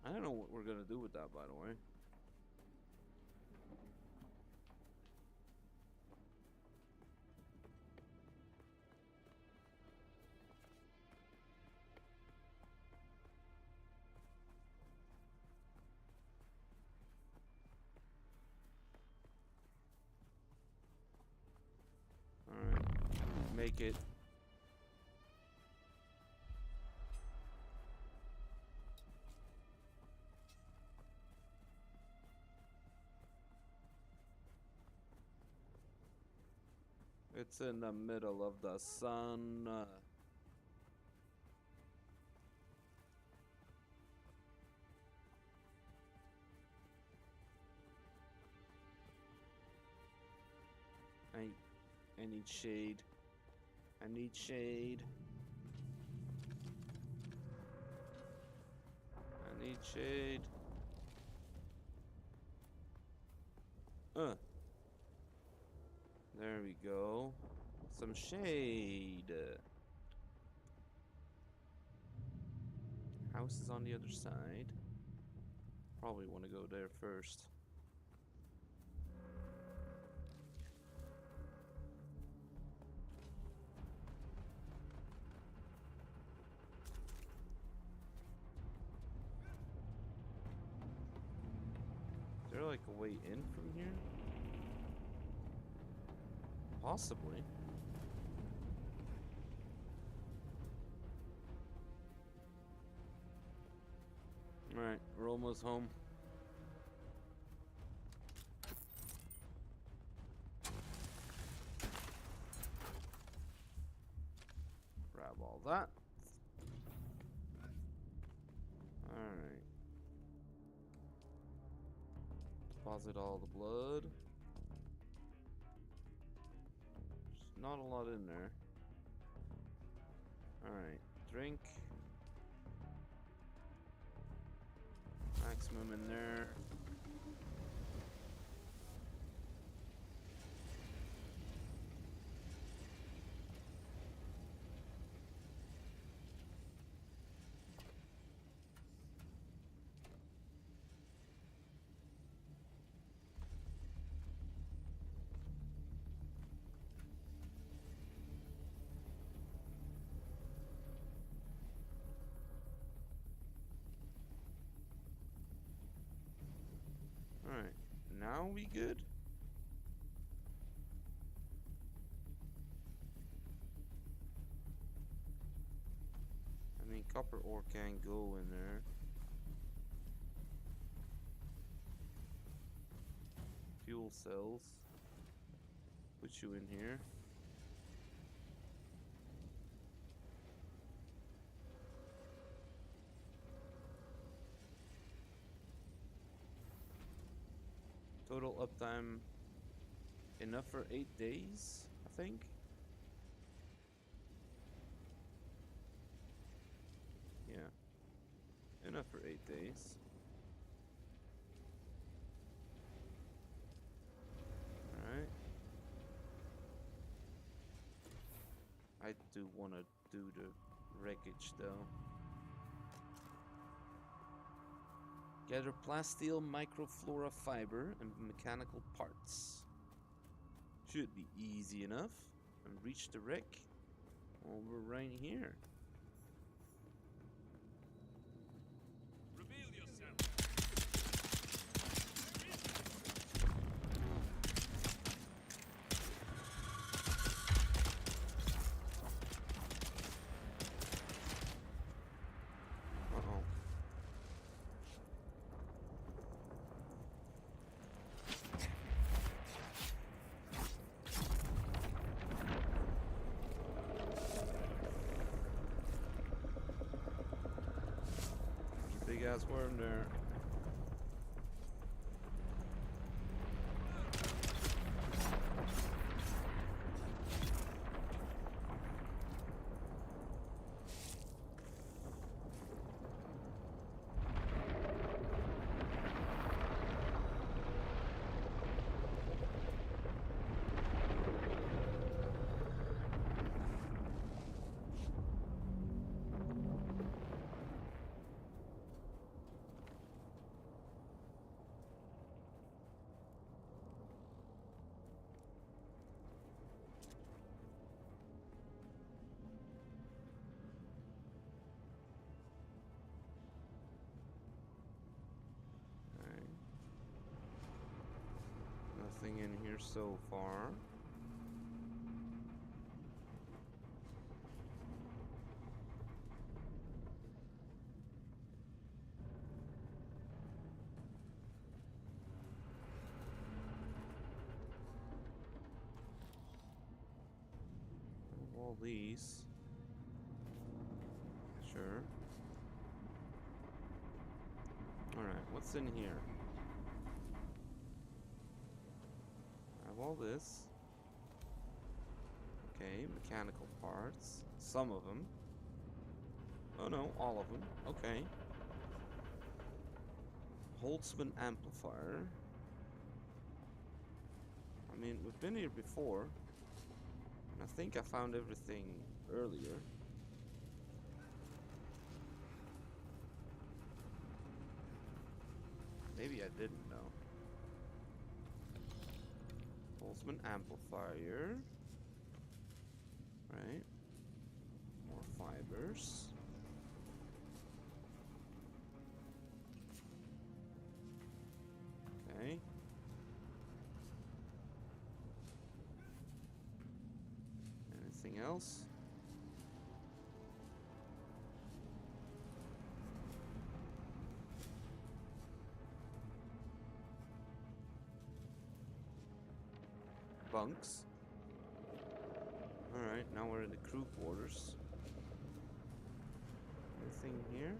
I don't know what we're gonna do with that, by the way. Alright. Make it. It's in the middle of the sun. I need shade. I need shade. I need shade. There we go. Some shade. House is on the other side. Probably want to go there first. Is there like a way in from here? Possibly. Alright, we're almost home. Grab all that. Alright. Deposit all the blood. There's not a lot in there. Alright, drink. Maximum in there. Now we good? I mean, copper ore can go in there. Fuel cells. Put you in here. Total uptime enough for 8 days, I think. Yeah. Enough for 8 days. Alright. I do want to do the wreckage though. Gather plasteel, microflora fiber, and mechanical parts. Should be easy enough. And reach the wreck. Well, we're right here. Reveal yourself. Uh-oh. Big ass worm there. Nothing in here so far. All these. Sure. Alright, what's in here? I have all this. Okay, mechanical parts. Some of them. Oh no, all of them. Okay. Holtzman amplifier. I mean, we've been here before. And I think I found everything earlier. Maybe I didn't know. Holtzman amplifier. Right. More fibers. Okay. Anything else? Bunks. Alright, now we're in the crew quarters. Anything here?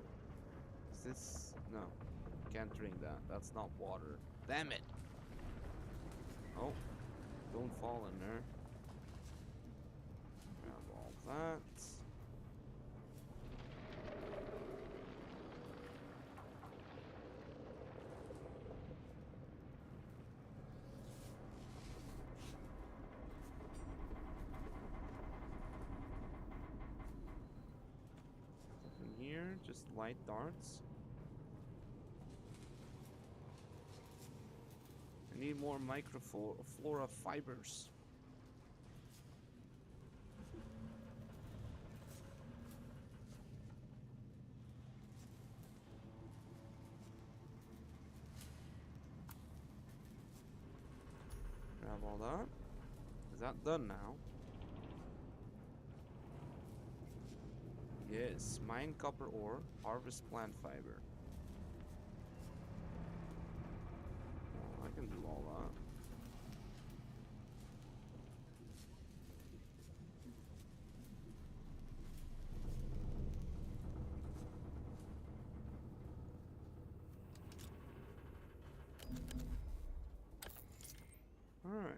Is this... no. Can't drink that. That's not water. Damn it! Oh. Don't fall in there. Grab all that. Here, just light darts. I need more microflora fibers. Grab all that. Is that done now? Yes. Mine copper ore. Harvest plant fiber. Well, I can do all that. Alright.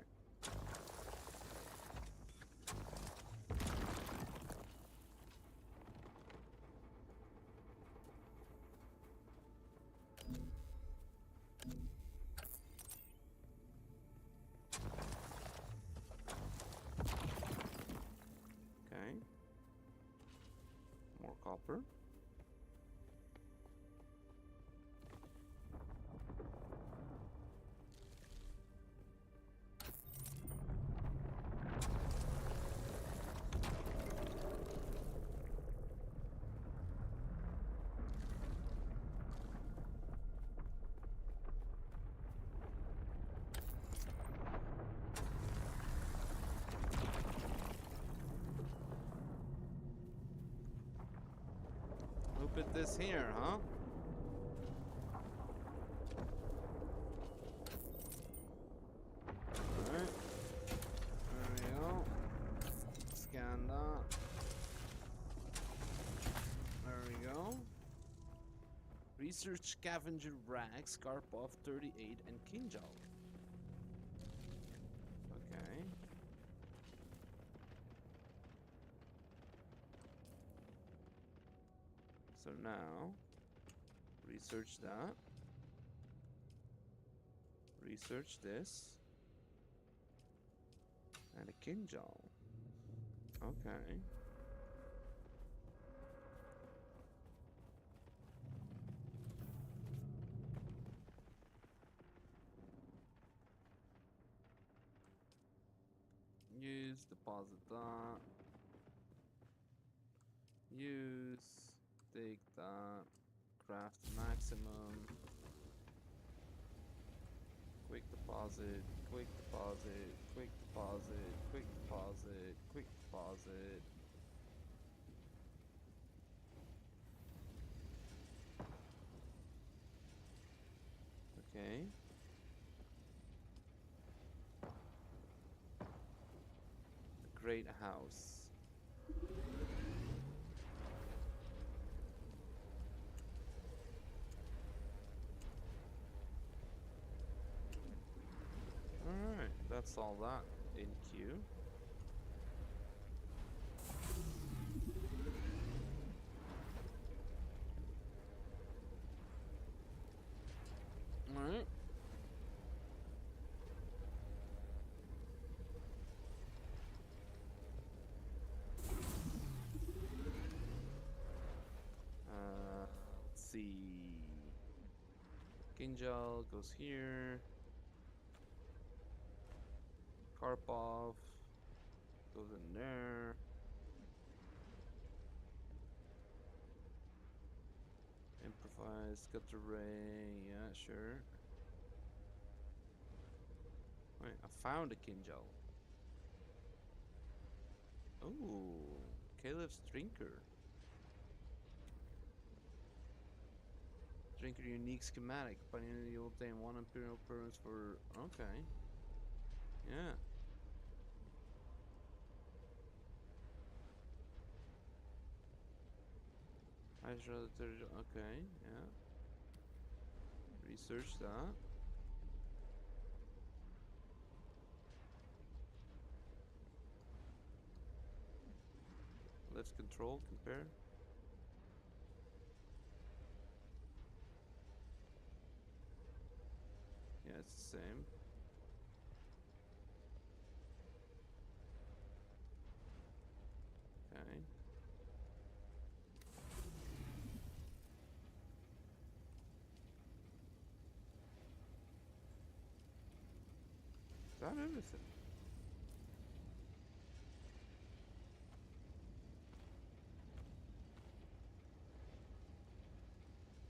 Okay. More copper. Who put this here, huh? Alright. There we go. Scan that. There we go. Research scavenger rags, Karpov 38, and Kinjal. Okay. So now, research that. Research this. And a Kinjal. Okay. Use, deposit that. Use, take that. Craft maximum. Quick deposit, quick deposit, quick deposit, quick deposit, quick deposit. Okay. A great house. Alright, that's all that in queue. Alright. Let's see. Kinjal goes here. Karpov goes in there. Improvise, cut the ray, yeah, sure. Wait, I found a Kinjal. Ooh, Caleb's Drinker. Drinker unique schematic. Upon you obtain 1 Imperial permits for. Okay. Yeah. Okay, yeah. Research that. Let's control, compare. Yeah, it's the same. Okay. Is that everything?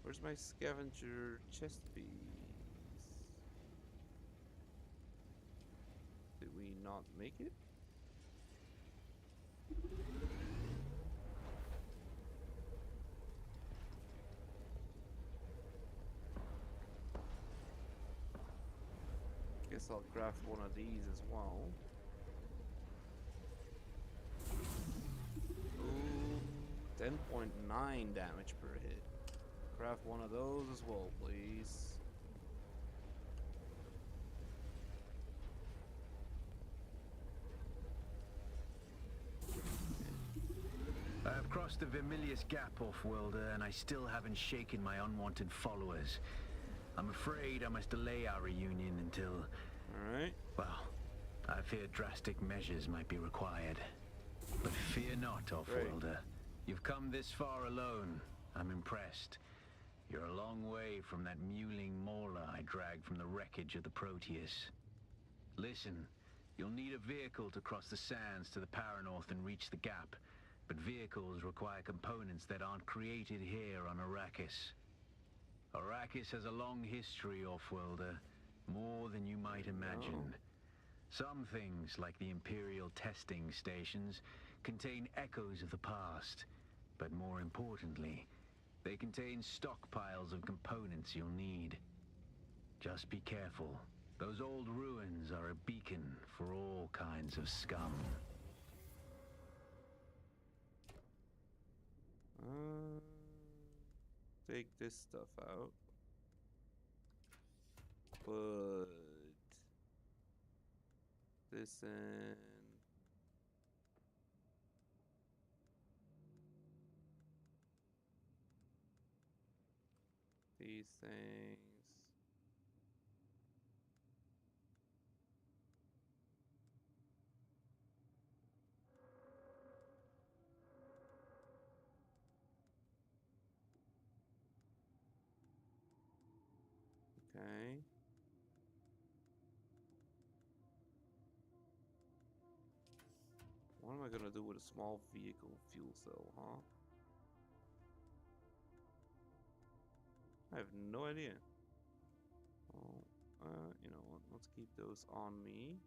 Where's my scavenger chest piece? not make it? Guess I'll craft one of these as well. Ooh, 10.9 damage per hit. Craft one of those as well, please. I have crossed the Vermilius Gap, Off-Worlder, and I still haven't shaken my unwanted followers. I'm afraid I must delay our reunion until... Alright. Well, I fear drastic measures might be required. But fear not, Off-Worlder. You've come this far alone. I'm impressed. You're a long way from that mewling mauler I dragged from the wreckage of the Proteus. Listen, you'll need a vehicle to cross the sands to the Paranorth and reach the gap. But vehicles require components that aren't created here on Arrakis. Arrakis has a long history, Off-Worlder. More than you might imagine. Some things, like the Imperial testing stations, contain echoes of the past. But more importantly, they contain stockpiles of components you'll need. Just be careful. Those old ruins are a beacon for all kinds of scum. Take this stuff out. Put this in. These things. Okay. What am I gonna do with a small vehicle fuel cell, huh? I have no idea. Oh, you know what? Let's keep those on me.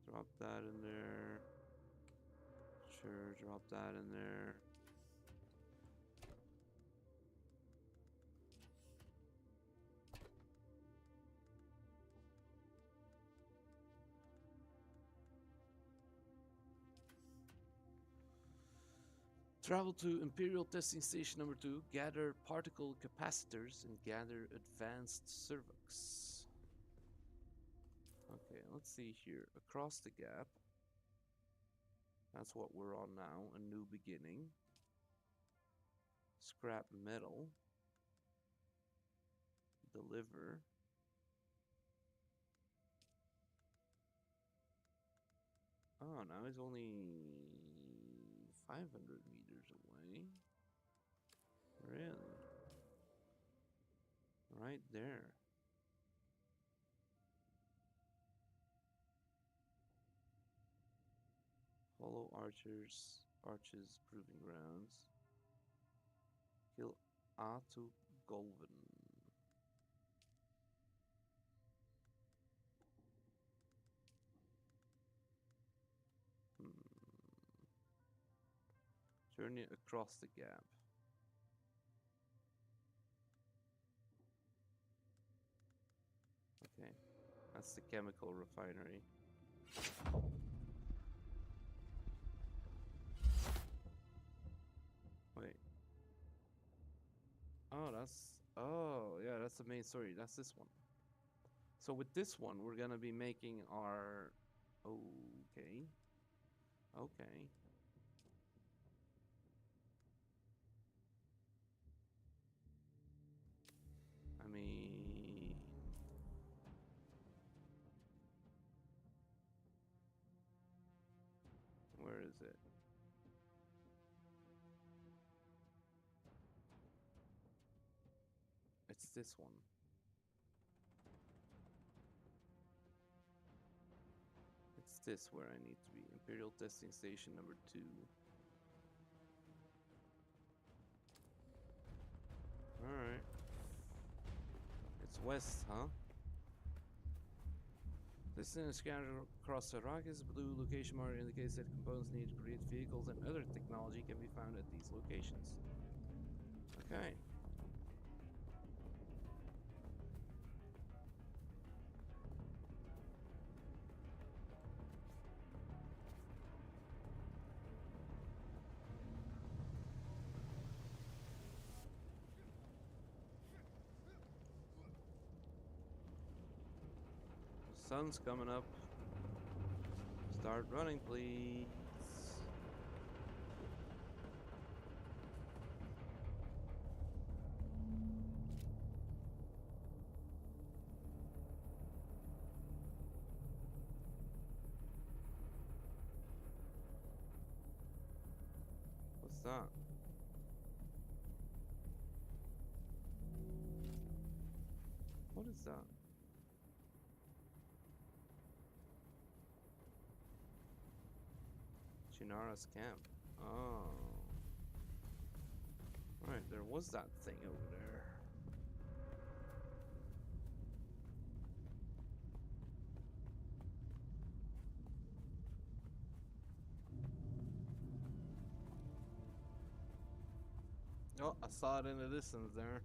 Drop that in there. Sure, drop that in there. Travel to Imperial Testing Station number 2, gather particle capacitors, and gather advanced cervix. Okay, let's see here. Across the gap. That's what we're on now. A new beginning. Scrap metal. Deliver. Oh, now he's only 500 meters away. Really? Right there. Hollow arches, proving grounds. Kill Atu Golven. Journey across the gap. Okay, that's the chemical refinery. Wait. Oh, yeah, that's the main story. That's this one. So with this one, we're gonna be making our... Okay. Okay. I mean... Where is it? It's this one. It's this where I need to be. Imperial Testing Station number 2. Alright. It's West, huh? Distance scattered across Arrakis, blue location marker indicates that components needed to create vehicles and other technology can be found at these locations. Okay. Sun's coming up. Start running, please. What's that? What is that? Shinara's camp. Oh. Right, there was that thing over there. Oh, I saw it in the distance there.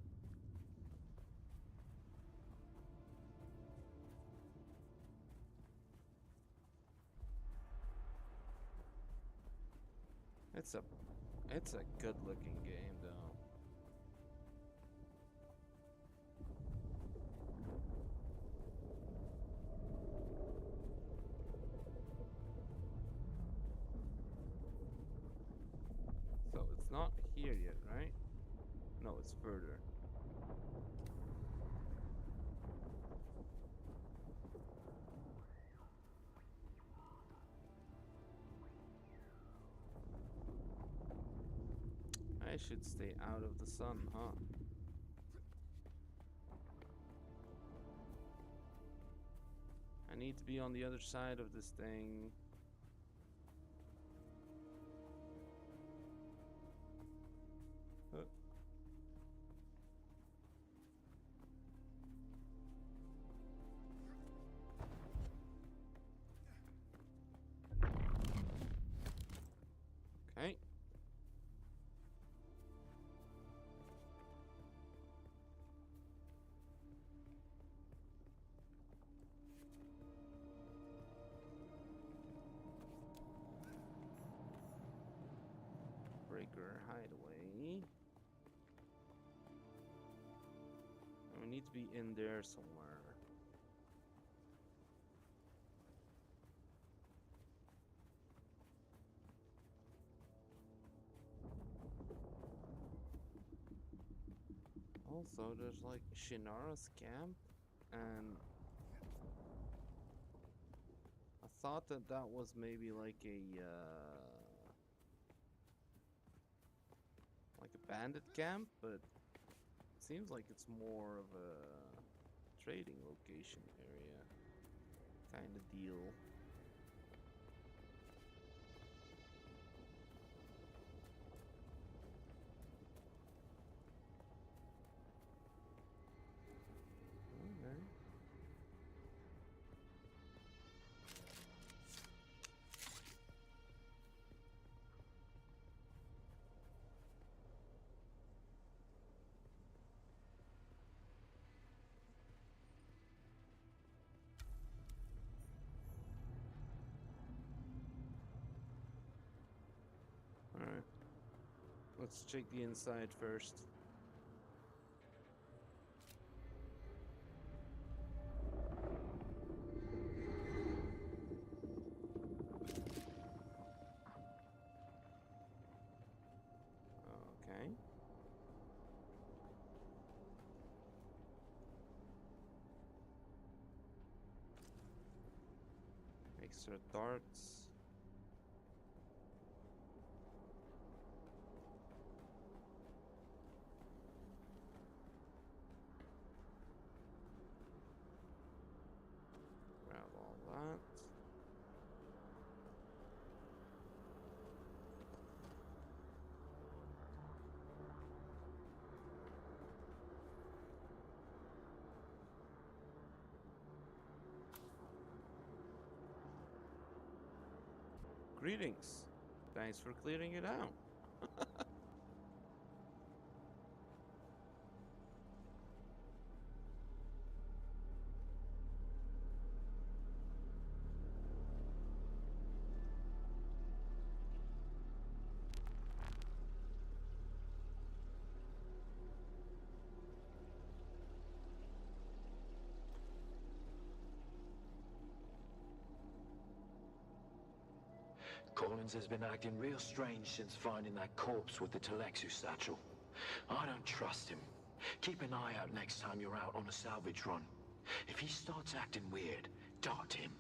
It's a good looking game though. So it's not here yet, right? No, it's further. I should stay out of the sun, huh? I need to be on the other side of this thing. Okay. Breaker hideaway. And we need to be in there somewhere. Also, there's like Shinara's camp, and I thought that that was maybe like a bandit camp, but it seems like it's more of a trading location area kind of deal. Okay. Alright. Let's check the inside first. Okay. Extra darts. Grab all that. Greetings. Thanks for clearing it out. Collins has been acting real strange since finding that corpse with the Telexu satchel. I don't trust him. Keep an eye out next time you're out on a salvage run. If he starts acting weird, dart him.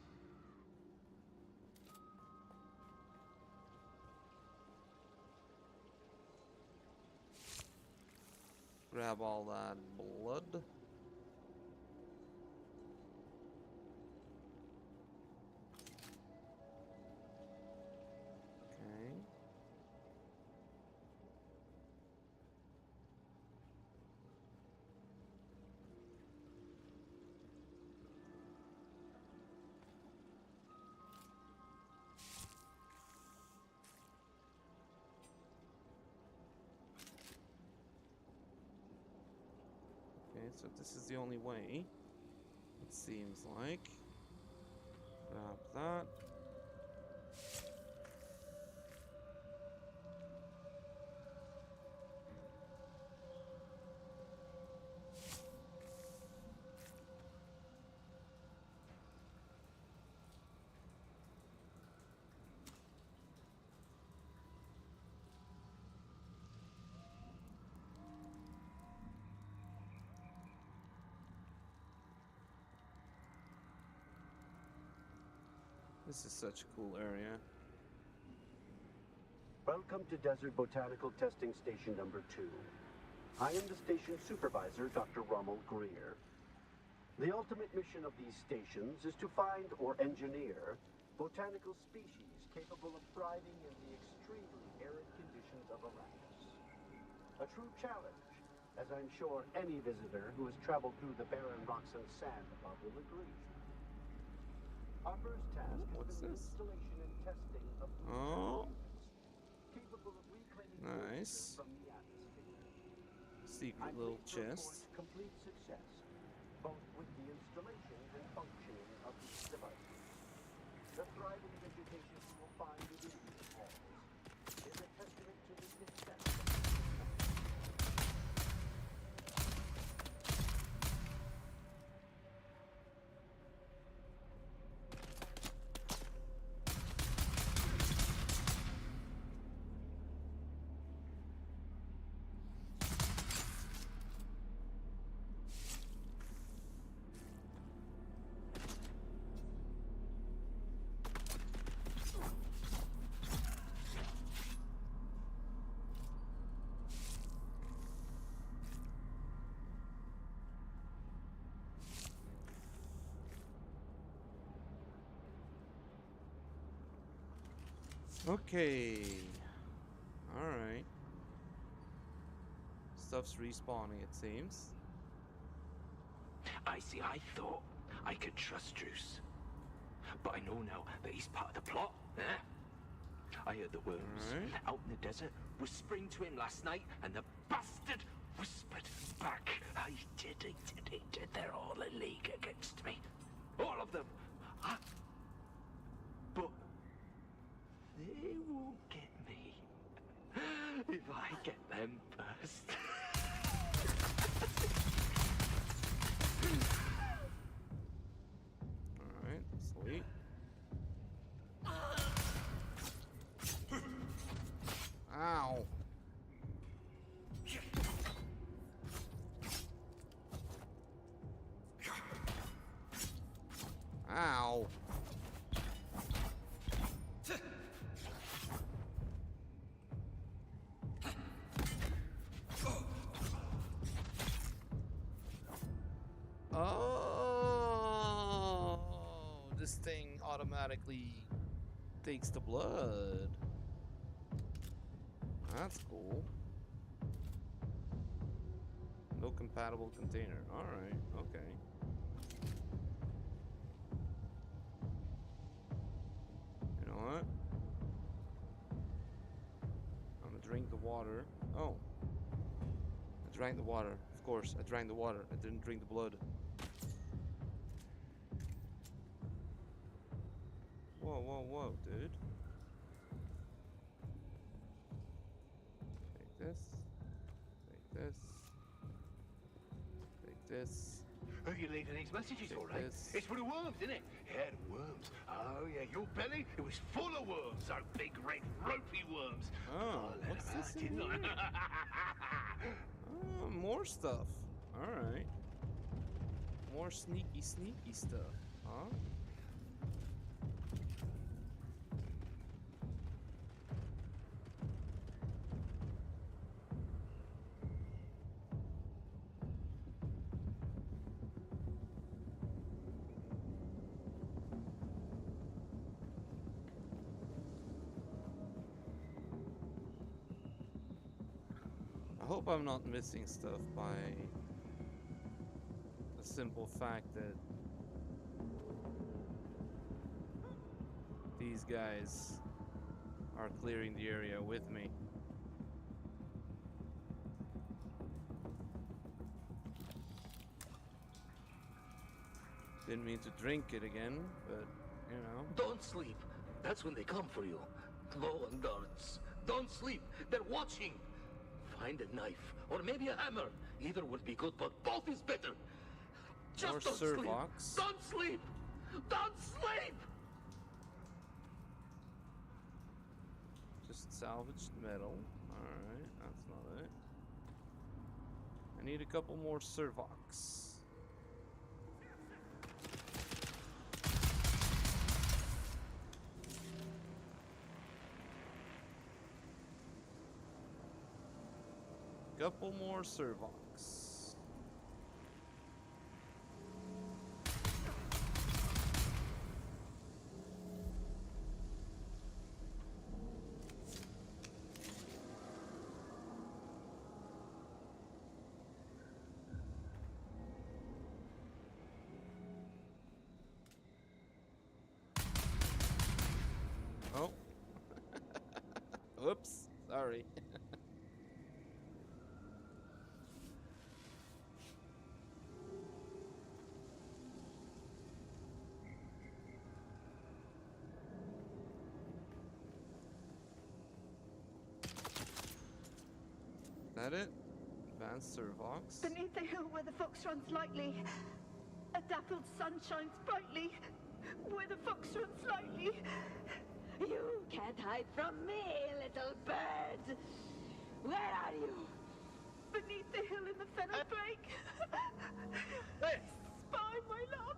Grab all that blood. Okay. Okay, so this is the only way. It seems like. Grab that. This is such a cool area. Welcome to Desert Botanical Testing Station number 2. I am the station supervisor, Dr. Rommel Greer. The ultimate mission of these stations is to find or engineer botanical species capable of thriving in the extremely arid conditions of Arrakis. A true challenge, as I'm sure any visitor who has traveled through the barren rocks and sand above will agree. Our first task What's has been the this? installation and testing of Oh, capable of reclaiming nice. moisture from the atmosphere. Secret I'm little pleased to report chest. complete success, both with the installation and functioning of these devices. The thriving vegetation you will find within these walls is a testament to the success of this system. Okay. Alright. Stuff's respawning, it seems. I thought I could trust Druce. But I know now that he's part of the plot, eh? I heard the worms out in the desert whispering to him last night, and the bastard whispered back. He did. They're all a league against me. All of them. But they won't get me if I get them first. Alright, sweet. Ow. Ow. Oh, this thing automatically takes the blood. That's cool. No compatible container. Alright, okay. You know what? water. Oh. I drank the water. Of course, I drank the water. I didn't drink the blood. Whoa, whoa, whoa, dude. Take this. Take this. Take this. Oh, you're leaving these messages, all right? This. It's for the worms, isn't it? Yeah, the worms. Oh, yeah, your belly, it was full of worms. Those big, red, ropey worms. Oh, let what's 'em this out, in didn't here? I? Oh, more stuff. Alright. More sneaky, sneaky stuff. Huh? I hope I'm not missing stuff by the simple fact that these guys are clearing the area with me. Didn't mean to drink it again, but you know. Don't sleep. That's when they come for you. Low on guards. Don't sleep. They're watching. Find a knife, or maybe a hammer. Either would be good, but both is better. Just More don't sleep. Servox. Don't sleep. Don't sleep. Just salvaged metal. Alright, that's not it. I need a couple more Servox. Couple more Servox. Oh. Oops. Sorry. That it? Advanced Servox. Beneath the hill where the fox runs lightly, a dappled sun shines brightly. Where the fox runs lightly. You can't hide from me, little bird. Where are you? Beneath the hill in the fennel brake. Spy, my love,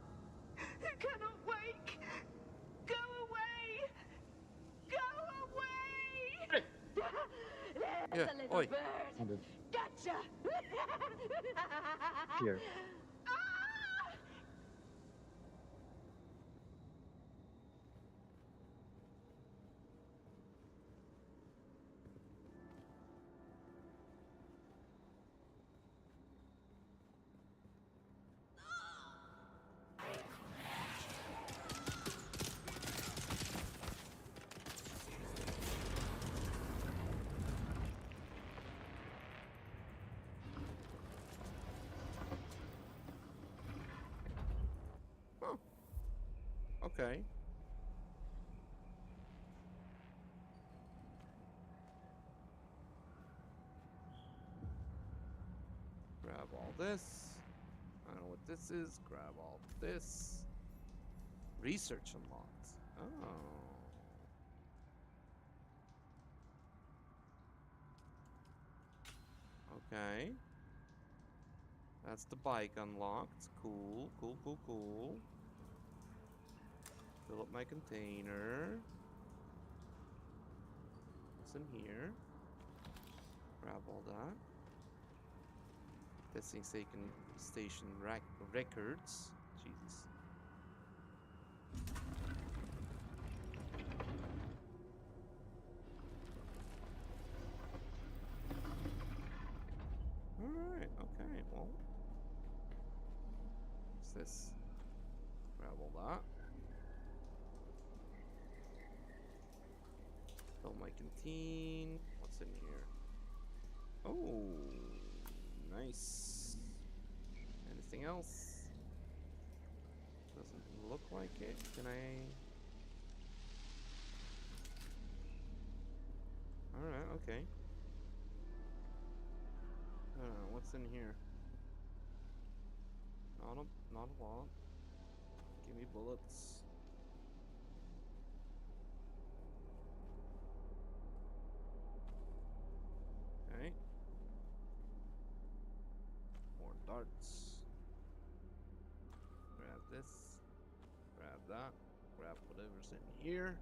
who cannot wake. Go away. Go away. There's Yeah, a little oi. bird. Gotcha. Here. Oh. Okay. Grab all this. I don't know what this is. Grab all this. Research unlocked. Oh. Okay. That's the bike unlocked. Cool, cool, cool, cool. Fill up my container. What's in here? Grab all that. Testing station records. Jesus. Alright, okay, well. What's this? Grab all that. Fill my canteen. What's in here? Nice. Anything else? Doesn't look like it. Can I? Alright, okay. What's in here? Not a lot. Give me bullets. Okay. More darts. Grab this. Grab that. Grab whatever's in here.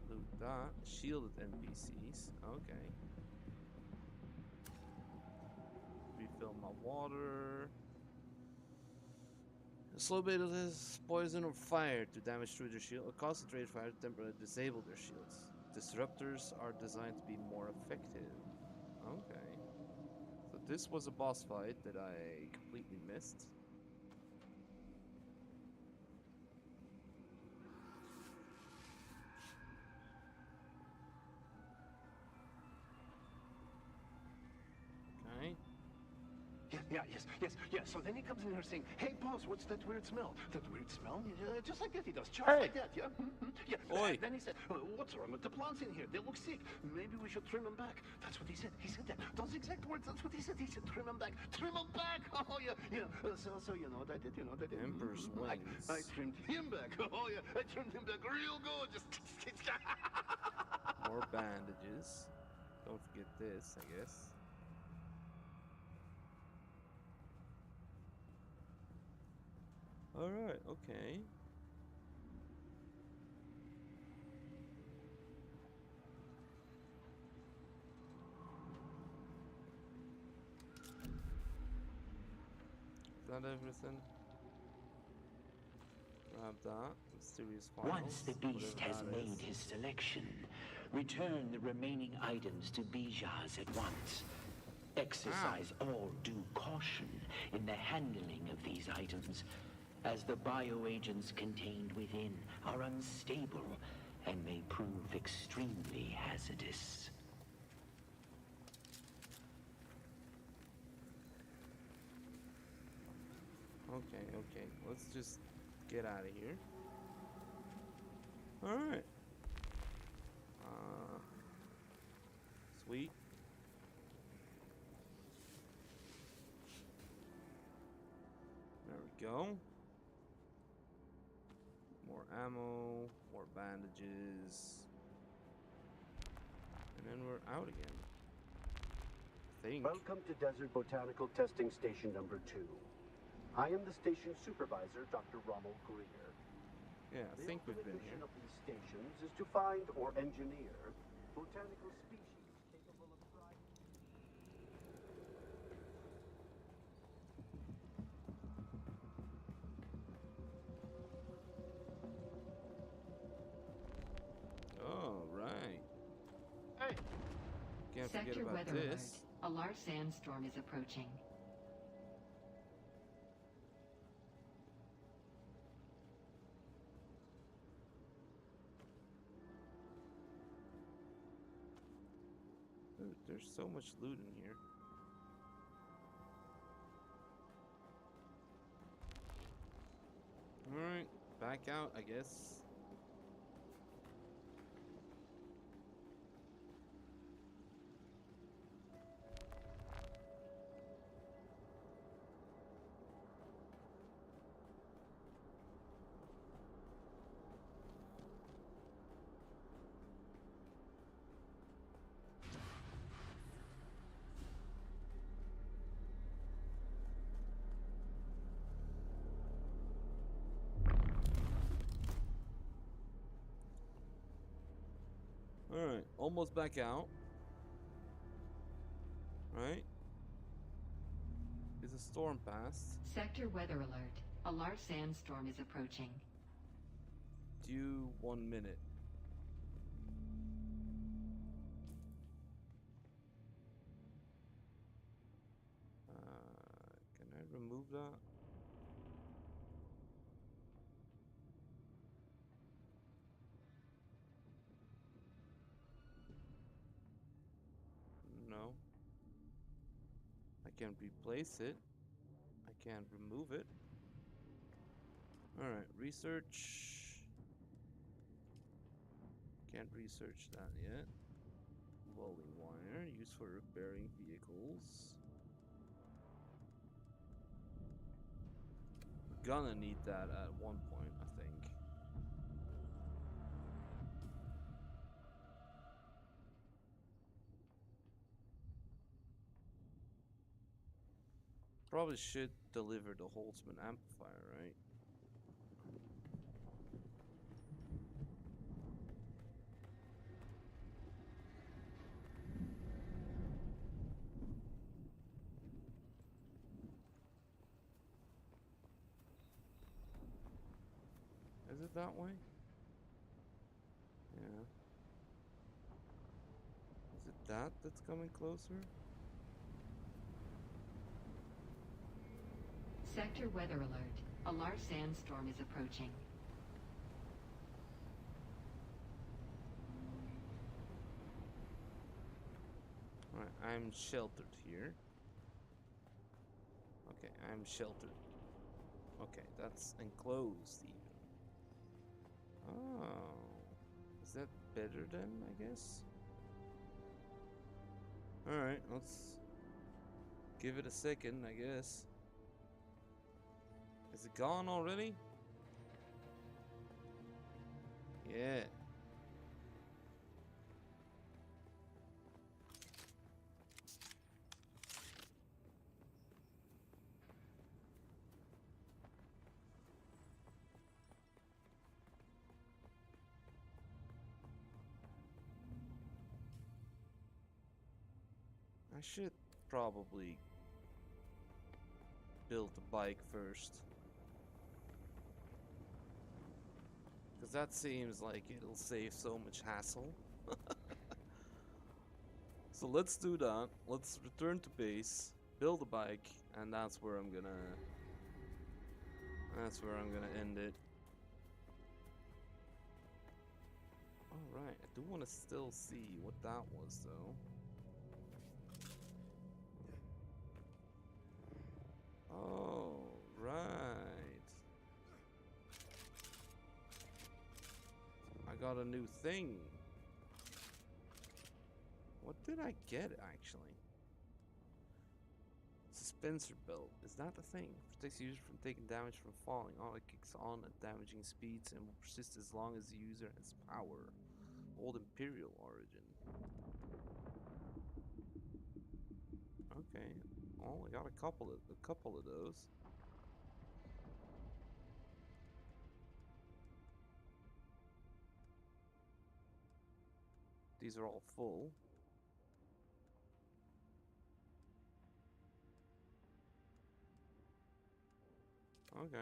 Loot that. Shielded NPCs. Okay. Refill my water. A slow bait has poison or fire to damage through their shield, or concentrated fire to temporarily disable their shields. Disruptors are designed to be more effective. Okay. So this was a boss fight that I completely missed. Okay. Yeah. So then he comes in here saying, "Hey, boss, what's that weird smell? That weird smell?" Just like that he does, just like that, yeah. Yeah. Oi. Then he said, "What's wrong with the plants in here? They look sick. Maybe we should trim them back." That's what he said. He said that. Those exact words. That's what he said. He said, "Trim them back. Trim them back." Oh yeah. So you know what I did? You know what I did? Emperor's wings. I trimmed him back. Oh yeah. I trimmed him back real good. Just. More bandages. Don't forget this, I guess. Alright, okay. Is that everything? Grab that. Mysterious files. Once the beast has made his selection, return the remaining items to Bijaz at once. Exercise all due caution in the handling of these items, as the bioagents contained within are unstable and may prove extremely hazardous. Okay. Let's just get out of here. Alright. Sweet. There we go. More ammo, more bandages. And then we're out again. I think. Welcome to Desert Botanical Testing Station number 2. I am the station supervisor, Dr. Rommel Greer. Yeah, I think we've been here. The ultimate mission of these stations is to find or engineer botanical species capable of thriving. Oh, right. Hey. Can't forget Sector about weather this. alert. A large sandstorm is approaching. Dude, there's so much loot in here. Alright, back out, I guess. Alright, almost back out. Right? Is a storm past? Sector weather alert. A large sandstorm is approaching. Due 1 minute. Can I remove that? can replace it. I can't remove it. Alright, research. Can't research that yet. Welding wire, used for repairing vehicles. Gonna need that at one point, I think. Probably should deliver the Holtzman amplifier, right? Is it that way? Yeah. Is it that that's coming closer? Sector weather alert. A large sandstorm is approaching. Alright, I'm sheltered here. Okay, I'm sheltered. Okay, that's enclosed even. Oh. Is that better then, I guess? Alright, let's give it a second, I guess. Is it gone already? Yeah. I should probably build a bike first. Because that seems like it'll save so much hassle. So let's do that. Let's return to base, build a bike, and that's where I'm gonna end it. Alright, I do want to still see what that was though. Oh, right. I got a new thing. What did I get actually? Suspensor belt. Is that the thing? Protects the user from taking damage from falling. Oh, it kicks on at damaging speeds and will persist as long as the user has power. Old Imperial origin. Okay. Oh, I got a couple of those. These are all full. Okay.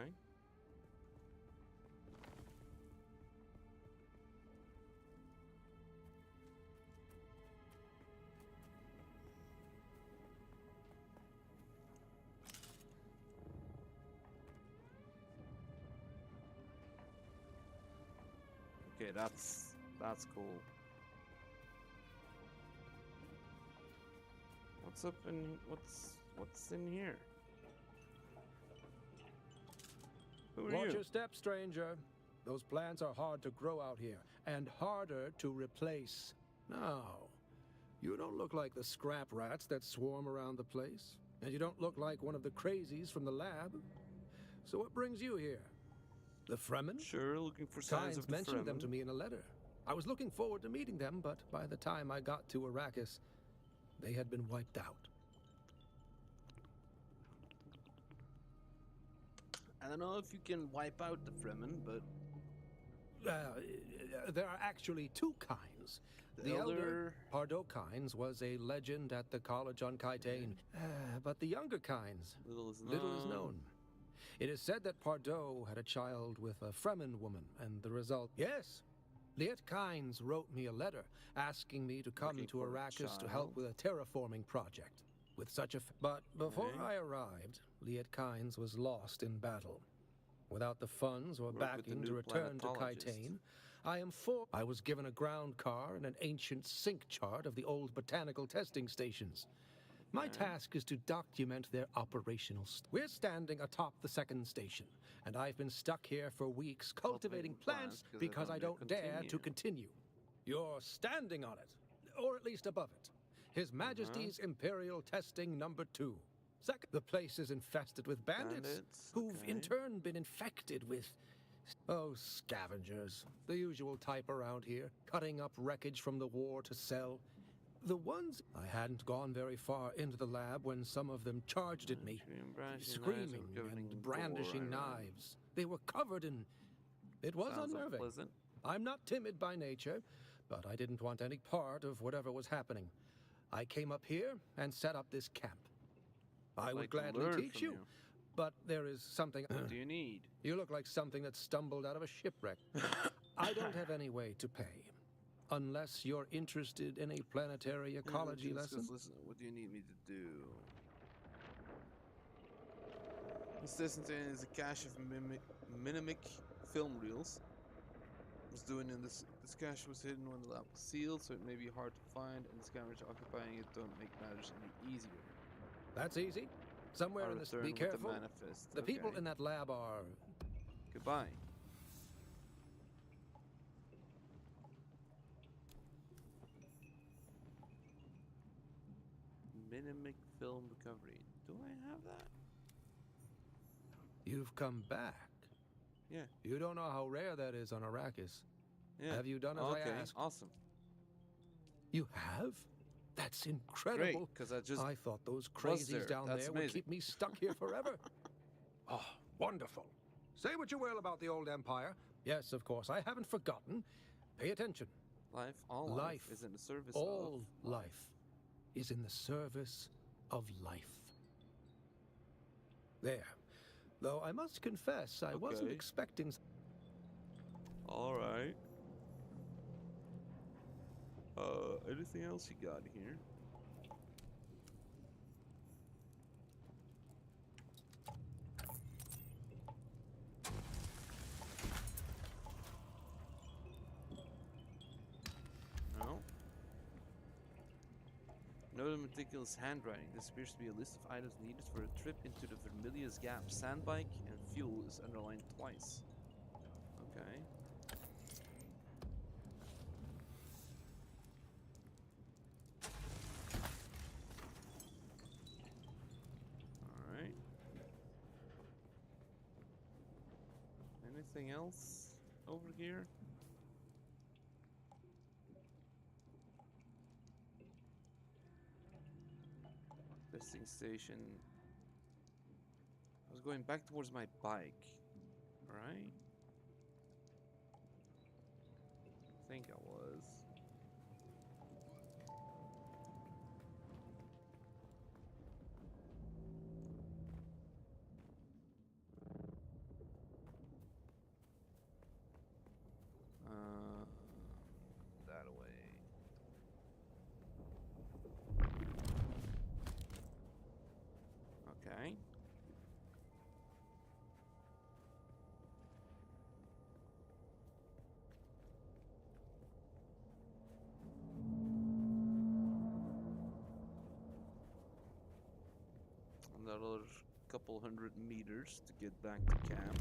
Okay, that's cool. What's up in what's in here? Who are Watch you? your step, stranger. Those plants are hard to grow out here, and harder to replace. Now, you don't look like the scrap rats that swarm around the place, and you don't look like one of the crazies from the lab. So what brings you here? The Fremen? Sure, looking for signs Kynes of the mentioned them Fremen. to me in a letter. I was looking forward to meeting them, but by the time I got to Arrakis, they had been wiped out. I don't know if you can wipe out the Fremen, but There are actually two Kynes. The elder, Pardo Kynes, was a legend at the college on Kaitane. But the younger Kynes, little is known. It is said that Pardo had a child with a Fremen woman, and the result... Yes, Liet Kynes wrote me a letter asking me to come to Arrakis to help with a terraforming project. With such a... But before I arrived, Liet Kynes was lost in battle. Without the funds or backing to return to Kaitane, I was given a ground car and an ancient sync chart of the old botanical testing stations. My task is to document their operational We're standing atop the second station, and I've been stuck here for weeks cultivating plants because I don't dare to continue. You're standing on it, or at least above it. His Majesty's Imperial Testing Number 2. Second, the place is infested with bandits who've in turn been infected with... Oh, scavengers. The usual type around here, cutting up wreckage from the war to sell. The ones... I hadn't gone very far into the lab when some of them charged at me, screaming and brandishing knives. They were covered in... It was unnerving. I'm not timid by nature, but I didn't want any part of whatever was happening. I came up here and set up this camp. I would gladly teach you, but there is something... What do you need? You look like something that stumbled out of a shipwreck. I don't have any way to pay. Unless you're interested in a planetary ecology lesson. Listen, what do you need me to do? This is a cache of mimic film reels. Was doing in this cache was hidden when the lab was sealed, so it may be hard to find, and the scavengers occupying it don't make matters any easier. That's easy. Somewhere in this. Be careful. The people in that lab are. Goodbye. Mimic film recovery. Do I have that? You've come back. Yeah. You don't know how rare that is on Arrakis. Yeah. Have you done as I asked? Awesome. You have? That's incredible. Great, I thought those crazies down there would keep me stuck here forever. Oh, wonderful. Say what you will about the old empire. Yes, of course, I haven't forgotten. Pay attention. All life is in the service all of life is in the service of life. There. Though I must confess, I wasn't expecting... All right. Anything else you got here? No. Note the meticulous handwriting. This appears to be a list of items needed for a trip into the Vermilius Gap. Sandbike and fuel is underlined twice. Okay. Alright. Anything else over here? Testing station. I was going back towards my bike, right? I think I was. That way. Okay. Another couple 100 meters to get back to camp.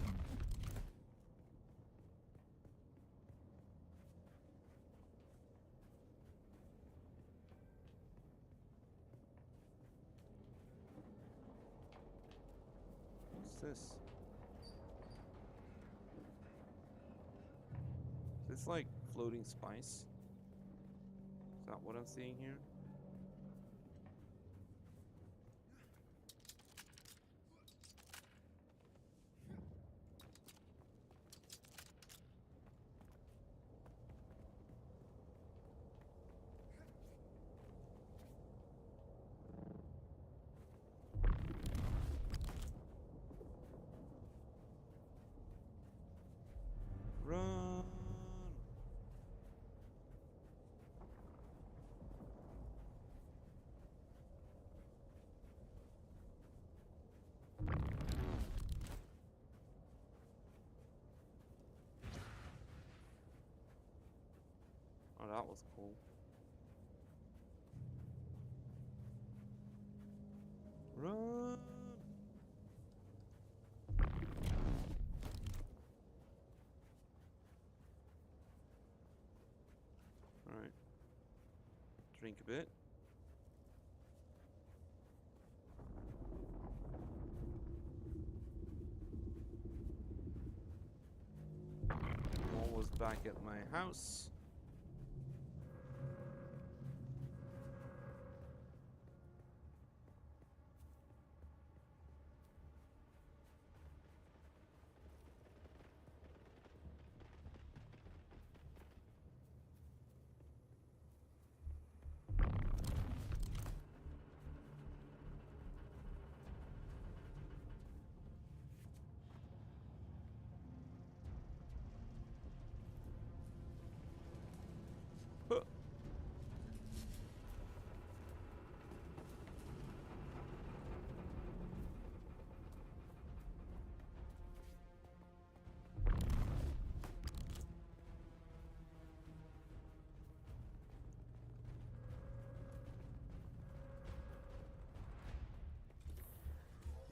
What's this? Is this like floating spice? Is that what I'm seeing here? Run! Oh, that was cool. drink a bit. I'm almost back at my house.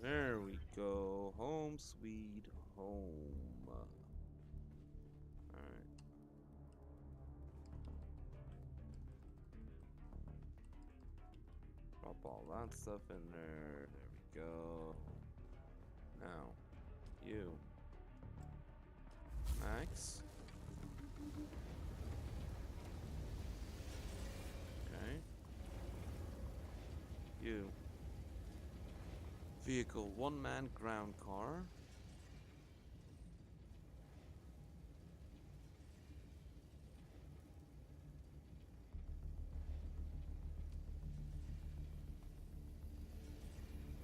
There we go. Home sweet home. Alright. Drop all that stuff in there. There we go. Now, you. Max. Okay. You. Vehicle, one-man ground car.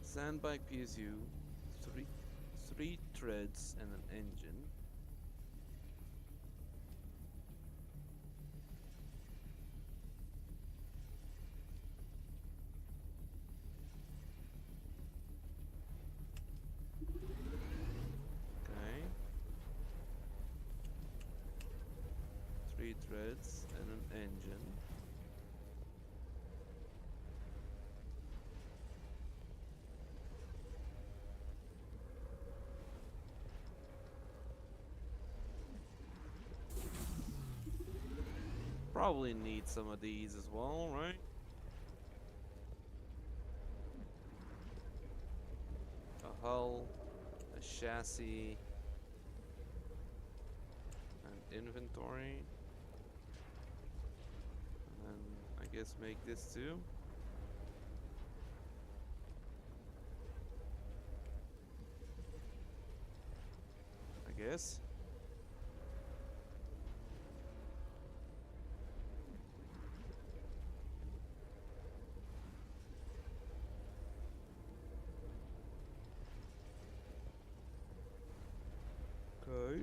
Sandbike PSU, three treads and an engine. Okay. 3 treads and an engine. Probably need some of these as well, right? A hull, a chassis, an inventory, and then I guess make this too. I guess. Okay.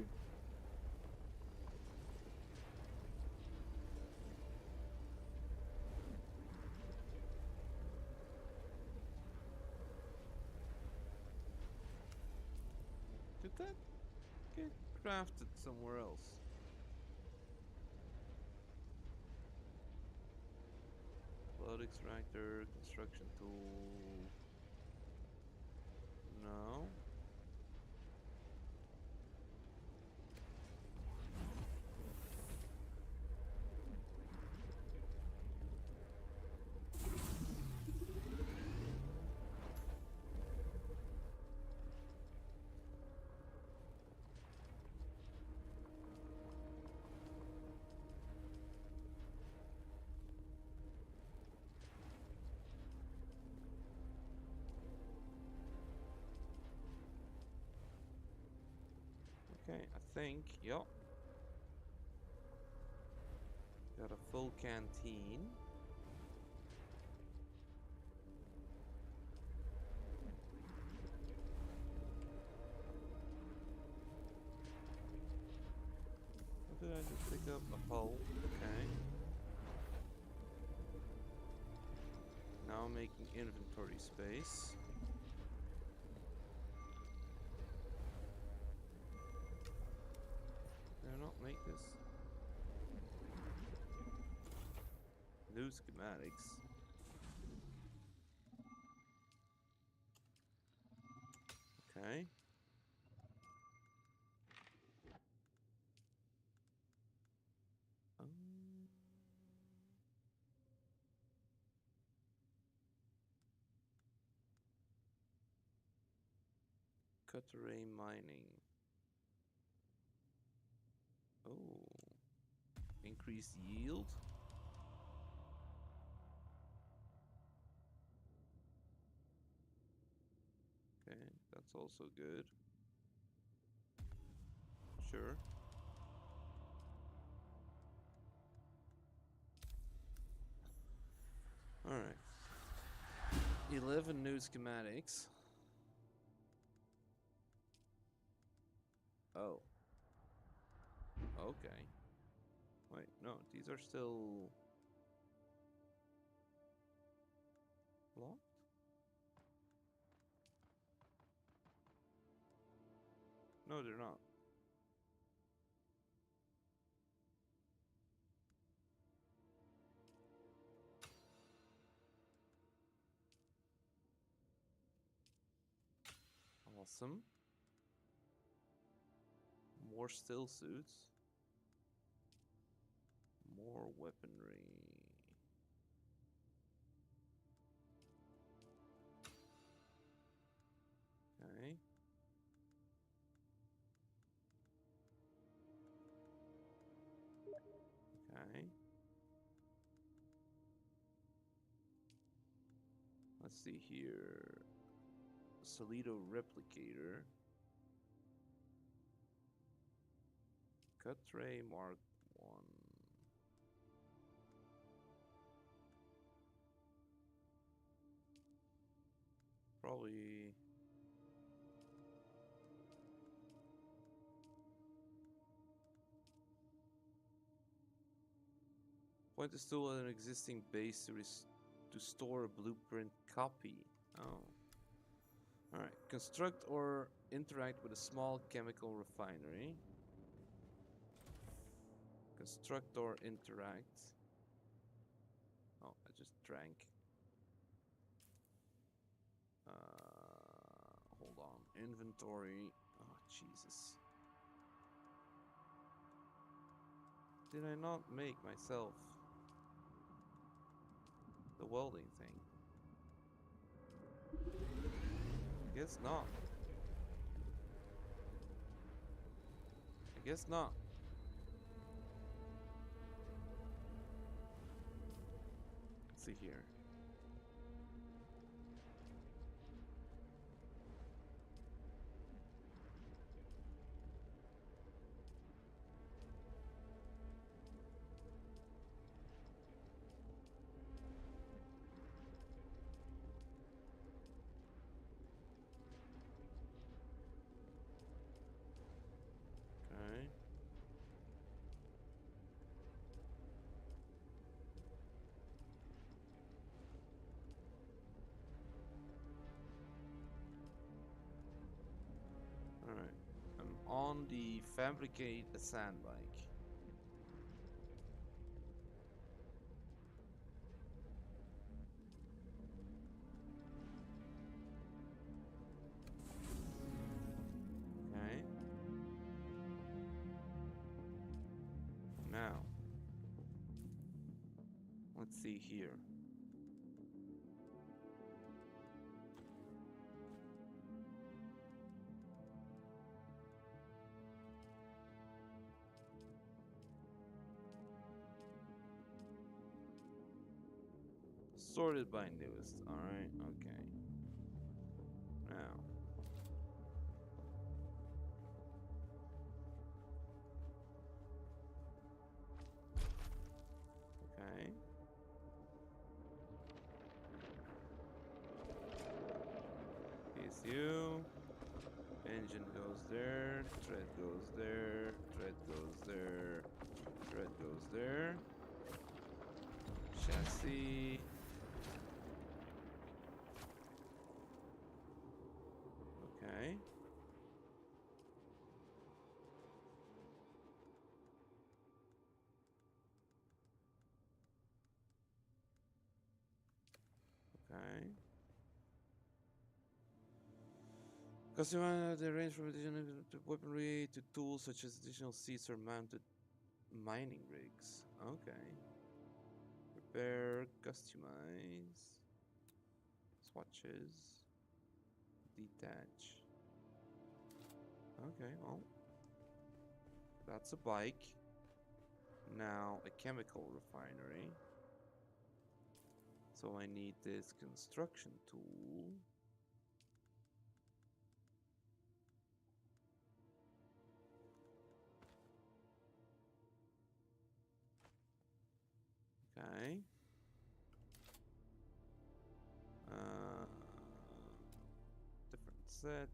Did that get crafted somewhere else? Blood extractor, construction tool. No. Okay, I think, yep. Got a full canteen. What did I just pick up? A pole. Okay. Now I'm making inventory space. Did I not make this? New schematics. Okay. ray mining. Oh. Increased yield. Okay, that's also good. Sure. Alright. 11 new schematics. Oh. Okay. Wait, no, these are still locked? No, they're not. Awesome. More still suits. More weaponry. Okay. Okay. Let's see here. Solido replicator. Cut ray Mark 1. Probably point the stool at an existing base to store a blueprint copy. Oh. Alright. Construct or interact with a small chemical refinery. Construct or interact. Oh, I just drank. Hold on. Inventory. Oh, Jesus. Did I not make myself the welding thing? I guess not. I guess not. Let's see here. Okay. Alright. I'm on the fabricate a sand bike. Okay. Now, let's see here. Sorted by newest. Alright, okay. Now. Okay. PSU. Engine goes there. Tread goes there. Tread goes there. Tread goes there. Chassis. Okay. Okay. Customize the range from additional to weaponry to tools such as additional seats or mounted mining rigs. Okay. Repair, customize, swatches, detach. Okay, well, that's a bike. Now a chemical refinery. So I need this construction tool. Okay. Different set.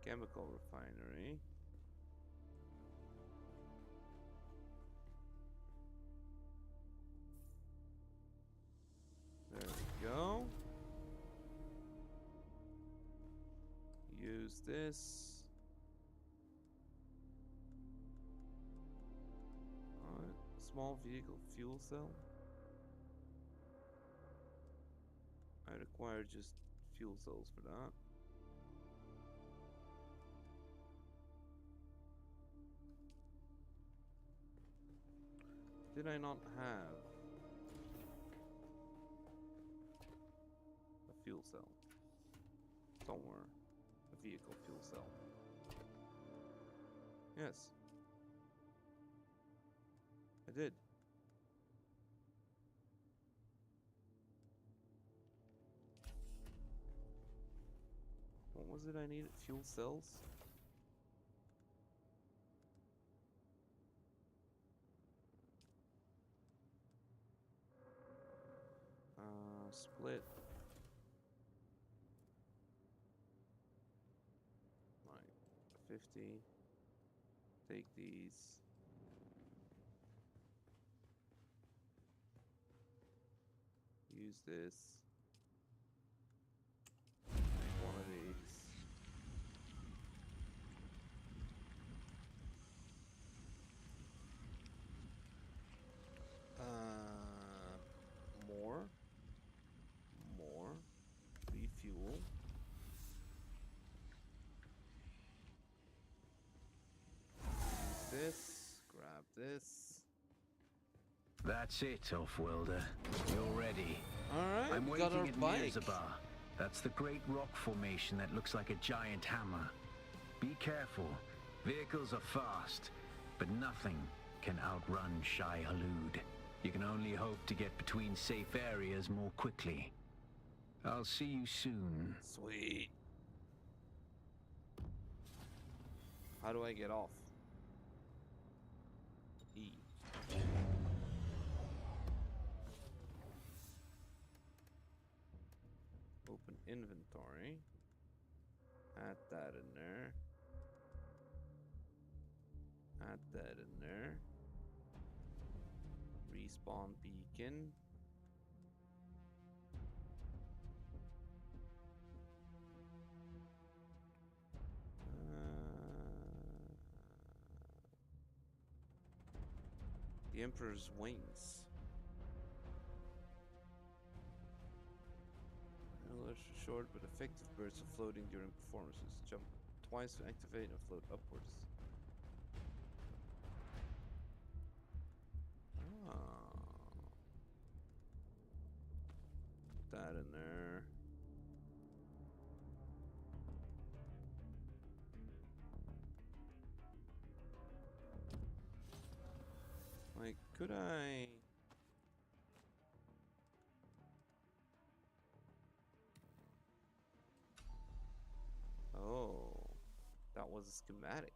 Chemical refinery. There we go. Use this. Alright, small vehicle fuel cell. I require just fuel cells for that. Did I not have a fuel cell? Somewhere. A vehicle fuel cell. Yes. I did. What was it I needed? Fuel cells? Split. Like 50. Take these. Use this. Make one of these. More. Refuel. Use this. Grab this. That's it, Offworlder. You're ready. Alright, I'm got our waiting at bike. Mirzabar. That's the great rock formation that looks like a giant hammer. Be careful. Vehicles are fast, but nothing can outrun Shai Halud. You can only hope to get between safe areas more quickly. I'll see you soon. Sweet. How do I get off? E. Open inventory. Add that in there. Add that in there. Respawn beacon. The Emperor's wings. Short but effective bursts of floating during performances. Jump twice to activate and float upwards. Put that in there. Like, could I... Oh, that was a schematic.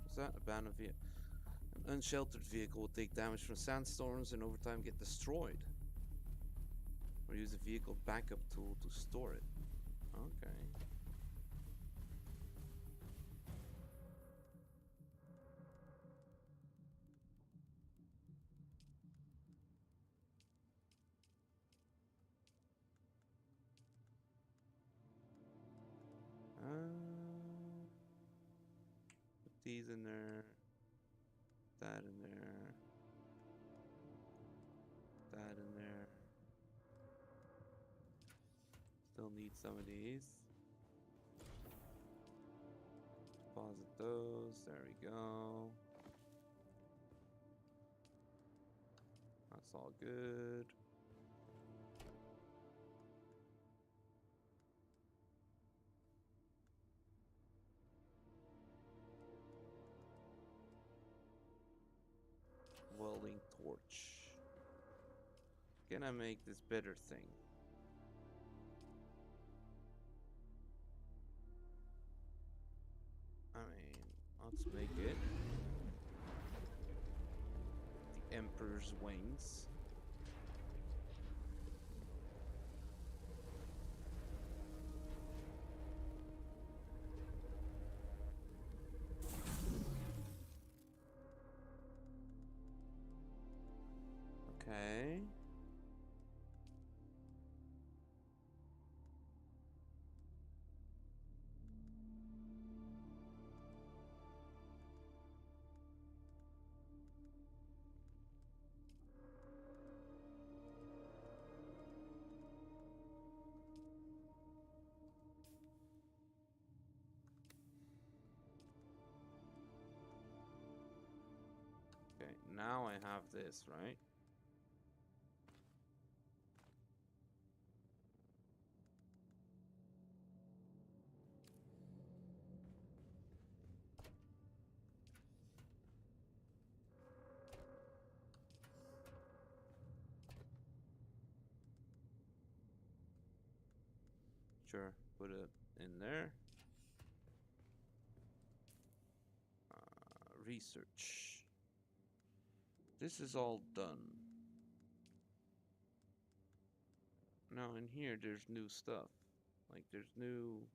Is that abandoned vehicle? An unsheltered vehicle will take damage from sandstorms and over time get destroyed. Or use a vehicle backup tool to store it. Okay. These in there. That in there. That in there. Still need some of these. Deposit those. There we go. That's all good. Welding torch. Can I make this better thing? I mean, let's make it the Emperor's wings. Okay. Okay, now I have this, right? Sure, put it in there. Research. This is all done. Now in here, there's new stuff. Like there's new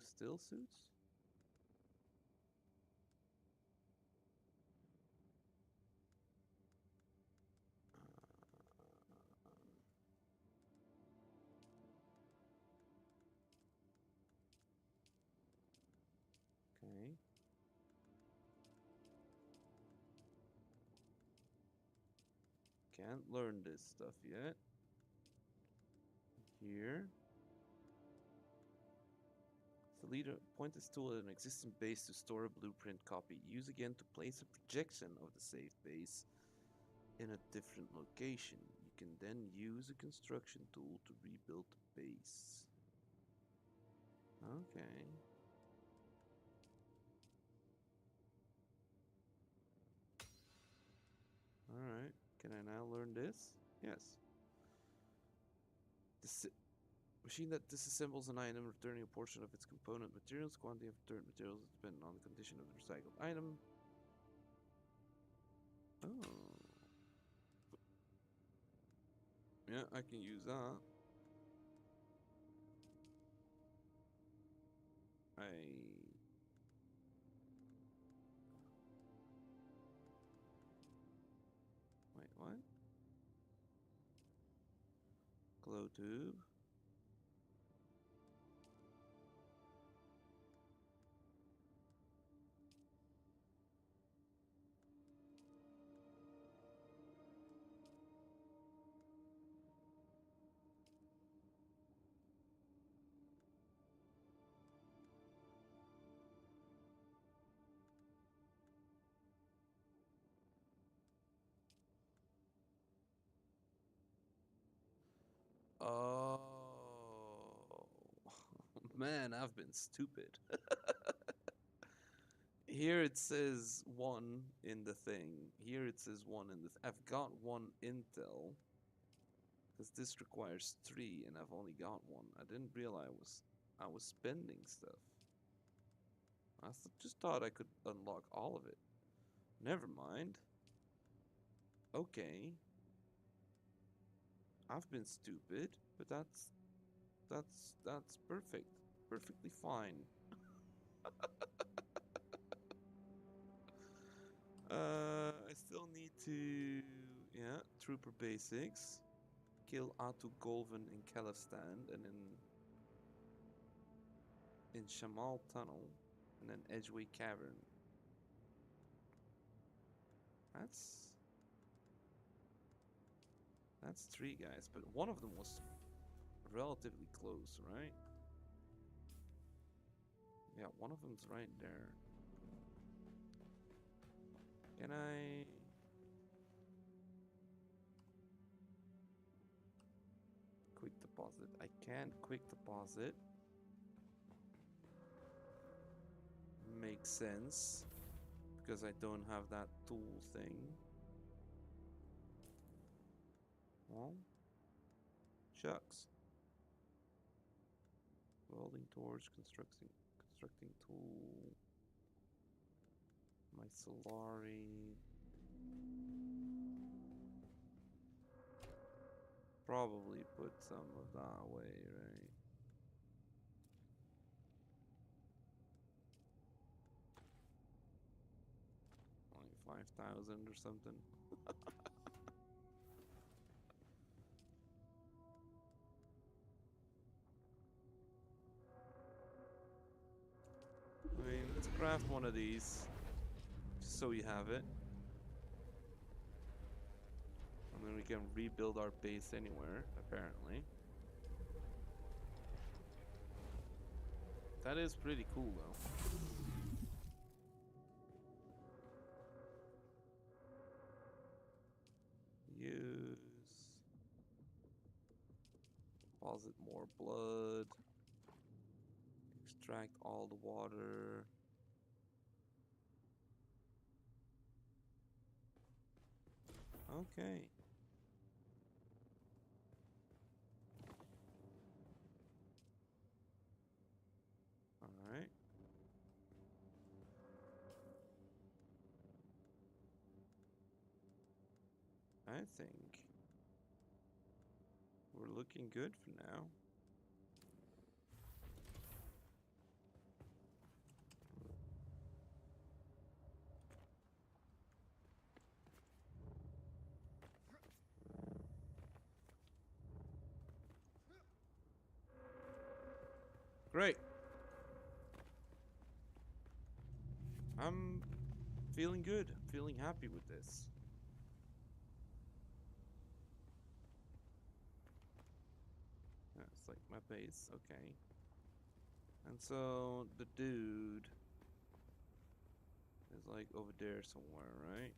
still suits. Okay. Can't learn this stuff yet. Here. Select point this tool at an existing base to store a blueprint copy. Use again to place a projection of the saved base in a different location. You can then use a construction tool to rebuild the base. Okay. Alright. Can I now learn this? Yes. Machine that disassembles an item, returning a portion of its component materials. Quantity of returned materials is dependent on the condition of the recycled item. Oh. Yeah, I can use that. Wait, what? Glow tube. Oh. Man, I've been stupid. Here it says 1 in the thing. Here it says 1 in the I've got 1 intel. Because this requires 3 and I've only got 1. I didn't realize I was spending stuff. I just thought I could unlock all of it. Never mind. Okay. I've been stupid, but that's perfect. Perfectly fine. I still need to trooper basics. Kill Atu Golvan in Kalastan and in Shamal Tunnel and then Edgeway Cavern. That's 3 guys, but one of them was relatively close, right? Yeah, one of them's right there. Can I... Quick deposit. I can't quick deposit. Makes sense. Because I don't have that tool thing. Well, shucks. Welding torch, constructing tool. My Solari. Probably put some of that away, right? Like 5,000 or something. I mean, let's craft one of these, just so we have it. And then we can rebuild our base anywhere, apparently. That is pretty cool, though. Use. Deposit more blood. Extract all the water. Okay. Alright. I think we're looking good for now. Great. I'm feeling good. Feeling happy with this. Yeah, it's like my base. Okay. And so the dude is like over there somewhere, right?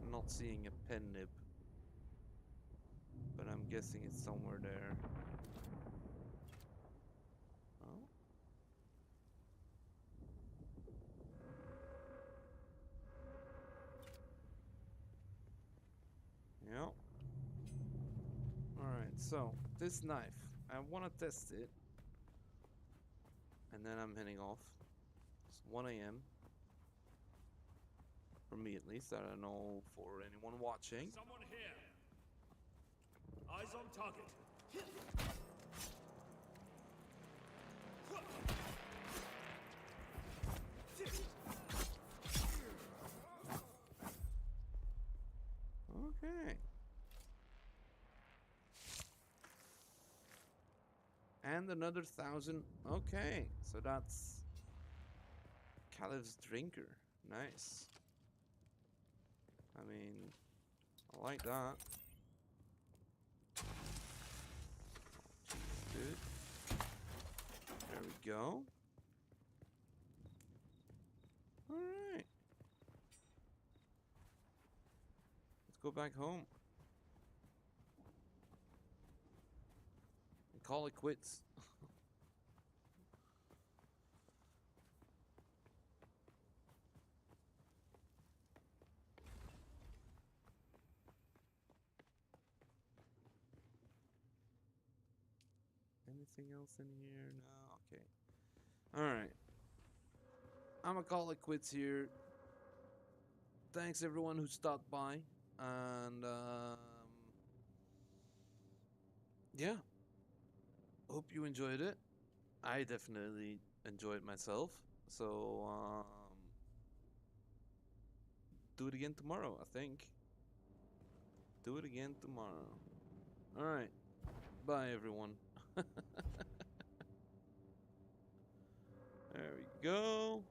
I'm not seeing a pen nib, but I'm guessing it's somewhere there. Oh. Yep. Alright, so this knife, I want to test it. And then I'm heading off. It's 1 a.m. For me at least. I don't know for anyone watching. Someone here. Eyes on target. Okay. And another 1,000. Okay, so that's Caliph's Drinker. Nice. I mean, I like that. Good. There we go. Alright. Let's go back home. And call it quits. Anything else in here? No? Okay. Alright. I'm gonna call it quits here. Thanks everyone who stopped by. And, yeah. Hope you enjoyed it. I definitely enjoyed myself. So, do it again tomorrow, I think. Do it again tomorrow. Alright. Bye, everyone. There we go.